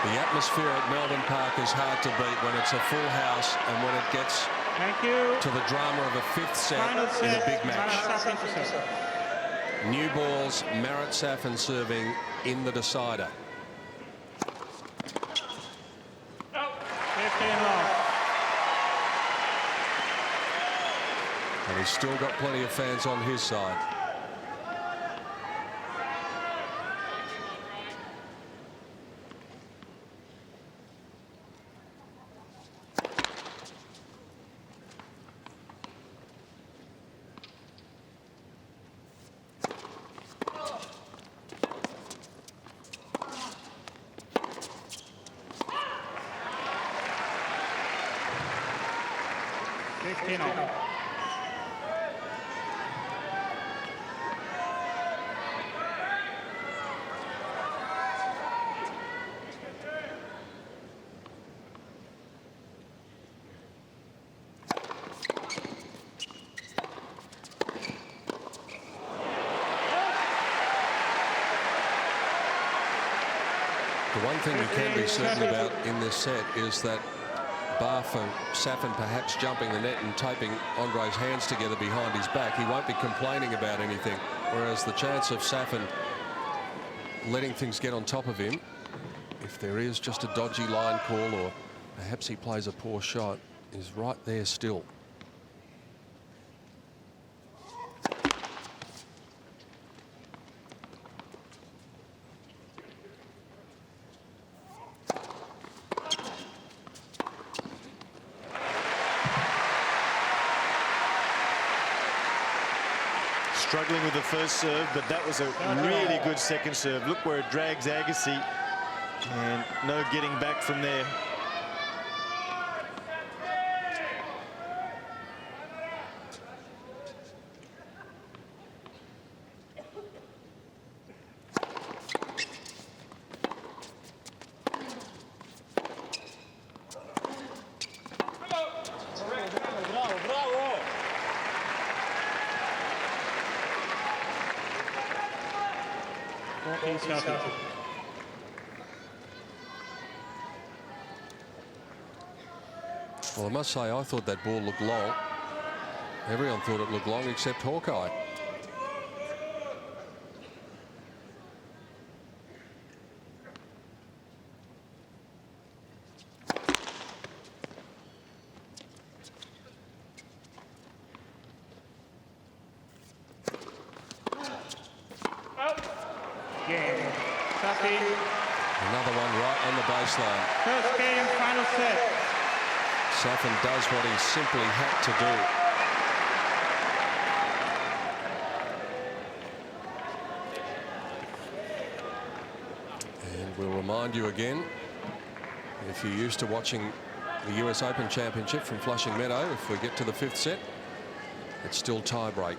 The atmosphere at Melbourne Park is hard to beat when it's a full house and when it gets to the drama of a 5th set in a big match. New balls, Marat Safin serving in the decider. 15 love. And he's still got plenty of fans on his side. The one thing you can be certain about in this set is that bar for Safin perhaps jumping the net and taping Andre's hands together behind his back, he won't be complaining about anything, whereas the chance of Safin letting things get on top of him, if there is just a dodgy line call or perhaps he plays a poor shot, is right there still. Struggling with the first serve, but that was a really good second serve. Look where it drags Agassi, and no getting back from there. Well, I must say, I thought that ball looked long. Everyone thought it looked long except Hawkeye. Another one right on the baseline. First game, final set. Safin does what he simply had to do. And we'll remind you again, if you're used to watching the US Open Championship from Flushing Meadow, if we get to the 5th set, it's still tie-break.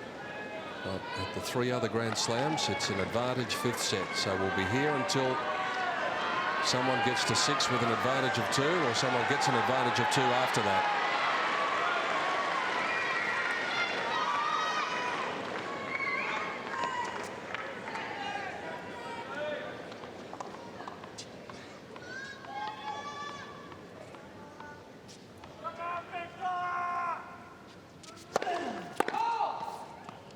But at the 3 other Grand Slams, it's an advantage 5th set. So we'll be here until someone gets to 6 with an advantage of 2, or someone gets an advantage of 2 after that.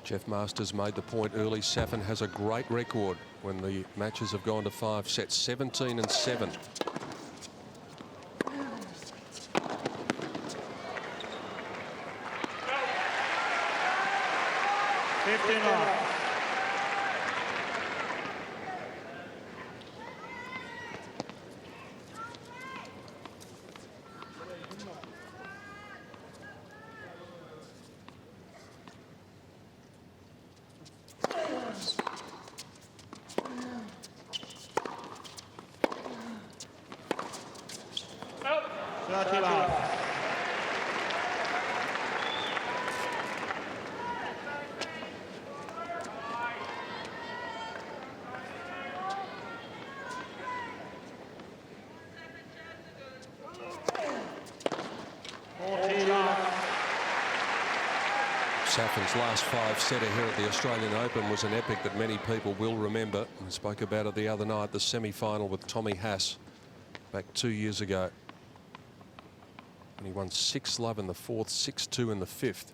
Jeff Masters made the point early. Safin has a great record when the matches have gone to 5 sets, 17 and 7. Safin's last 5-setter here at the Australian Open was an epic that many people will remember. We spoke about it the other night, the semi-final with Tommy Haas back 2 years ago. And he won 6-love in the 4th, 6-2 in the 5th.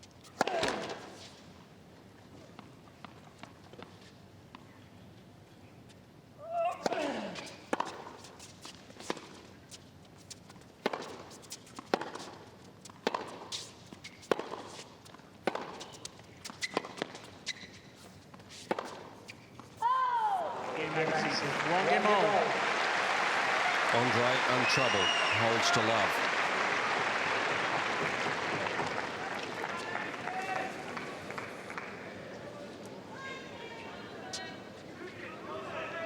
Andre, untroubled, holds to love.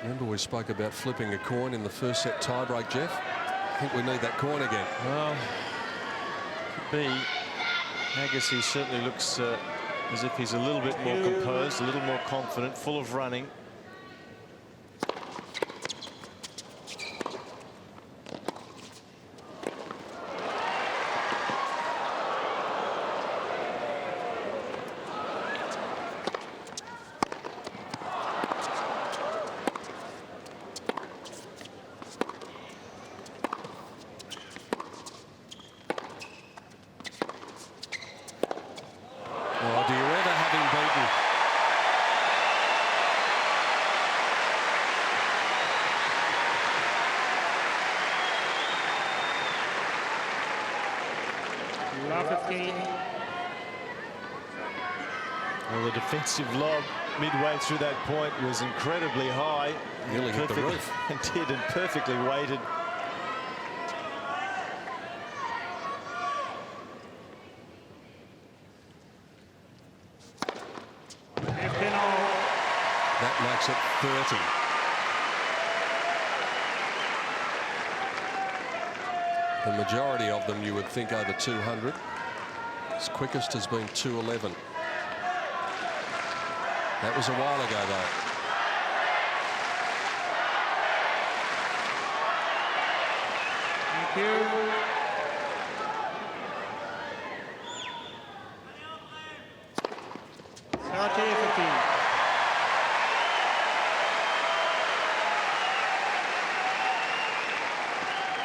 Remember we spoke about flipping a coin in the first set tiebreak, Jeff? I think we need that coin again. Well, could be. Agassi certainly looks as if he's a little bit more composed, a little more confident, full of running. Well, the defensive lob midway through that point was incredibly high. Nearly hit the roof. And did, and perfectly weighted. That makes it 30. The majority of them you would think over 200. His quickest has been 211. That was a while ago, though. Thank you.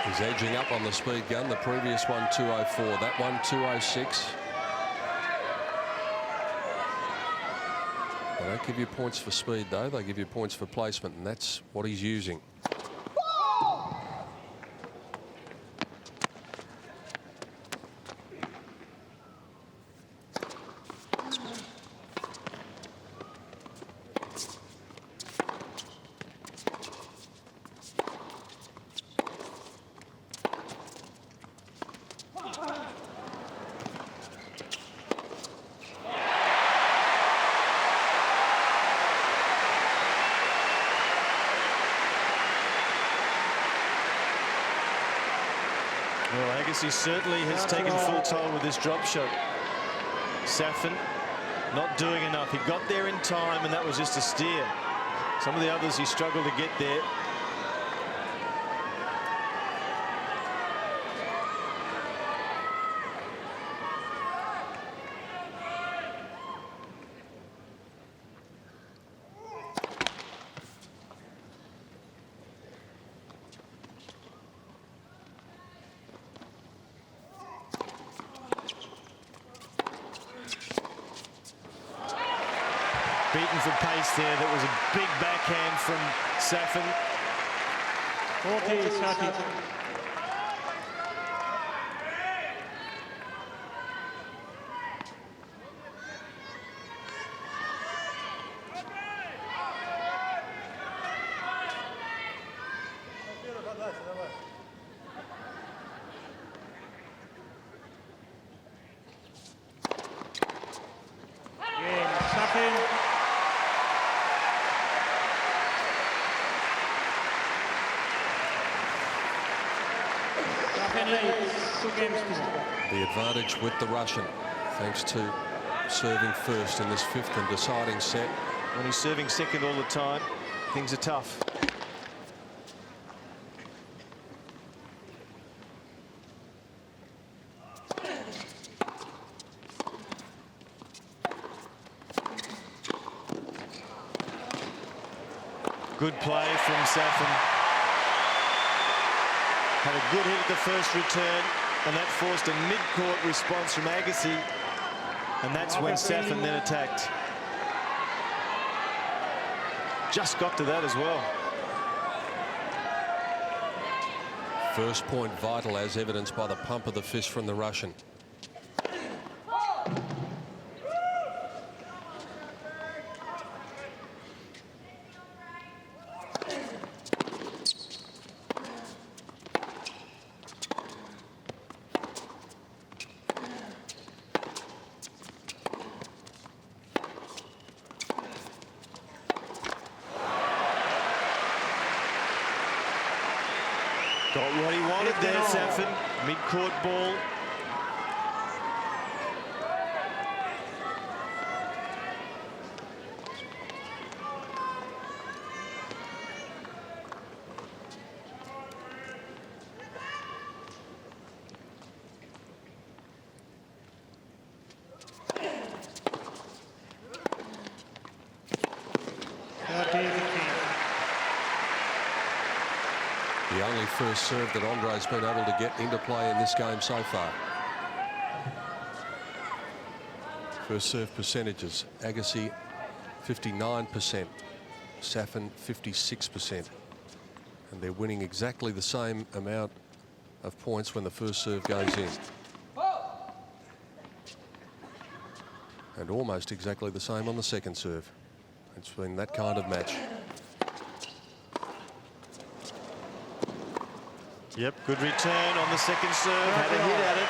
He's edging up on the speed gun. The previous one 204. That one 206. They don't give you points for speed, though. They give you points for placement, and that's what he's using. Well, Agassi certainly has taken full toll with this drop shot. Safin not doing enough. He got there in time, and that was just a steer. Some of the others he struggled to get there. beaten for pace there. That was a big backhand from Safin. 40-30. Safin. Safin leads 2 games to 1. The advantage with the Russian, thanks to serving first in this 5th and deciding set. When he's serving second all the time, things are tough. Good play from Safin. Had a good hit at the first return, and that forced a mid-court response from Agassi, and that's when Safin then attacked. Just got to that as well. First point vital, as evidenced by the pump of the fist from the Russian. Got what he wanted there, Safin. Mid-court ball. The only first serve that Andre's been able to get into play in this game so far. First serve percentages: Agassi 59%, Safin 56%. And they're winning exactly the same amount of points when the first serve goes in. And almost exactly the same on the second serve. It's been that kind of match. Yep, good return on the second serve. Had a hit at it.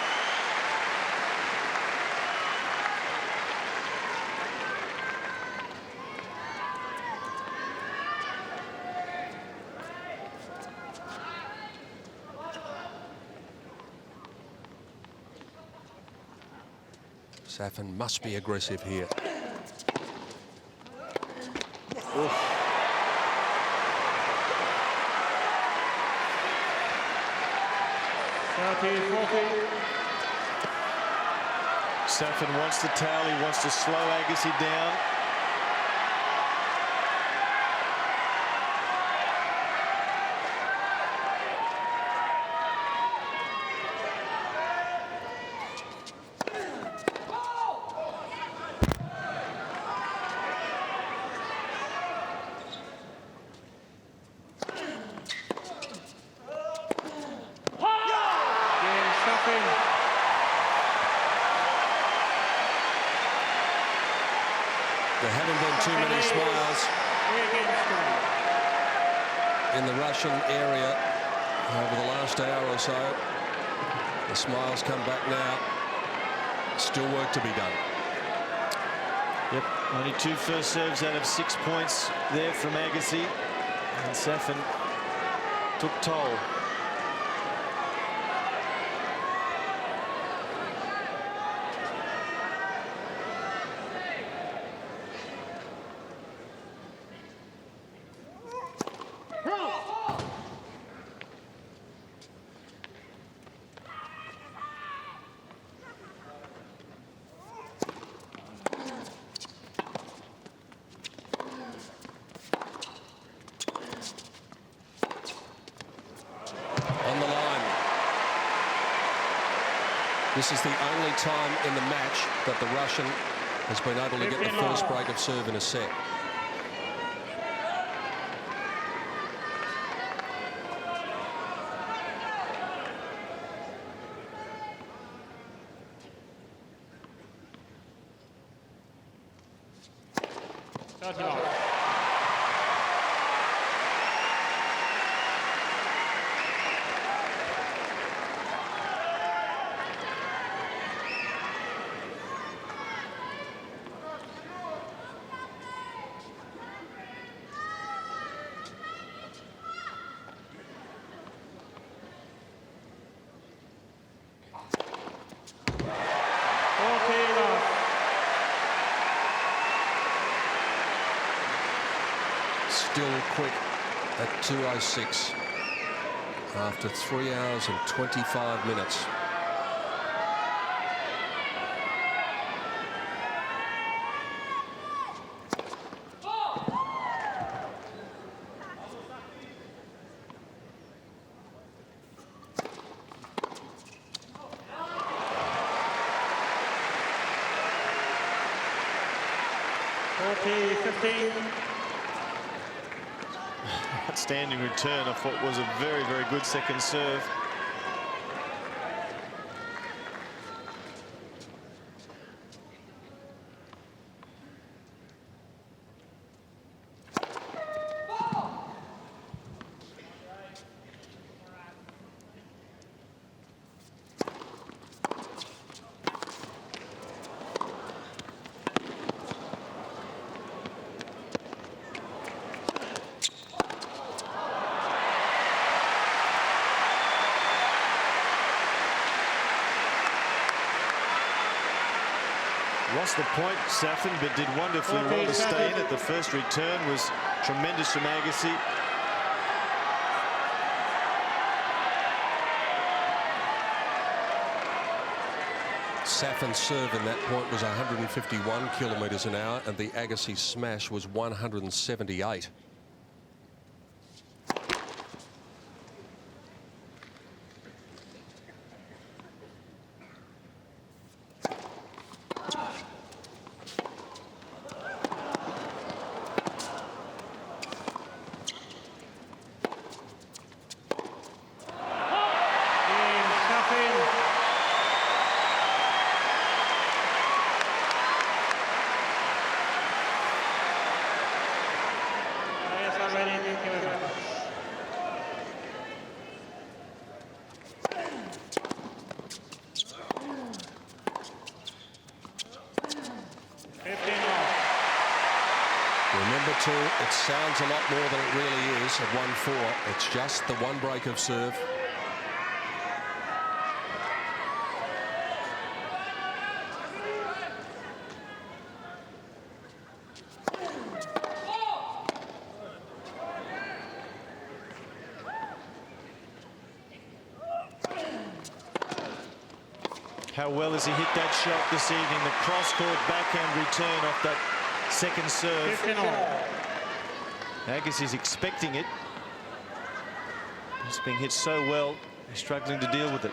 Safin must be aggressive here. Oof. Safin wants to towel, he wants to slow Agassi down. There haven't been too many smiles in the Russian area over the last hour or so. The smiles come back now. Still work to be done. Yep, only 2 first serves out of 6 points there from Agassi. And Safin took toll. This is the only time in the match that the Russian has been able to get the first break of serve in a set. Still quick at 2:06 after 3 hours and 25 minutes. Outstanding return. I thought was a very, very good second serve. Lost the point, Safin, but did wonderfully well to stay in it. The first return was tremendous from Agassi. Safin's serve in that point was 151 kilometres an hour, and the Agassi smash was 178. Remember, too, it sounds a lot more than it really is at 1-4. It's just the one break of serve. How well has he hit that shot this evening? The cross-court backhand return off that second serve. Agassi's expecting it. It's being hit so well, he's struggling to deal with it.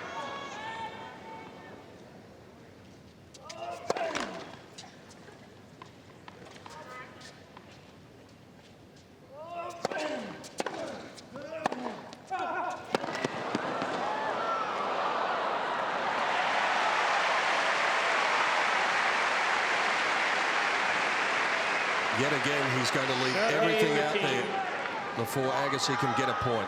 Yet again, he's going to leave everything out there before Agassi can get a point.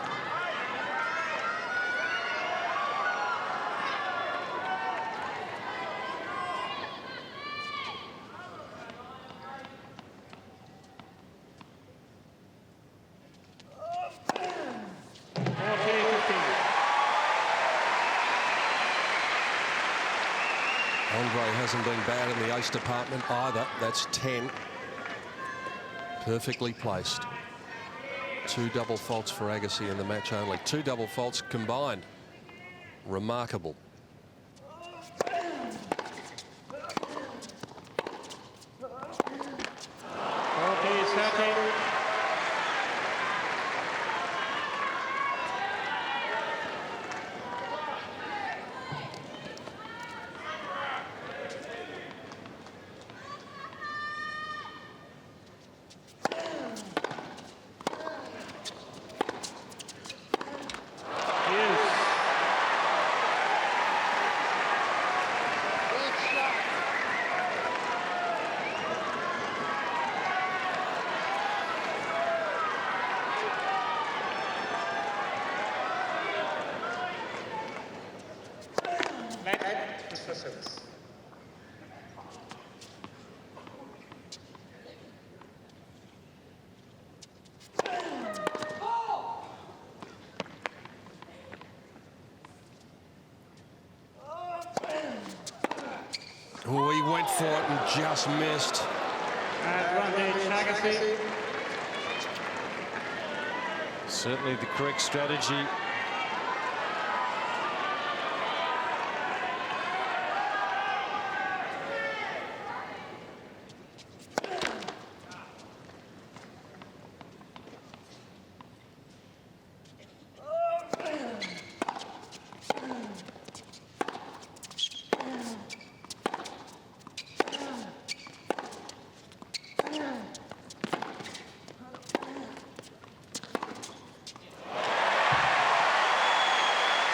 Andre hasn't been bad in the ace department either. That's 10. Perfectly placed. 2 double faults for Agassi in the match only. 2 double faults combined. Remarkable. Oh, he went for it and just missed. Andre Agassi. Certainly the correct strategy.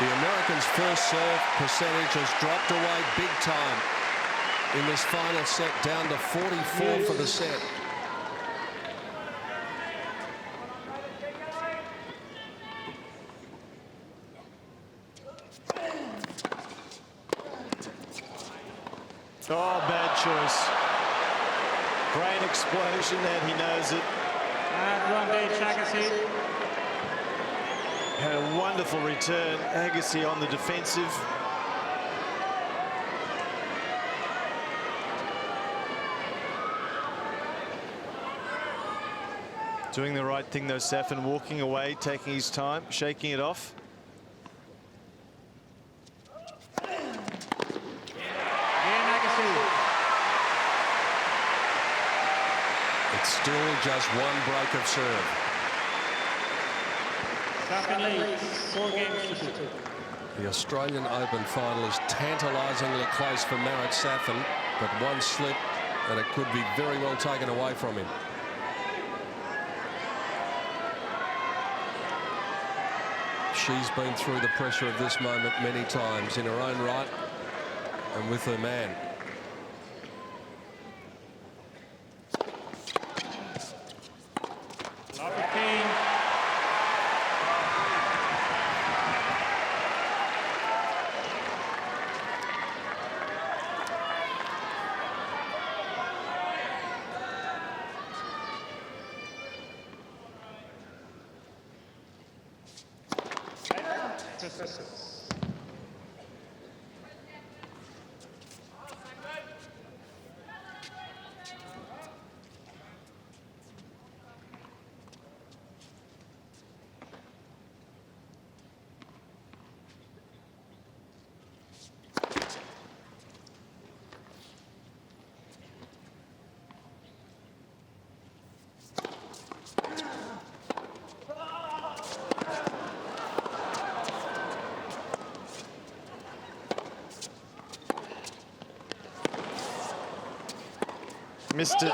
The Americans' first serve percentage has dropped away big time in this final set, down to 44 for the set. Oh, bad choice. Brain explosion, and he knows it. Andre Agassi. Had a wonderful return. Agassi on the defensive. Doing the right thing though, Safin, walking away, taking his time, shaking it off. It's still just one break of serve. Safin leads 4 games to 2. The Australian Open final is tantalisingly close for Marat Safin, but one slip and it could be very well taken away from him. She's been through the pressure of this moment many times in her own right and with her man. Cain. Missed it.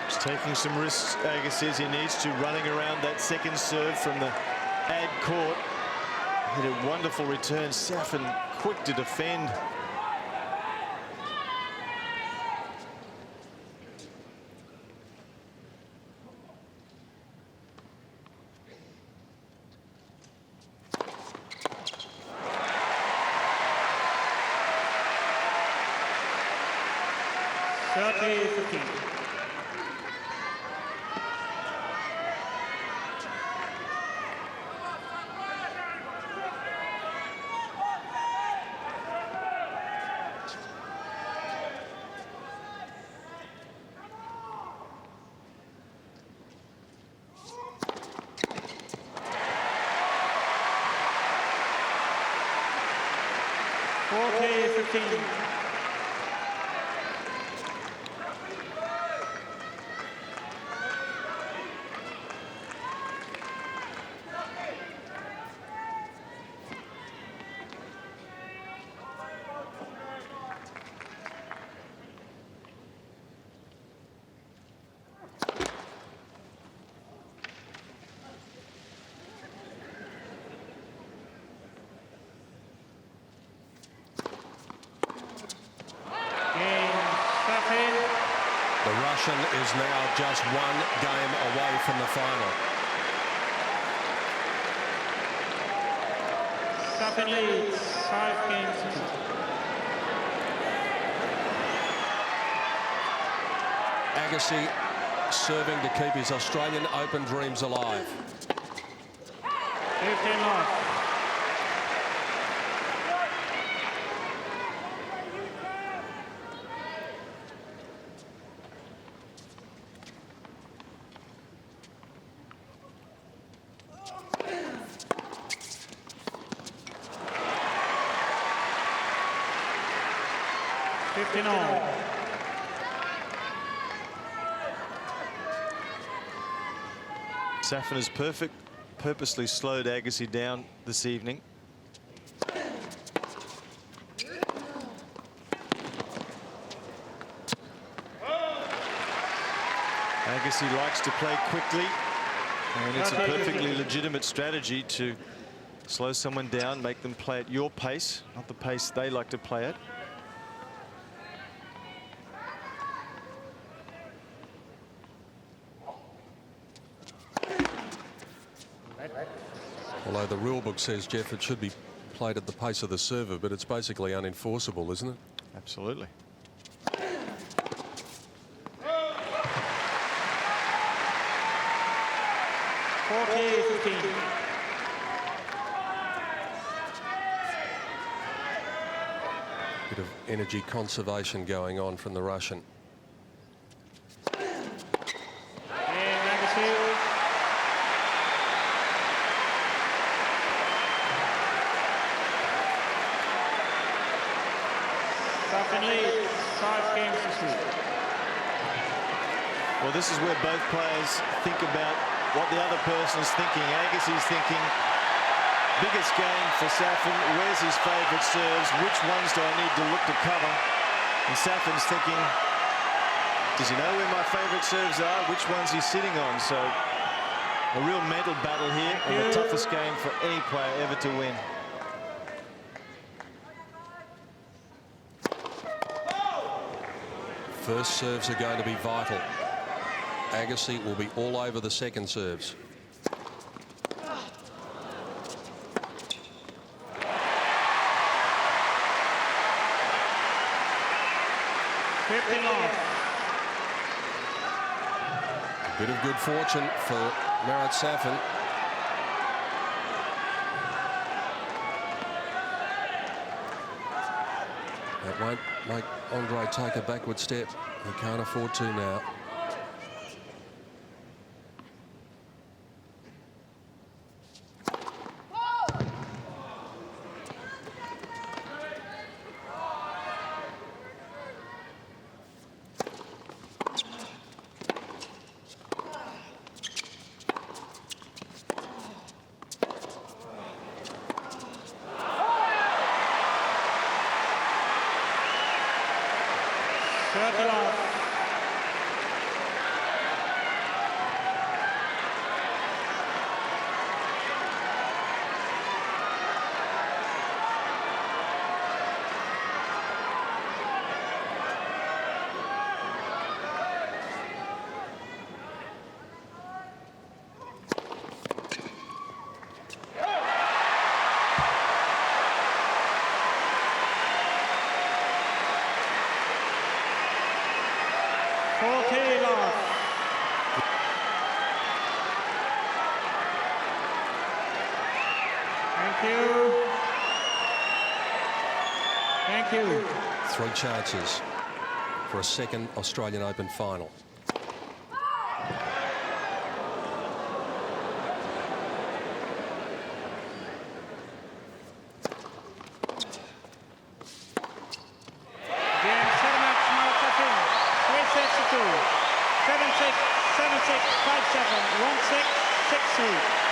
He's taking some risks, Agassi, as he needs to, running around that second serve from the ad court. Hit a wonderful return. Safin quick to defend. The Russian is now just one game away from the final. Safin leads 5 games to 2. Agassi serving to keep his Australian Open dreams alive. 15 love. Safin has purposely slowed Agassi down this evening. Agassi likes to play quickly, and it's a perfectly legitimate strategy to slow someone down, make them play at your pace, not the pace they like to play at. Although the rule book says, Jeff, it should be played at the pace of the server, but it's basically unenforceable, isn't it? Absolutely. Bit of energy conservation going on from the Russian. Well, this is where both players think about what the other person is thinking. Agassi's thinking, biggest game for Safin. Where's his favourite serves? Which ones do I need to look to cover? And Safin's thinking, does he know where my favourite serves are? Which ones he's sitting on? So a real mental battle here, and the toughest game for any player ever to win. First serves are going to be vital. Agassi will be all over the second serves. A bit of good fortune for Marat Safin. That won't make Andre take a backward step. He can't afford to now. Three chances for a second Australian Open final. Game 7 match, Marat Safin. 3 sets to 2. 7-6, 7-6, 5-7, 1-6, 6-3.